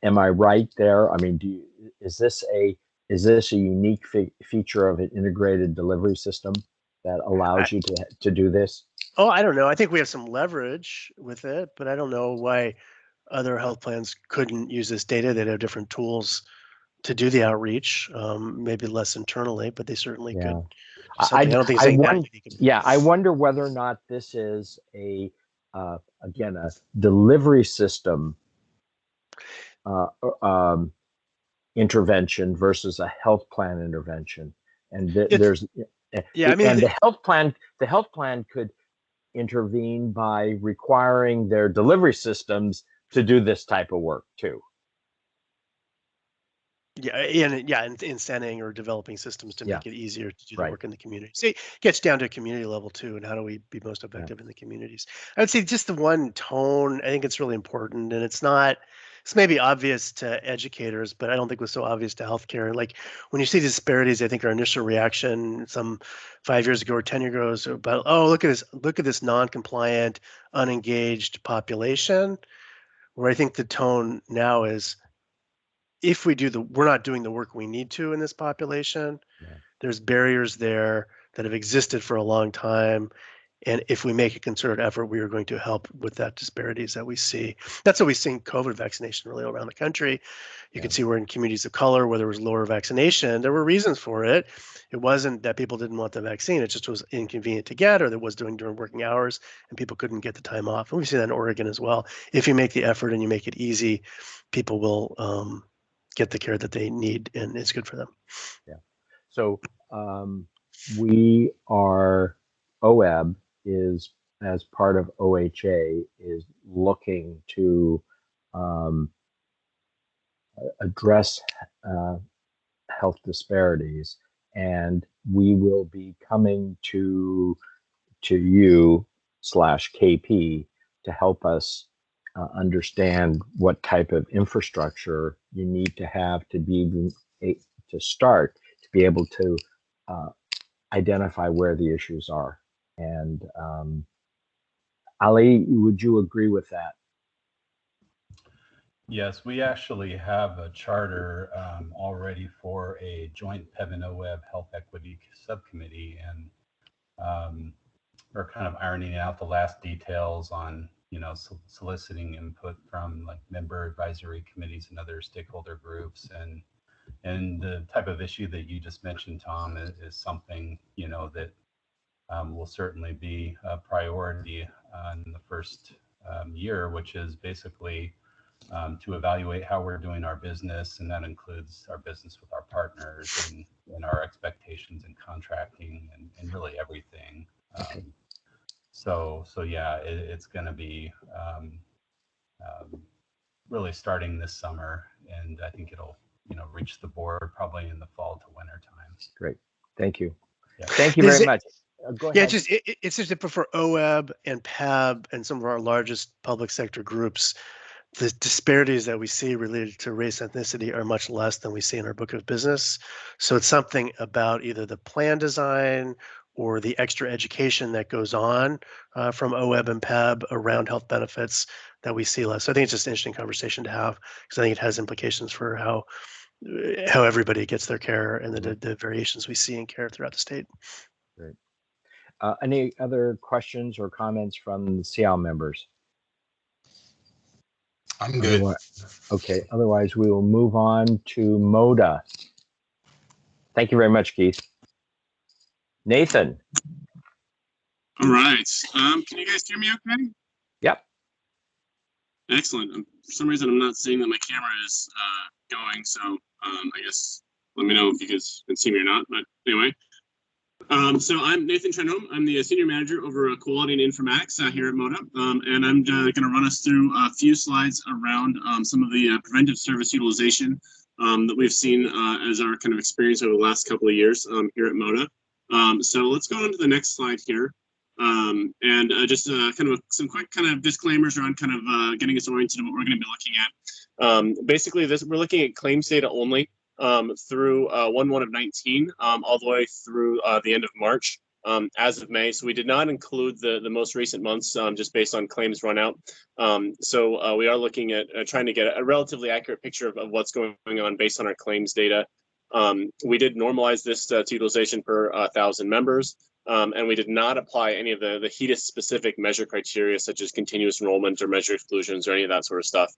I right there? I mean, is this a unique feature of an integrated delivery system that allows you to do this? Oh, I don't know. I think we have some leverage with it, but I don't know why other health plans couldn't use this data. They'd have different tools to do the outreach, maybe less internally, but they certainly could. I don't think I wonder whether or not this is again a delivery system intervention versus a health plan intervention, and the health plan could intervene by requiring their delivery systems to do this type of work too. In sending or developing systems to make it easier to do the work in the community. So it gets down to a community level too, and how do we be most effective in the communities? I would say just the one tone, I think it's really important, and it's maybe obvious to educators, but I don't think it was so obvious to healthcare. Like when you see disparities, I think our initial reaction some 5 years ago or 10 years ago is about, oh, look at this non-compliant, unengaged population. Where I think the tone now is, if we're not doing the work we need to in this population, there's barriers there that have existed for a long time. And if we make a concerted effort, we are going to help with that disparities that we see. That's what we've seen COVID vaccination really around the country. You can see we're in communities of color where there was lower vaccination. There were reasons for it. It wasn't that people didn't want the vaccine. It just was inconvenient to get, or that was doing during working hours and people couldn't get the time off. And we've seen that in Oregon as well. If you make the effort and you make it easy, people will get the care that they need, and it's good for them. Yeah. So we are, OEB is, as part of OHA, is looking to address health disparities, and we will be coming to you /KP to help us understand what type of infrastructure you need to have to start to be able to identify where the issues are. And Ali, would you agree with that? Yes, we actually have a charter already for a joint PEV and OEB health equity subcommittee, and we're kind of ironing out the last details on, soliciting input from like member advisory committees and other stakeholder groups, and the type of issue that you just mentioned, Tom, is something that will certainly be a priority in the first year, which is basically to evaluate how we're doing our business, and that includes our business with our partners and our expectations in contracting and really everything. So yeah, it's going to be really starting this summer, and I think it'll reach the board probably in the fall to winter time. Great, thank you. Yeah. Thank you very much. Go ahead. It's just for OEB and PAB and some of our largest public sector groups, the disparities that we see related to race and ethnicity are much less than we see in our book of business. So it's something about either the plan design or the extra education that goes on from OWEB and PEB around health benefits that we see less. So I think it's just an interesting conversation to have, because I think it has implications for how everybody gets their care and the variations we see in care throughout the state. Great. Any other questions or comments from the SEOW members? I'm good. Okay, otherwise we will move on to MODA. Thank you very much, Keith. Nathan. All right. Can you guys hear me okay? Yep. Excellent. For some reason, I'm not seeing that my camera is going, so I guess let me know if you guys can see me or not. But anyway, so I'm Nathan Trenholm. I'm the Senior Manager over Quality and Informatics here at MODA, and I'm going to run us through a few slides around some of the preventive service utilization that we've seen as our kind of experience over the last couple of years here at MODA. So let's go on to the next slide here. And just kind of some quick kind of disclaimers around kind of getting us oriented on what we're going to be looking at. Basically, we're looking at claims data only through 1/1 of 19 all the way through the end of March as of May. So we did not include the most recent months just based on claims run out. So we are looking at trying to get a relatively accurate picture of what's going on based on our claims data. We did normalize this to utilization per 1,000 members. And we did not apply any of the HEDIS-specific measure criteria, such as continuous enrollment or measure exclusions or any of that sort of stuff.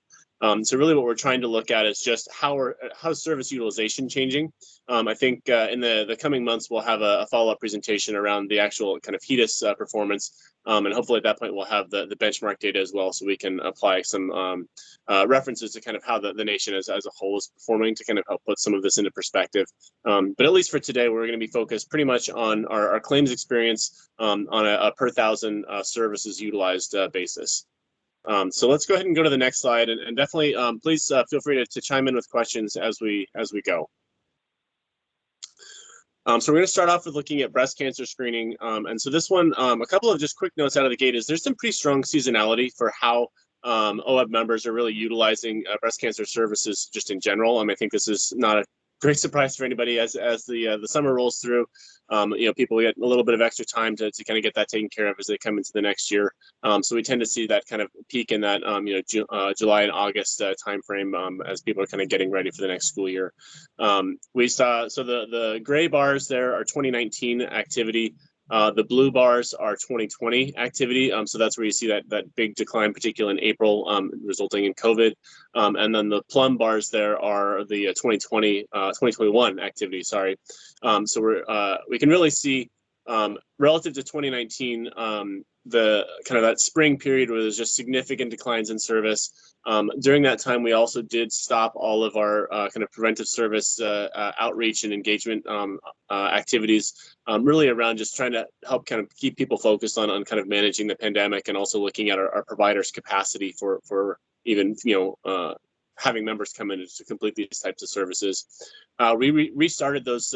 So really what we're trying to look at is just how's service utilization changing. I think in the coming months, we'll have a follow-up presentation around the actual kind of HEDIS performance. And hopefully at that point, we'll have the benchmark data as well, so we can apply some references to kind of how the nation as a whole is performing to kind of help put some of this into perspective. But at least for today, we're going to be focused pretty much on our claims experience on a per 1,000 services utilized basis. So let's go ahead and go to the next slide, and definitely please feel free to chime in with questions as we go. So we're going to start off with looking at breast cancer screening. And so this one, a couple of just quick notes out of the gate is there's some pretty strong seasonality for how OWEB members are really utilizing breast cancer services just in general. I think this is not a great surprise for anybody as the summer rolls through. People get a little bit of extra time to kind of get that taken care of as they come into the next year. So we tend to see that kind of peak in that July and August timeframe as people are kind of getting ready for the next school year. We saw the gray bars there are 2019 activity. The blue bars are 2020 activity. So that's where you see that big decline, particularly in April, resulting in COVID. And then the plum bars there are the 2021 activity, sorry. So we can really see relative to 2019, the kind of that spring period where there's just significant declines in service. During that time, we also did stop all of our kind of preventive service outreach and engagement activities, really around just trying to help kind of keep people focused on kind of managing the pandemic, and also looking at our providers' capacity for even having members come in to complete these types of services. We restarted those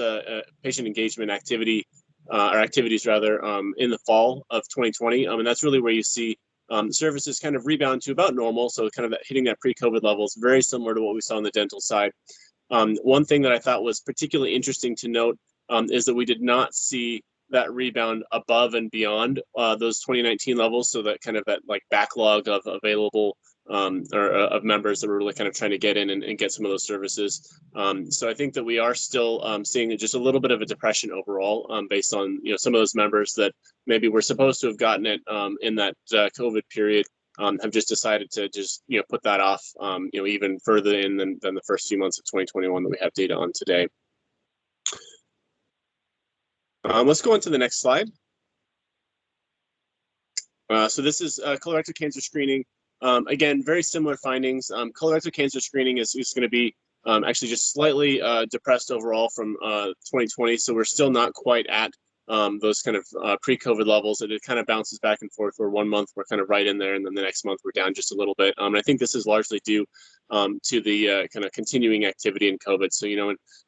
patient engagement activities rather in the fall of 2020, and that's really where you see services kind of rebound to about normal, so kind of hitting that pre-COVID levels, very similar to what we saw on the dental side. One thing that I thought was particularly interesting to note is that we did not see that rebound above and beyond those 2019 levels, so that kind of that like backlog of available of members that were really kind of trying to get in and get some of those services. So I think that we are still seeing just a little bit of a depression overall based on some of those members that maybe were supposed to have gotten it in that COVID period have just decided to just put that off even further in than the first few months of 2021 that we have data on today. Let's go on to the next slide. So this is colorectal cancer screening. Again, very similar findings. Colorectal cancer screening is going to be actually just slightly depressed overall from 2020. So we're still not quite at those kind of pre-COVID levels. It kind of bounces back and forth, where 1 month we're kind of right in there, and then the next month we're down just a little bit. And I think this is largely due to the kind of continuing activity in COVID. So,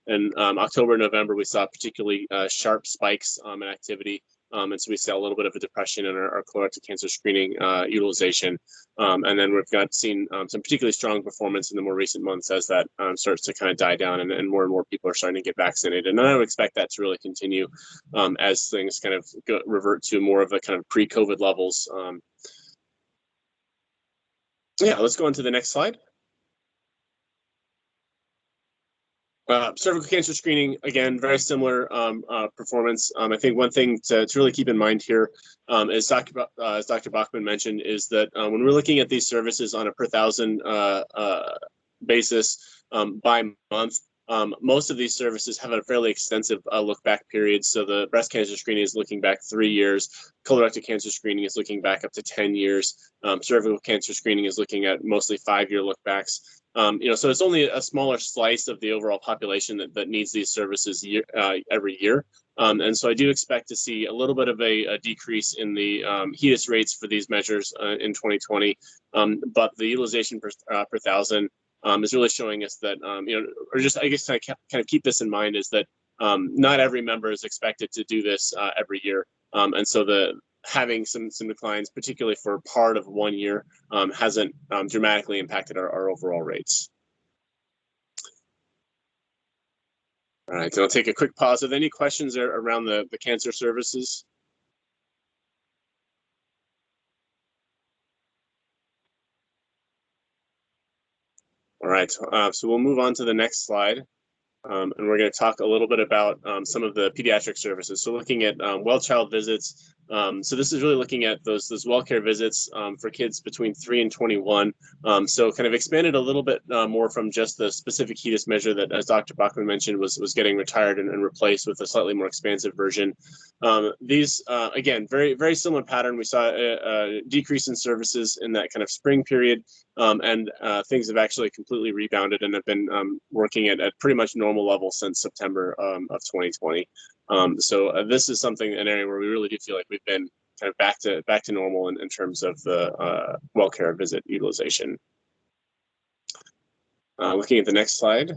in October and November, we saw particularly sharp spikes in activity. And so we see a little bit of a depression in our colorectal cancer screening utilization. And then we've seen some particularly strong performance in the more recent months as that starts to kind of die down and more people are starting to get vaccinated. And I would expect that to really continue as things kind of revert to more of a kind of pre-COVID levels. Yeah, let's go on to the next slide. Cervical cancer screening, again, very similar performance. I think one thing to really keep in mind here, as Dr. Bachman mentioned, is that when we're looking at these services on a per thousand basis by month, most of these services have a fairly extensive look back period. So the breast cancer screening is looking back 3 years. Colorectal cancer screening is looking back up to 10 years. Cervical cancer screening is looking at mostly 5-year look backs. So it's only a smaller slice of the overall population that needs these services every year. And so I do expect to see a little bit of a decrease in the HEDIS rates for these measures in 2020. But the utilization per thousand is really showing us that, or just, I guess, kind of keep this in mind, is that not every member is expected to do this every year. And so having some declines, particularly for part of 1 year, hasn't dramatically impacted our overall rates. All right, so I'll take a quick pause. Are there any questions around the cancer services? All right, so we'll move on to the next slide. And we're going to talk a little bit about some of the pediatric services. So looking at well child visits. So this is really looking at those well care visits for kids between 3 and 21. So kind of expanded a little bit more from just the specific HEDIS measure that, as Dr. Bachman mentioned, was getting retired and replaced with a slightly more expansive version. These, again, very similar pattern. We saw a decrease in services in that kind of spring period, and things have actually completely rebounded and have been working at pretty much normal levels since September of 2020. So this is an area where we really do feel like we've been kind of back to normal in terms of the well care visit utilization. Looking at the next slide.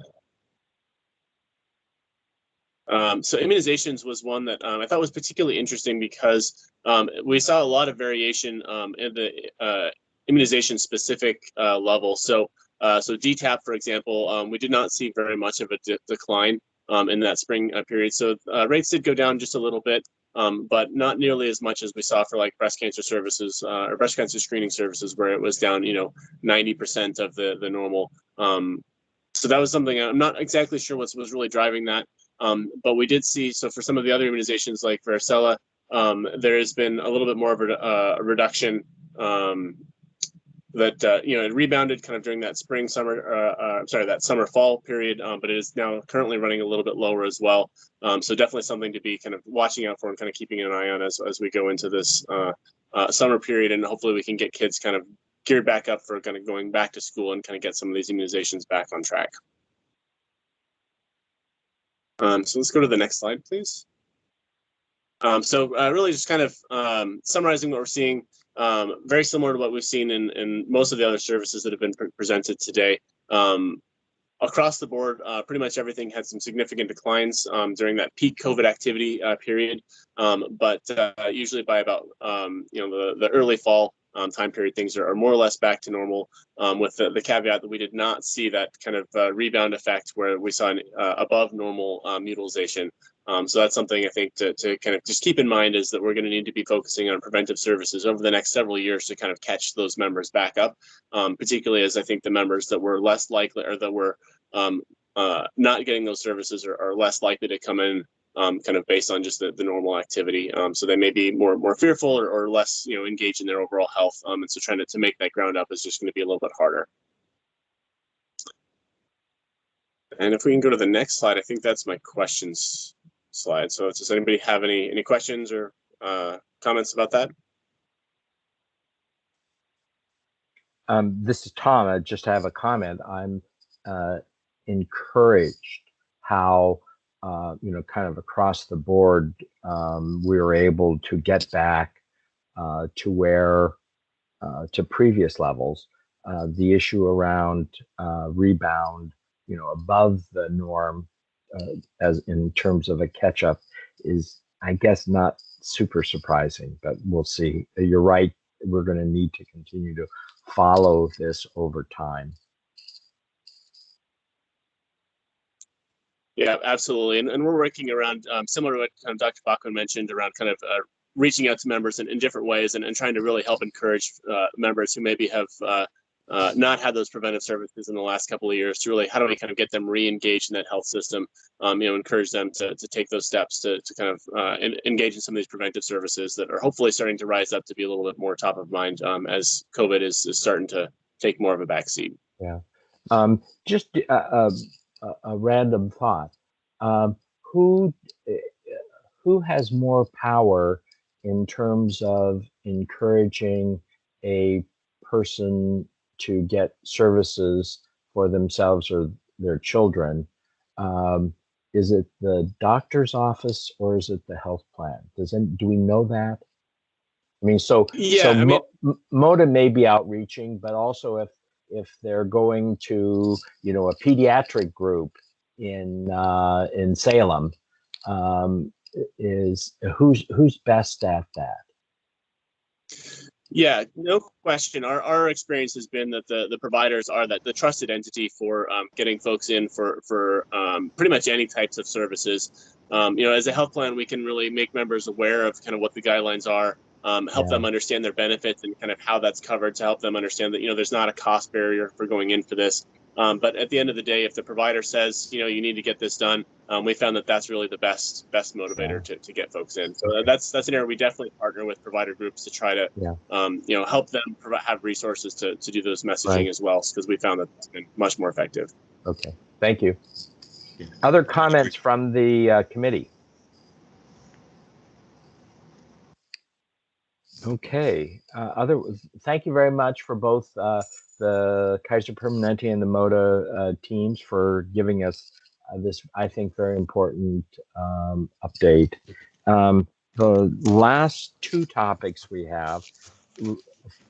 So immunizations was one that I thought was particularly interesting because we saw a lot of variation in the immunization specific level. So DTaP, for example, we did not see very much of a decline in that spring period. So rates did go down just a little bit, but not nearly as much as we saw for like breast cancer services or breast cancer screening services, where it was down, 90% of the normal. So that was something I'm not exactly sure what was really driving that. But we did see, so for some of the other immunizations like varicella, there has been a little bit more of a reduction that it rebounded kind of during that that summer fall period, but it is now currently running a little bit lower as well. So definitely something to be kind of watching out for and kind of keeping an eye on as we go into this summer period, and hopefully we can get kids kind of geared back up for kind of going back to school and kind of get some of these immunizations back on track. So let's go to the next slide, please. So really just kind of summarizing what we're seeing, very similar to what we've seen in most of the other services that have been presented today. Across the board, pretty much everything had some significant declines during that peak COVID activity period, but usually by about the early fall time period, things are more or less back to normal, with the caveat that we did not see that kind of rebound effect where we saw an above normal utilization. So that's something I think to kind of just keep in mind, is that we're going to need to be focusing on preventive services over the next several years to kind of catch those members back up, particularly as I think the members that were less likely, or that were not getting those services are less likely to come in kind of based on just the normal activity. So they may be more fearful or less engaged in their overall health. And so trying to make that ground up is just going to be a little bit harder. And if we can go to the next slide, I think that's my questions slide. So does anybody have any questions or comments about that? This is Tom. I just have a comment. I'm encouraged how kind of across the board we were able to get back to previous levels. The issue around rebound, above the norm, as in terms of a catch up, is, I guess, not super surprising, but we'll see. You're right. We're going to need to continue to follow this over time. Yeah, absolutely. And we're working around similar to what kind of Dr. Bachman mentioned around kind of reaching out to members in different ways and trying to really help encourage members who maybe have not had those preventive services in the last couple of years to really, how do we kind of get them re-engaged in that health system, encourage them to take those steps to kind of engage in some of these preventive services that are hopefully starting to rise up to be a little bit more top of mind as COVID is starting to take more of a backseat. Yeah. Just a random thought. Who has more power in terms of encouraging a person to get services for themselves or their children? Is it the doctor's office or is it the health plan? Do we know that? I mean, MODA may be outreaching, but also if they're going to, a pediatric group in Salem, is who's best at that? Yeah, no question. Our experience has been that the providers are the trusted entity for getting folks in for pretty much any types of services. As a health plan, we can really make members aware of kind of what the guidelines are, help them understand their benefits and kind of how that's covered, to help them understand that there's not a cost barrier for going in for this. But at the end of the day, if the provider says you need to get this done, we found that that's really the best motivator to get folks in. So that's an area we definitely partner with provider groups to try to help them have resources to do those messaging as well, because we found that it's been much more effective. Okay, thank you. Other comments from the committee? Okay. Thank you very much for both the Kaiser Permanente and the MODA teams for giving us this, I think, very important update. The last two topics we have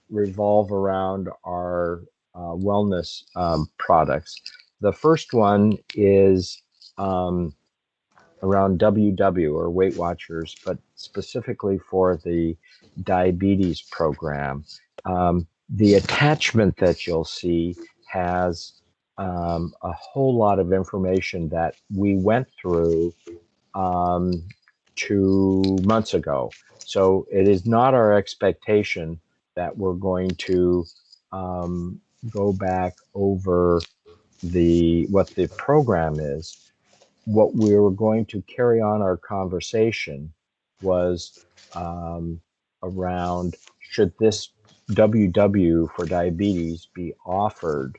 revolve around our wellness products. The first one is around WW, or Weight Watchers, but specifically for the diabetes program. The attachment that you'll see has a whole lot of information that we went through 2 months ago. So it is not our expectation that we're going to go back over what the program is. What we were going to carry on our conversation was around, should this WW for diabetes be offered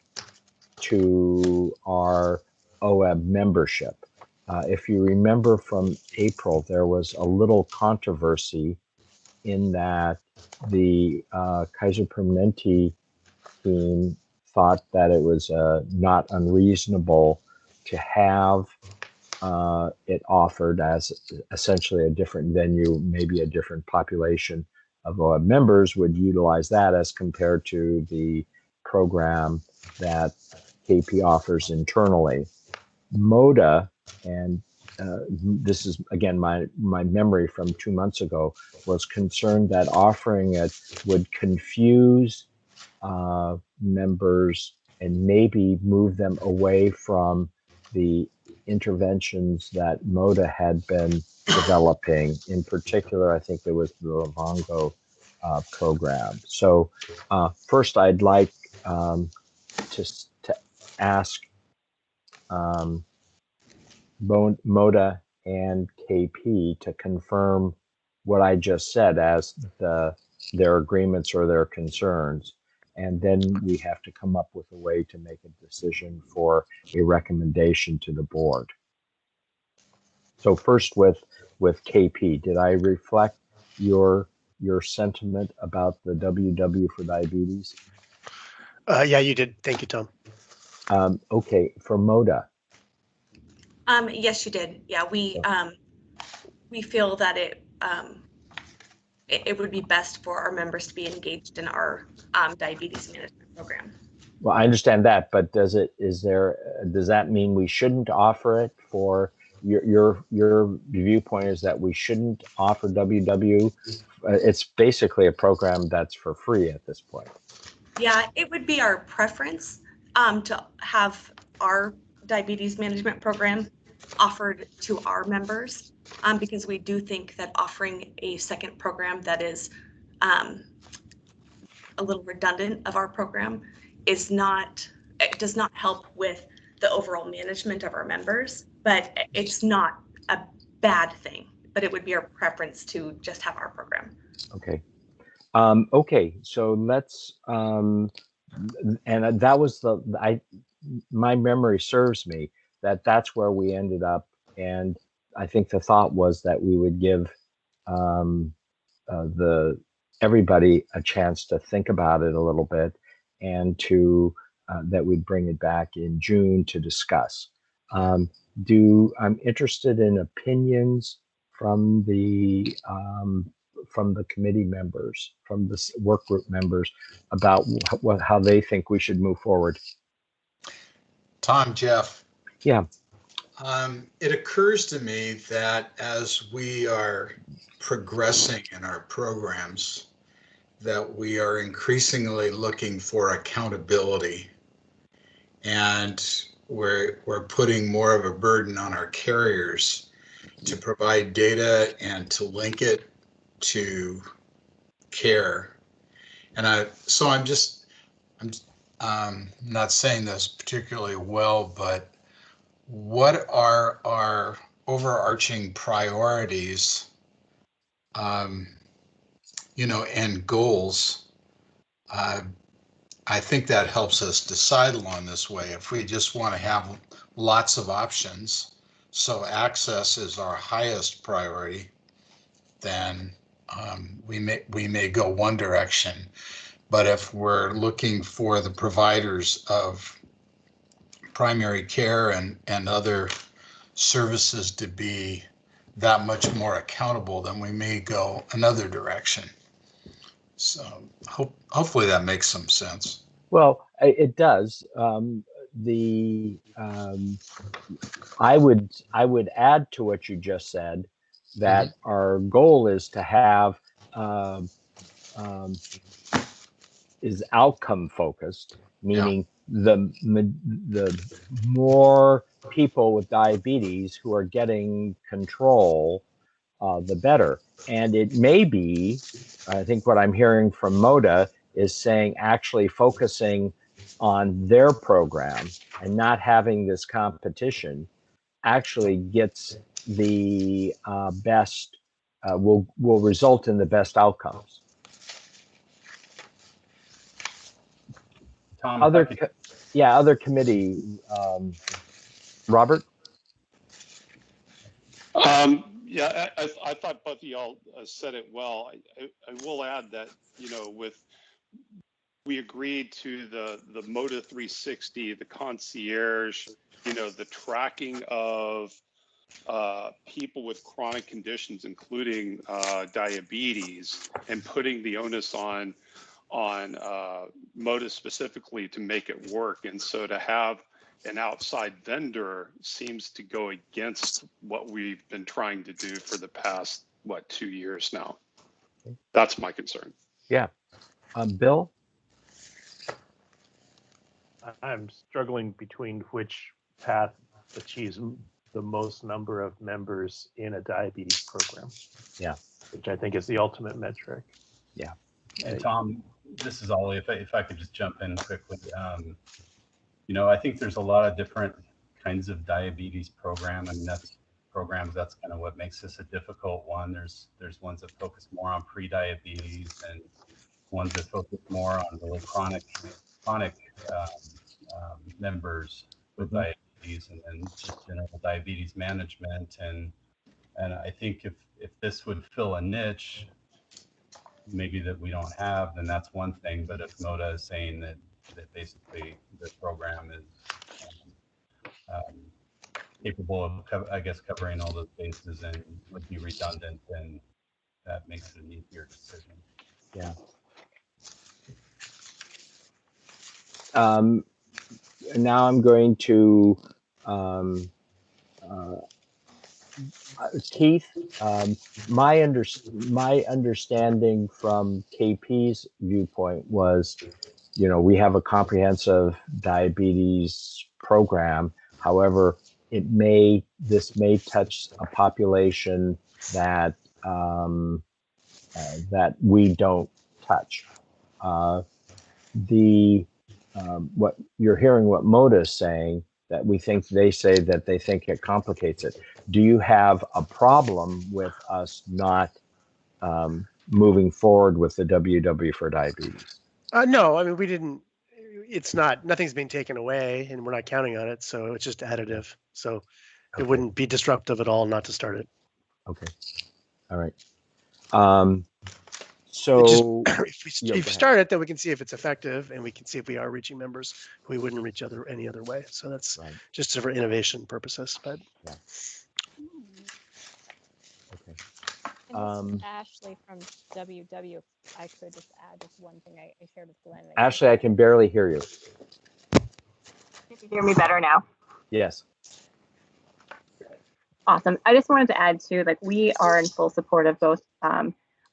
to our OEB membership? If you remember from April, there was a little controversy in that the Kaiser Permanente team thought that it was not unreasonable to have it offered as essentially a different venue, maybe a different population of OEB members would utilize that as compared to the program that KP offers internally. MODA, and this is again my memory from 2 months ago, was concerned that offering it would confuse members and maybe move them away from the interventions that MODA had been developing. In particular, I think there was the Livongo program. So first, I'd like to ask MODA and KP to confirm what I just said as their agreements or their concerns. And then we have to come up with a way to make a decision for a recommendation to the board. So first with KP, did I reflect your sentiment about the WW for diabetes? Yeah, you did. Thank you, Tom. Okay, for MODA. Yes, you did. Yeah, we feel that it would be best for our members to be engaged in our diabetes management program. Well, I understand that, but does that mean we shouldn't offer it for your viewpoint is that we shouldn't offer WW. It's basically a program that's for free at this point. Yeah, it would be our preference to have our diabetes management program offered to our members, because we do think that offering a second program that is a little redundant of our program is not, it does not help with the overall management of our members, but it's not a bad thing, but it would be our preference to just have our program. Okay. Okay, so let's, and that was my memory serves me that that's where we ended up. And I think the thought was that we would give everybody a chance to think about it a little bit, and to that we'd bring it back in June to discuss. I'm interested in opinions from the committee members, from the work group members, about how they think we should move forward. Tom, Jeff. Yeah. It occurs to me that as we are progressing in our programs, that we are increasingly looking for accountability, and we're putting more of a burden on our carriers to provide data and to link it to care. And I'm not saying this particularly well, but what are our overarching priorities, and goals? I think that helps us decide along this way. If we just want to have lots of options, so access is our highest priority, then we may go one direction. But if we're looking for the providers of primary care and other services to be that much more accountable, then we may go another direction. So hopefully that makes some sense. Well, it does. I would add to what you just said that our goal is to have is outcome focused, meaning the more people with diabetes who are getting control, the better. And it may be, I think what I'm hearing from MODA is saying actually focusing on their program and not having this competition actually gets the best, will result in the best outcomes. Tom, other committee, Robert? Yeah, I thought both of y'all said it well. I will add that, we agreed to the MODA 360, the concierge, the tracking of people with chronic conditions, including diabetes, and putting the onus on MODA specifically to make it work. And so to have an outside vendor seems to go against what we've been trying to do for the past, 2 years now. That's my concern. Yeah. Bill? I'm struggling between which path achieves the most number of members in a diabetes program. Yeah. Which I think is the ultimate metric. Yeah. And Tom, this is Ollie. If I could just jump in quickly. I think there's a lot of different kinds of diabetes program. I mean, that's kind of what makes this a difficult one. There's ones that focus more on pre-diabetes, and ones that focus more on really chronic members with diabetes, and then just general diabetes management. And I think if this would fill a niche, maybe that we don't have, then that's one thing. But if MODA is saying that basically the program is capable of, covering all those bases and would be redundant, then that makes it an easier decision. Yeah. Now I'm going to Keith, my understanding from KP's viewpoint was, we have a comprehensive diabetes program. However, this may touch a population that that we don't touch. What you're hearing, what Moda is saying, that they say that they think it complicates it. Do you have a problem with us not moving forward with the WW for diabetes? No, I mean, we didn't. Nothing's being taken away, and we're not counting on it, so it's just additive. So it wouldn't be disruptive at all not to start it. Okay. All right. So if we start it, then we can see if it's effective, and we can see if we are reaching members we wouldn't reach any other way. So that's right. Just for innovation purposes. But yeah. Okay. And this is Ashley from WW. If I could just add just one thing I shared with Glenn. Ashley, I can barely hear you. Can you hear me better now? Yes. Awesome. I just wanted to add too, we are in full support of both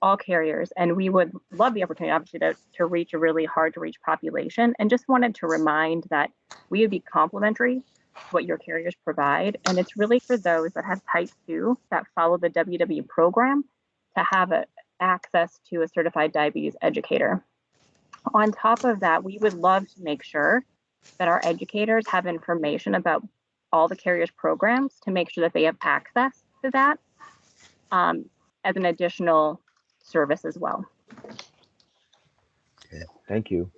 all carriers, and we would love the opportunity, obviously, to reach a really hard to reach population, and just wanted to remind that we would be complementary to what your carriers provide, and it's really for those that have type 2 that follow the WW program to have access to a certified diabetes educator. On top of that, we would love to make sure that our educators have information about all the carriers programs to make sure that they have access to that as an additional service as well. Okay, thank you.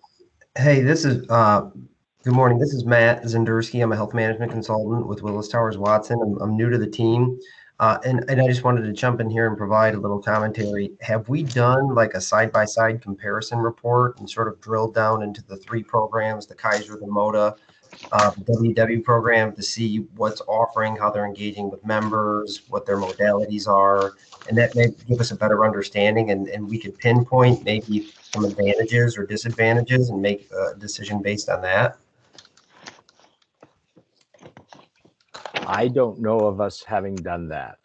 Hey, this is good morning. This is Matt Zendersky. I'm a health management consultant with Willis Towers Watson. I'm new to the team, and I just wanted to jump in here and provide a little commentary. Have we done like a side-by-side comparison report and sort of drilled down into the three programs, the Kaiser, the Moda, WW program, to see what's offering, how they're engaging with members, what their modalities are, and that may give us a better understanding, and we could pinpoint maybe some advantages or disadvantages and make a decision based on that? I don't know of us having done that.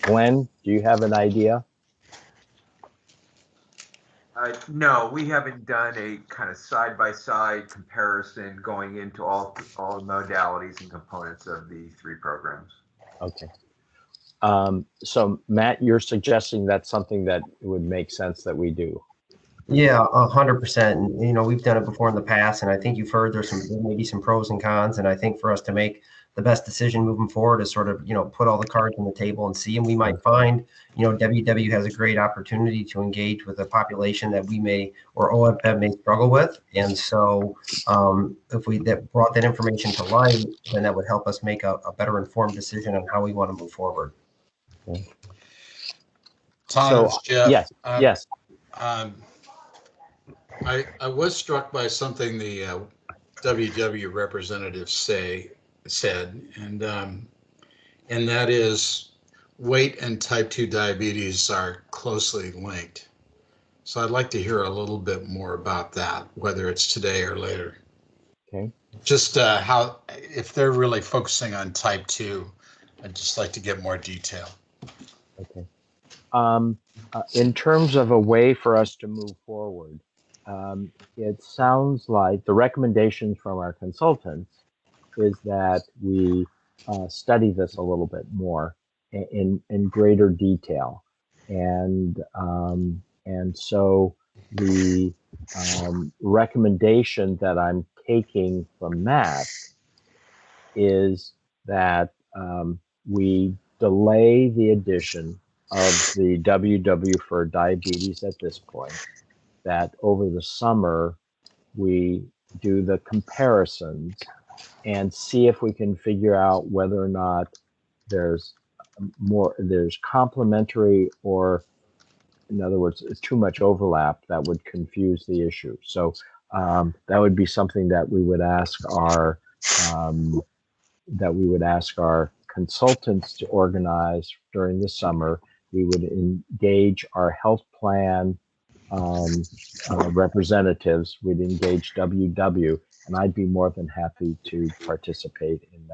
Glenn, do you have an idea? No, we haven't done a kind of side-by-side comparison going into all the modalities and components of the three programs. Okay. So Matt, you're suggesting that's something that would make sense that we do. Yeah, 100%. You know, we've done it before in the past, and I think you've heard there may be some pros and cons. And I think for us to make the best decision moving forward is sort of, put all the cards on the table and see. And we might find, WW has a great opportunity to engage with a population that we may, or OEP may struggle with. And so if we brought that information to light, then that would help us make a better informed decision on how we want to move forward. Okay. Tom, Jeff. Yes. Yes. I was struck by something the WW representative said, and that is weight and type 2 diabetes are closely linked. So I'd like to hear a little bit more about that, whether it's today or later. Okay. Just how, if they're really focusing on type 2, I'd just like to get more detail. Okay. In terms of a way for us to move forward, it sounds like the recommendation from our consultants is that we study this a little bit more in greater detail, and so the recommendation that I'm taking from Matt is that we delay the addition of the WW for diabetes at this point, that over the summer we do the comparisons and see if we can figure out whether or not there's complementary, or in other words, too much overlap that would confuse the issue. So that would be something that we would ask our consultants to organize during the summer. We would engage our health plan representatives, we'd engage WW, and I'd be more than happy to participate in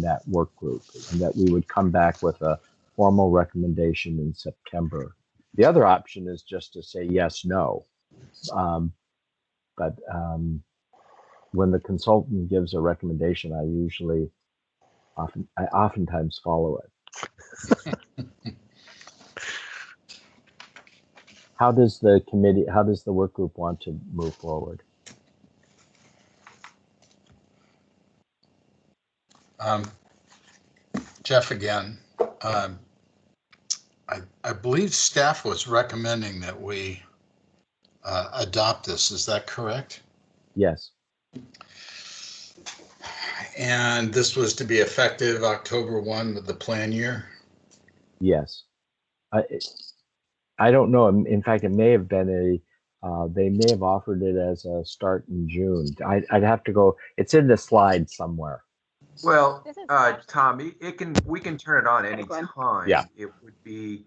that work group, and that we would come back with a formal recommendation in September. The other option is just to say yes, no. But when the consultant gives a recommendation, I oftentimes follow it. How does the work group want to move forward? Jeff again. I believe staff was recommending that we adopt this. Is that correct? Yes. And this was to be effective October 1 of the plan year? Yes. I don't know. In fact, it may have been they may have offered it as a start in June. I'd have to go. It's in the slide somewhere. Well, Tom, we can turn it on any time. Yeah. It would be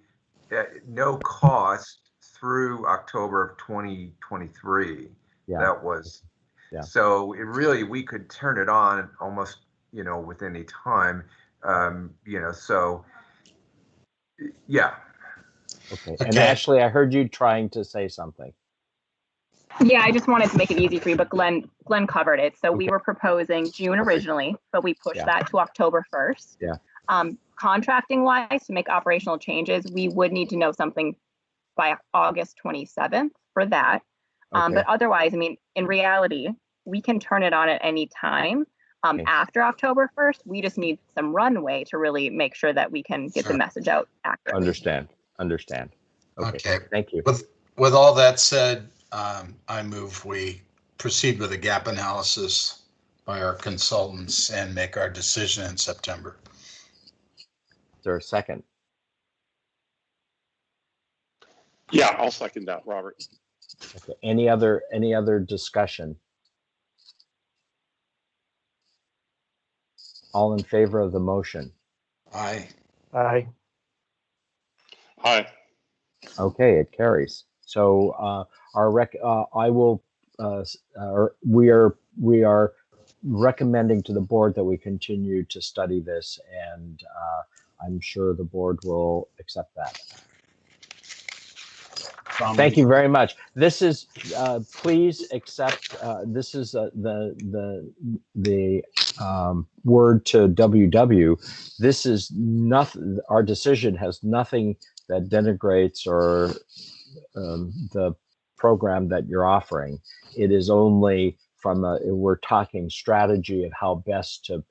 no cost through October of 2023. Yeah. That was. Yeah. So we could turn it on almost, with any time, so yeah. Okay. And Ashley, I heard you trying to say something. Yeah, I just wanted to make it easy for you, but Glenn covered it. So we were proposing June originally, but we pushed that to October 1st. Yeah. Contracting wise, to make operational changes, we would need to know something by August 27th for that. But otherwise, in reality, we can turn it on at any time after October 1st. We just need some runway to really make sure that we can get the message out accurately. Understand. Okay. Thank you. With all that said, I move we proceed with a gap analysis by our consultants and make our decision in September. Is there a second? Yeah, I'll second that, Robert. Okay. Any other discussion? All in favor of the motion? Aye. Aye. Aye. Okay, it carries. So we are recommending to the board that we continue to study this, and I'm sure the board will accept that. Thank you very much. This is please accept. This is the word to WW. This is nothing. Our decision has nothing that denigrates or the program that you're offering. It is only we're talking strategy of how best to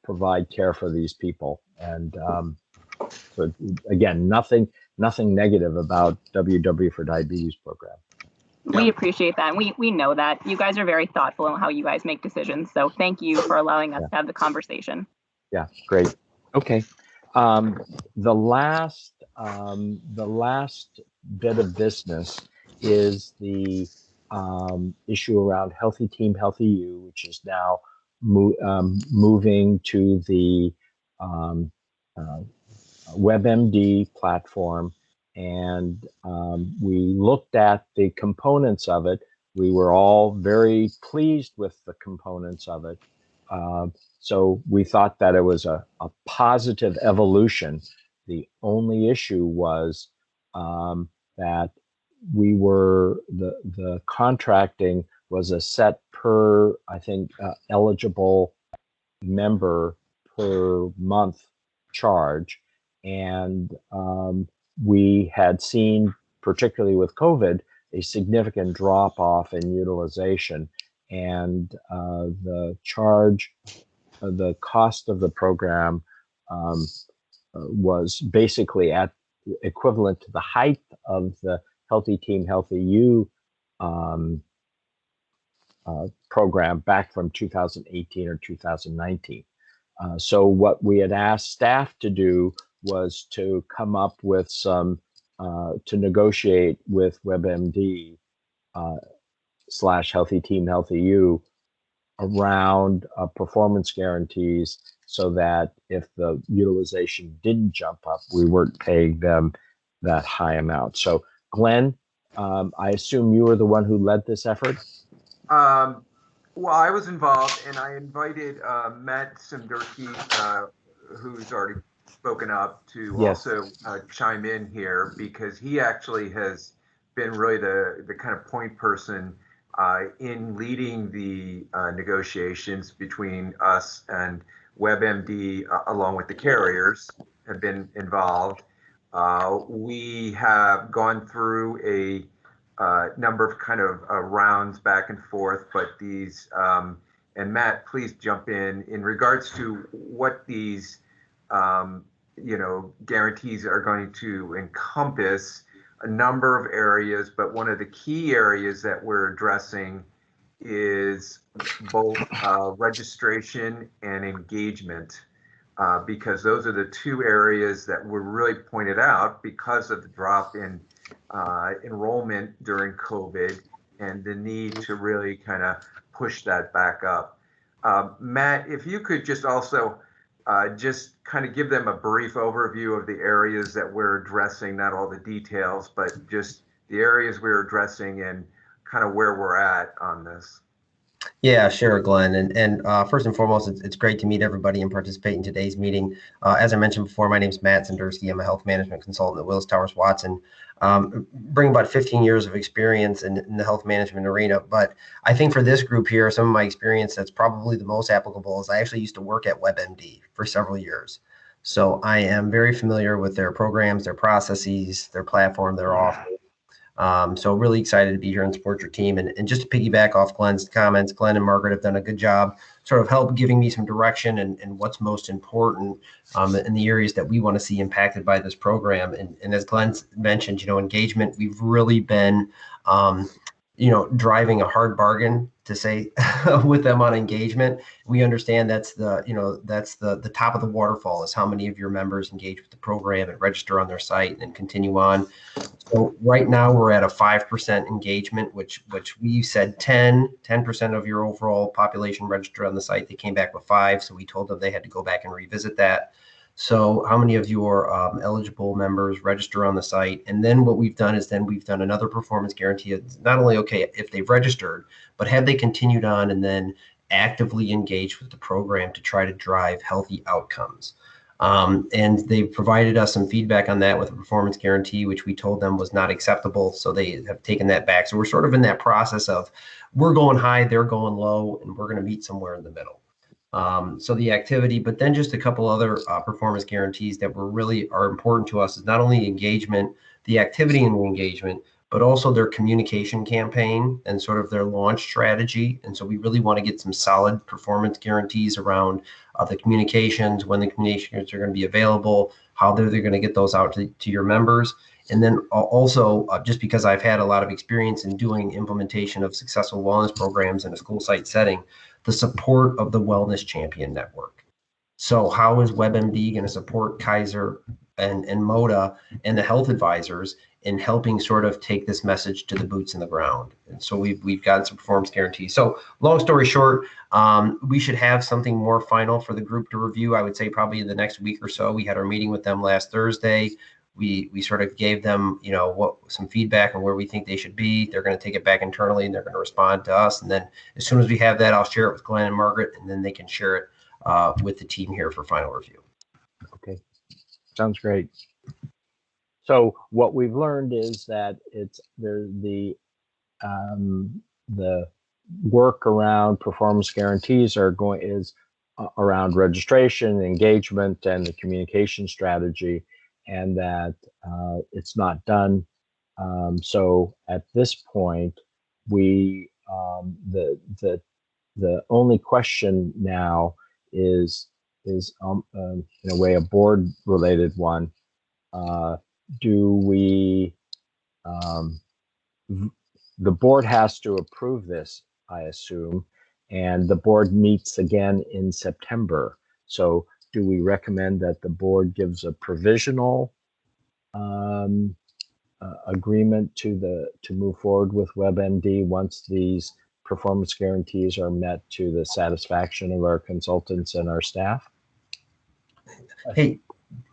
provide care for these people. And so again, nothing negative about WW for Diabetes program. We appreciate that. We know that you guys are very thoughtful in how you guys make decisions. So thank you for allowing us to have the conversation. Yeah, great. Okay. The last bit of business is the issue around Healthy Team, Healthy You, which is now moving to the WebMD platform. And we looked at the components of it. We were all very pleased with the components of it. So we thought that it was a positive evolution. The only issue was that we were the contracting was a set per, I think, eligible member per month charge. And we had seen, particularly with COVID, a significant drop off in utilization, and the charge, the cost of the program was basically equivalent to the height of the Healthy Team, Healthy You program back from 2018 or 2019. So what we had asked staff to do was to come up with some, to negotiate with WebMD / Healthy Team, Healthy You around performance guarantees, so that if the utilization didn't jump up, we weren't paying them that high amount. So Glenn, I assume you were the one who led this effort? Well, I was involved, and I invited Matt Simdurski, who's already spoken up, to Yes. also chime in here, because he actually has been really the kind of point person in leading the negotiations between us and WebMD, along with the carriers have been involved. We have gone through a number of kind of rounds back and forth, but these, and Matt, please jump in regards to what these, guarantees are going to encompass. A number of areas, but one of the key areas that we're addressing is both registration and engagement, because those are the two areas that were really pointed out because of the drop in enrollment during COVID and the need to really kind of push that back up. Matt, if you could just also just kind of give them a brief overview of the areas that we're addressing, not all the details, but just the areas we're addressing and kind of where we're at on this. Yeah, sure, Glenn. And first and foremost, it's great to meet everybody and participate in today's meeting. As I mentioned before, my name is Matt Zendersky. I'm a health management consultant at Willis Towers Watson. Bring about 15 years of experience in the health management arena. But I think for this group here, some of my experience that's probably the most applicable is I actually used to work at WebMD for several years. So I am very familiar with their programs, their processes, their platform, their offer. So really excited to be here and support your team. And just to piggyback off Glenn's comments, Glenn and Margaret have done a good job sort of help giving me some direction and what's most important in the areas that we want to see impacted by this program. And as Glenn mentioned, engagement, we've really been, driving a hard bargain to say with them on engagement. We understand that's the top of the waterfall is how many of your members engage with the program and register on their site and continue on. So right now we're at a 5% engagement, which we said 10% of your overall population registered on the site. They came back with 5. So we told them they had to go back and revisit that. So how many of your eligible members register on the site? And then what we've done is we've done another performance guarantee. It's not only, okay, if they've registered, but have they continued on and then actively engaged with the program to try to drive healthy outcomes. And they provided us some feedback on that with a performance guarantee, which we told them was not acceptable. So they have taken that back. So we're sort of in that process of we're going high, they're going low, and we're going to meet somewhere in the middle. So the activity, but then just a couple other performance guarantees that are important to us is not only engagement, the activity and the engagement, but also their communication campaign and sort of their launch strategy. And so we really want to get some solid performance guarantees around the communications, when the communications are going to be available, how they're going to get those out to your members. And then also, just because I've had a lot of experience in doing implementation of successful wellness programs in a school site setting, the support of the Wellness Champion Network. So how is WebMD going to support Kaiser and MODA and the health advisors in helping sort of take this message to the boots in the ground? And so we've gotten some performance guarantees. So long story short, we should have something more final for the group to review. I would say probably in the next week or so. We had our meeting with them last Thursday. We sort of gave them, some feedback on where we think they should be. They're going to take it back internally and they're going to respond to us. And then as soon as we have that, I'll share it with Glenn and Margaret, and then they can share it with the team here for final review. Okay, sounds great. So what we've learned is that the work around performance guarantees is around registration, engagement, and the communication strategy, and that it's not done. So at this point, the only question now is in a way a board related one. Do we? The board has to approve this, I assume, and the board meets again in September. So do we recommend that the board gives a provisional agreement to move forward with WebMD once these performance guarantees are met to the satisfaction of our consultants and our staff? Hey,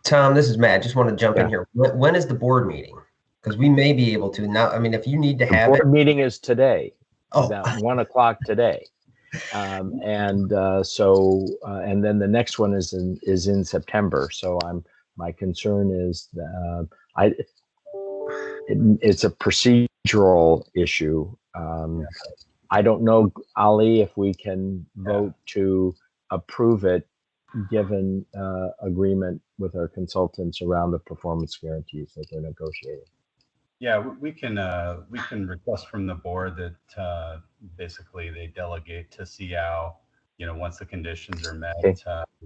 Tom, this is Matt. Just want to jump in here. When is the board meeting? Because we may be able to now. I mean, if you need to have the board meeting is today. About 1 o'clock today. And then the next one is in September. So my concern is it's a procedural issue. I don't know, Ali, if we can vote to approve it, given agreement with our consultants around the performance guarantees that they're negotiating. Yeah, we can request from the board that basically they delegate to SEOW, once the conditions are met,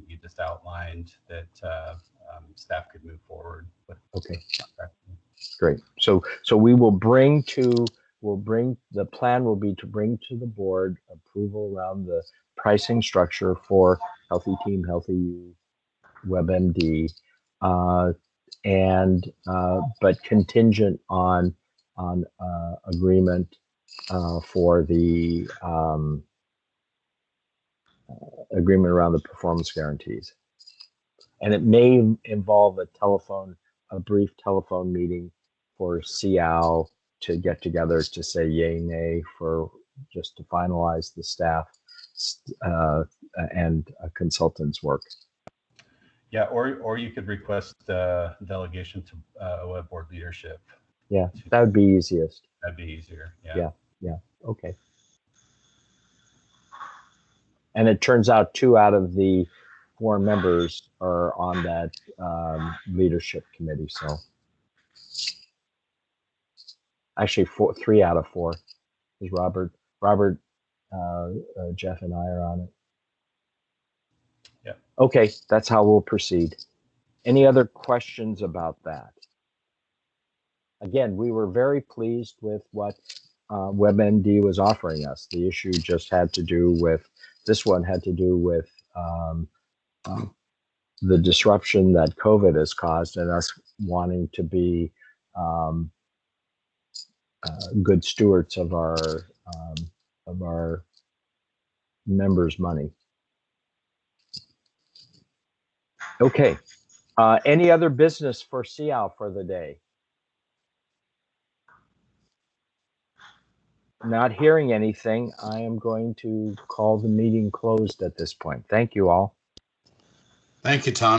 you just outlined that staff could move forward with. Okay, great. So the plan will be to bring to the board approval around the pricing structure for Healthy Team, Healthy You, WebMD, but contingent on agreement for the agreement around the performance guarantees. And it may involve a brief telephone meeting for SEOW to get together to say yay, nay, for just to finalize the staff and consultants' work. Yeah, or you could request delegation to OEB board leadership. Yeah, that would be easiest. That'd be easier. Yeah. Yeah. Okay. And it turns out 2 out of the 4 members are on that leadership committee. So actually 3 out of 4 is Robert, Jeff, and I are on it. Yeah. Okay, that's how we'll proceed. Any other questions about that? Again, we were very pleased with what WebMD was offering us. The issue just had to do with, this one had to do with the disruption that COVID has caused and us wanting to be good stewards of our members' money. Okay. Any other business for SEOW for the day? Not hearing anything, I am going to call the meeting closed at this point. Thank you all. Thank you, Tom.